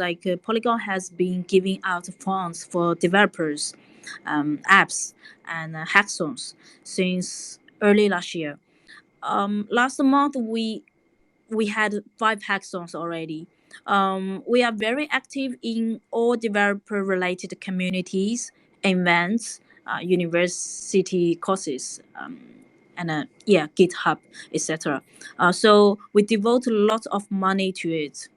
Polygon has been giving out funds for developers, apps, and hackathons since early last year. Last month we had 5 hackathons already. We are very active in all developer related communities, events, university courses, and GitHub, etc. So we devote a lot of money to it.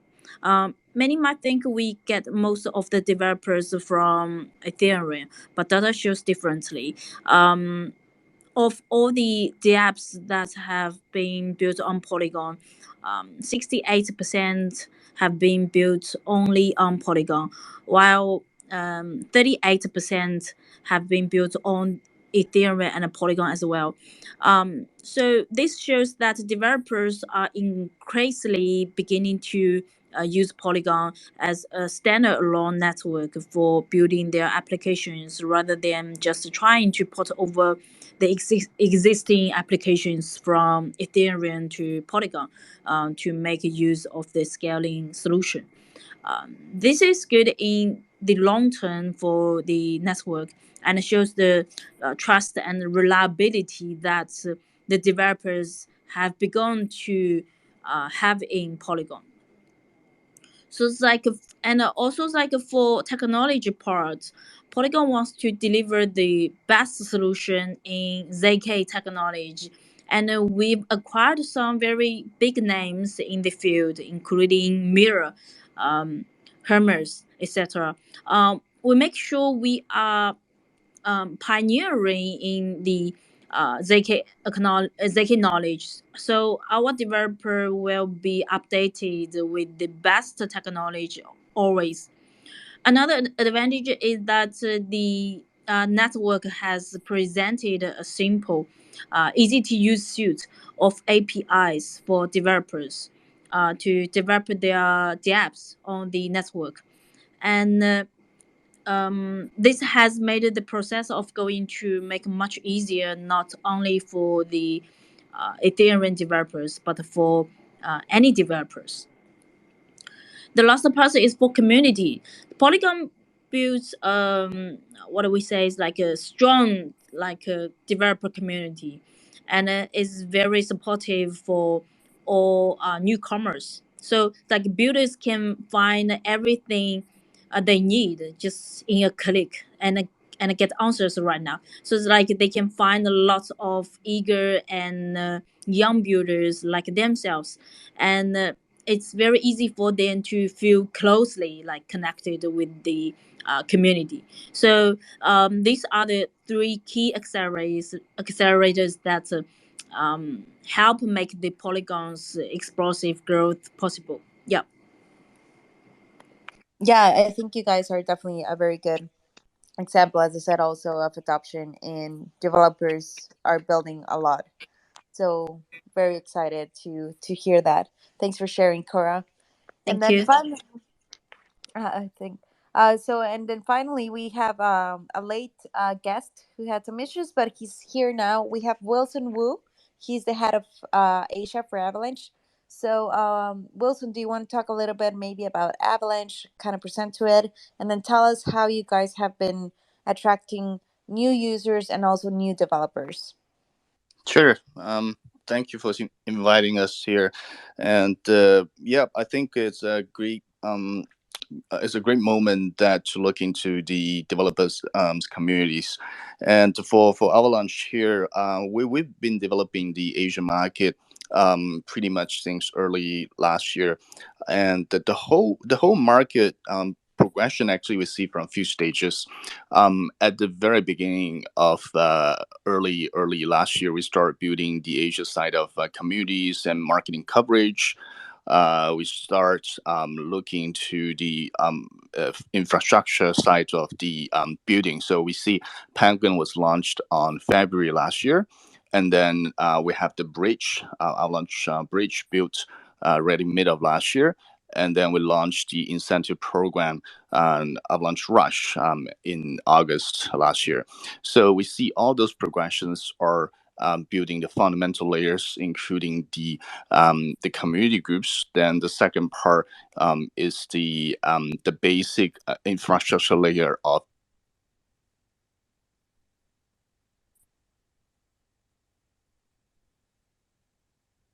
Many might think we get most of the developers from Ethereum, but data shows differently. Of all the apps that have been built on Polygon, 68% have been built only on Polygon, while 38% have been built on Ethereum and Polygon as well. So this shows that developers are increasingly beginning to use Polygon as a standalone network for building their applications rather than just trying to port over the existing applications from Ethereum to Polygon to make use of the scaling solution. This is good in the long term for the network and shows the trust and reliability that the developers have begun to have in Polygon. So it's like, and also it's like for technology part, Polygon wants to deliver the best solution in ZK technology. And we've acquired some very big names in the field, including Mirror, Hermes, etc. We make sure we are pioneering in the ZK knowledge. So our developer will be updated with the best technology always. Another advantage is that the network has presented a simple, easy to use suite of APIs for developers to develop their apps on the network. And this has made the process of going to make much easier, not only for the Ethereum developers, but for any developers. The last part is for community. Polygon builds what do we say is like a strong developer community, and is very supportive for all newcomers. So like builders can find everything they need just in a click and get answers right now. So it's like they can find a lot of eager and young builders like themselves, and it's very easy for them to feel closely connected with the community. So these are the three key accelerators that help make the Polygon's explosive growth possible. Yeah. Yeah, I think you guys are definitely a very good example, as I said, also of adoption, and developers are building a lot. So very excited to hear that. Thanks for sharing, Cora. And Thank then you. finally, I think and then finally we have a late guest who had some issues, but he's here now. We have Wilson Wu. He's the head of Asia for Avalanche. So Wilson, do you want to talk a little bit maybe about Avalanche, kind of present to it, and then tell us how you guys have been attracting new users and also new developers? Sure. Thank you for inviting us here, and yeah, I think it's a great moment that to look into the developers communities, and for Avalanche here, we've been developing the Asian market pretty much since early last year, and the whole market progression actually we see from a few stages. At the very beginning of early last year, we started building the Asia side of communities and marketing coverage. We start looking to the infrastructure side of the building. So we see Penguin was launched on February last year, and then we have the bridge, Avalanche bridge built ready mid of last year. And then we launched the incentive program, Avalanche Rush, in August last year. So we see all those progressions are building the fundamental layers, including the community groups. Then the second part is the basic infrastructure layer of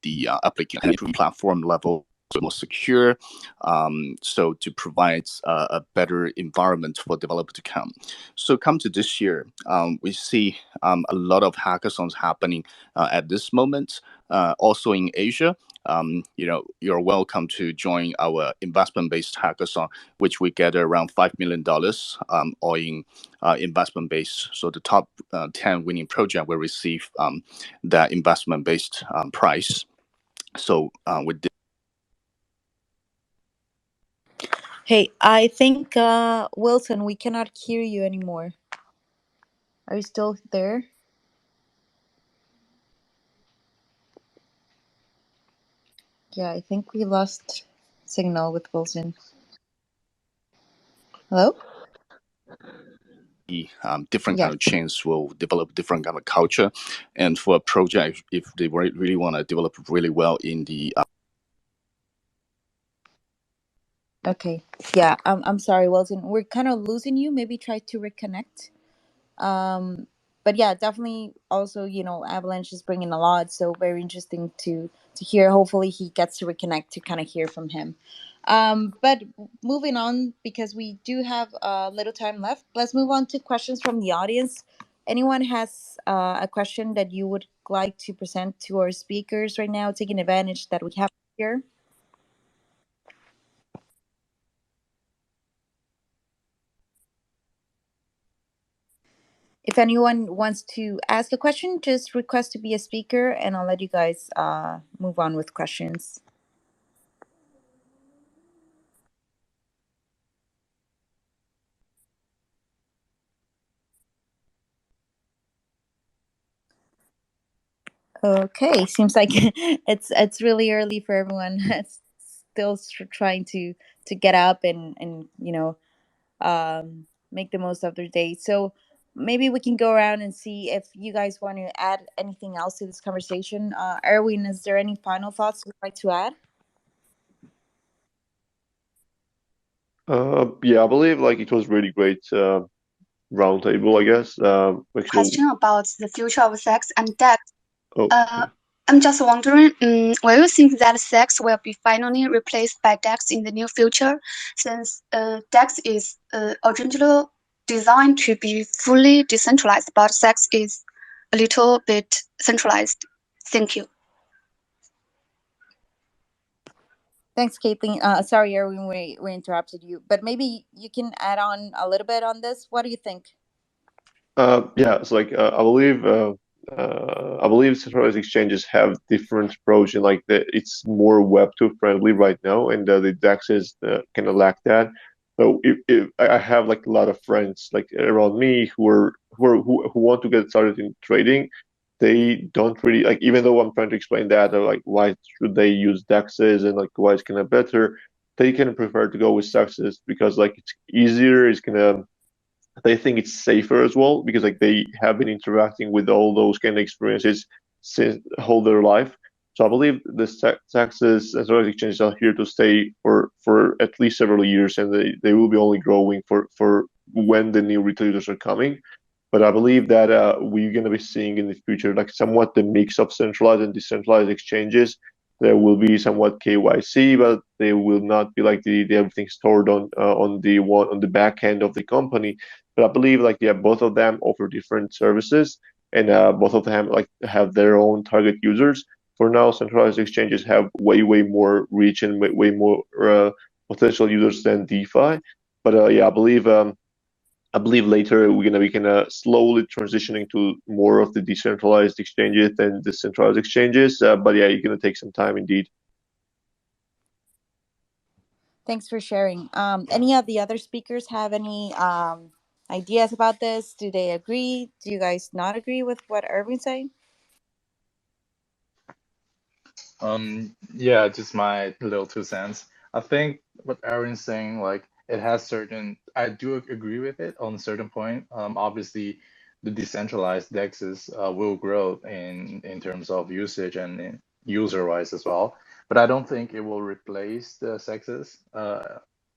the application platform level, more secure, so to provide a better environment for developers to come. So come to this year, we see a lot of hackathons happening at this moment, also in Asia. You're welcome to join our investment-based hackathon, which we gather around $5 million all in investment base. So the top 10 winning project will receive that investment-based prize. So with this. Hey, I think Wilson, we cannot hear you anymore. Are you still there? Yeah, I think we lost signal with Wilson. Hello? Different Yeah. kind of chains will develop different kind of culture, and for a project, if they really want to develop really well in the Okay. Yeah. I'm sorry, Wilson. We're kind of losing you. Maybe try to reconnect. But yeah, definitely. Also, Avalanche is bringing a lot, so very interesting to hear. Hopefully, he gets to reconnect to kind of hear from him. But moving on, because we do have a little time left, let's move on to questions from the audience. Anyone has a question that you would like to present to our speakers right now, taking advantage that we have here? If anyone wants to ask a question, just request to be a speaker, and I'll let you guys move on with questions. Okay, seems like it's really early for everyone. It's still trying to get up and make the most of their day. So maybe we can go around and see if you guys want to add anything else to this conversation. Erwin, is there any final thoughts you'd like to add? Yeah, I believe like it was really great roundtable, I guess. Question about the future of sex and DEX. Oh, I'm just wondering, will you think that sex will be finally replaced by DEX in the near future, since DEX is originally designed to be fully decentralized, but sex is a little bit centralized? Thank you. Thanks, Caitlin. Sorry, Erwin, we interrupted you, but maybe you can add on a little bit on this. What do you think? Yeah, it's like I believe centralized exchanges have different approach, and like it's more Web2 friendly right now, and the DEXs kind of lack that. So if I have like a lot of friends like around me who want to get started in trading, they don't really like, even though I'm trying to explain that, they're like, why should they use DEXs and like why it's kind of better? They can prefer to go with DEXs because like it's easier, it's gonna, they think it's safer as well because like they have been interacting with all those kind of experiences since whole their life. So I believe the taxes and centralized exchanges are here to stay for at least several years, and they will be only growing for when the new retailers are coming. But I believe that we're going to be seeing in the future like somewhat the mix of centralized and decentralized exchanges. There will be somewhat KYC, but they will not be like the everything stored on the back end of the company. But I believe like yeah, both of them offer different services, and both of them like have their own target users. For now, centralized exchanges have way more reach and way more potential users than DeFi. But yeah, I believe later we're gonna be kind of slowly transitioning to more of the decentralized exchanges than the centralized exchanges. But yeah, it's gonna take some time indeed. Thanks for sharing. Any of the other speakers have any ideas about this? Do they agree? Do you guys not agree with what Erwin's saying? Yeah, just my little 2 cents. I think what Aaron's saying, like it has certain, I do agree with it on a certain point. Obviously, the decentralized DEXs will grow in terms of usage and user-wise as well. But I don't think it will replace the sexes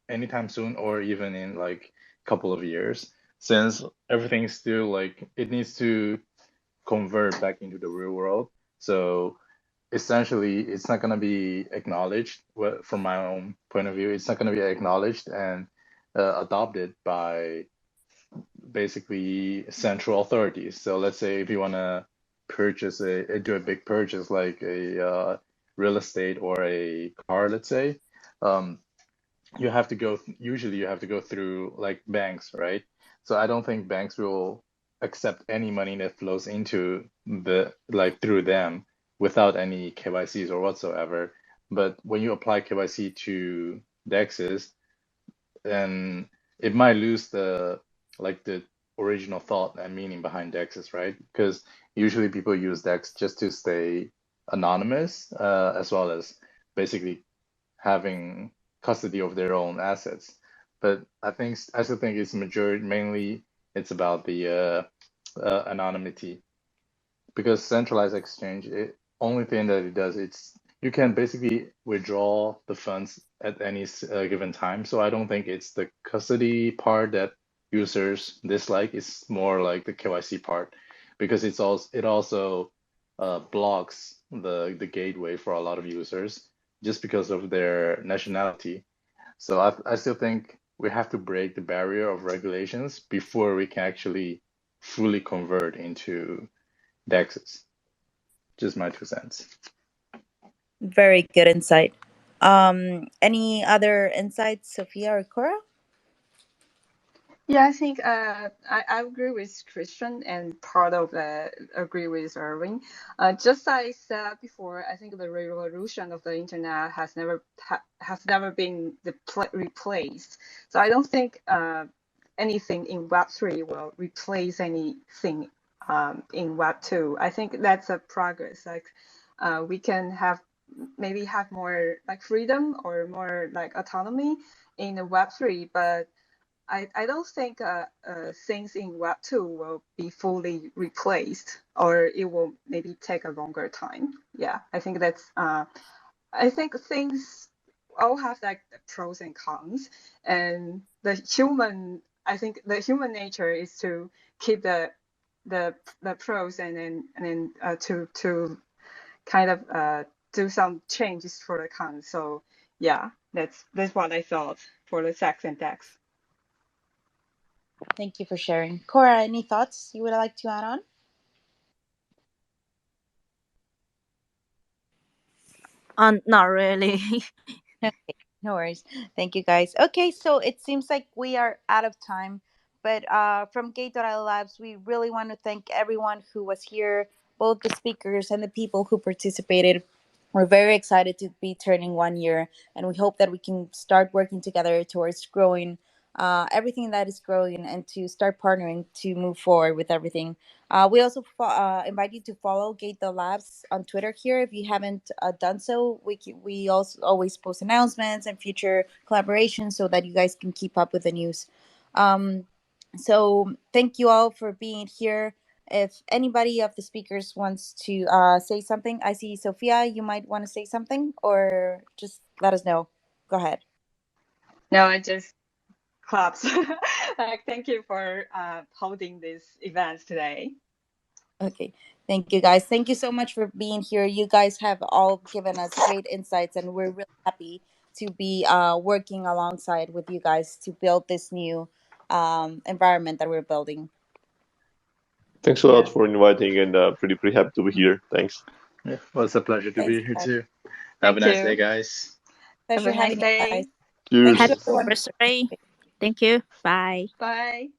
anytime soon, or even in like a couple of years, since everything's still like it needs to convert back into the real world. So essentially it's not going to be acknowledged. From my own point of view, it's not going to be acknowledged and adopted by basically central authorities. So let's say if you want to do a big purchase like a real estate or a car, let's say, you have to go through like banks, right? So I don't think banks will accept any money that flows into through them without any KYCs or whatsoever. But when you apply KYC to DEXs, then it might lose the original thought and meaning behind DEXs, right? Because usually people use DEX just to stay anonymous, as well as basically having custody of their own assets. But I still think it's mainly it's about the anonymity, because centralized exchange, only thing that it does, you can basically withdraw the funds at any given time. So I don't think it's the custody part that users dislike. It's more like the KYC part, because it also blocks the gateway for a lot of users just because of their nationality. So I still think we have to break the barrier of regulations before we can actually fully convert into DEXs. Just my 2 cents. Very good insight. Any other insights, Sophia or Cora? Yeah, I think I agree with Christian and part of agree with Irving. Just like I said before, I think the revolution of the internet has never been replaced. So I don't think anything in Web3 will replace anything in Web2. I think that's a progress. Like we can maybe have more like freedom or more like autonomy in the Web3, but I don't think things in Web2 will be fully replaced, or it will maybe take a longer time. Yeah, I think that's I think things all have like pros and cons, and I think the human nature is to keep the pros and then to kind of do some changes for the cons. So yeah, that's what I thought for the SEX and DEX. Thank you for sharing. Cora, any thoughts you would like to add on? Not really. Okay, no worries. Thank you, guys. Okay, so it seems like we are out of time, but from Gate.io Labs, we really want to thank everyone who was here, both the speakers and the people who participated. We're very excited to be turning 1 year, and we hope that we can start working together towards growing everything that is growing and to start partnering to move forward with everything. We also invite you to follow Gate.labs on Twitter here. If you haven't done so, we also always post announcements and future collaborations so that you guys can keep up with the news. So thank you all for being here. If anybody of the speakers wants to say something, I see Sophia, you might want to say something, or just let us know. Go ahead. No, I just claps. Like, thank you for holding this event today. Okay, thank you, guys. Thank you so much for being here. You guys have all given us great insights, and we're really happy to be working alongside with you guys to build this new environment that we're building. Thanks a lot for inviting, and pretty happy to be here. Thanks. Yeah, well, it's a pleasure to be here too. Have a Thank nice you. day, guys. Pleasure Have a nice having you day. guys. Cheers. Happy anniversary. Thank you. Bye. Bye.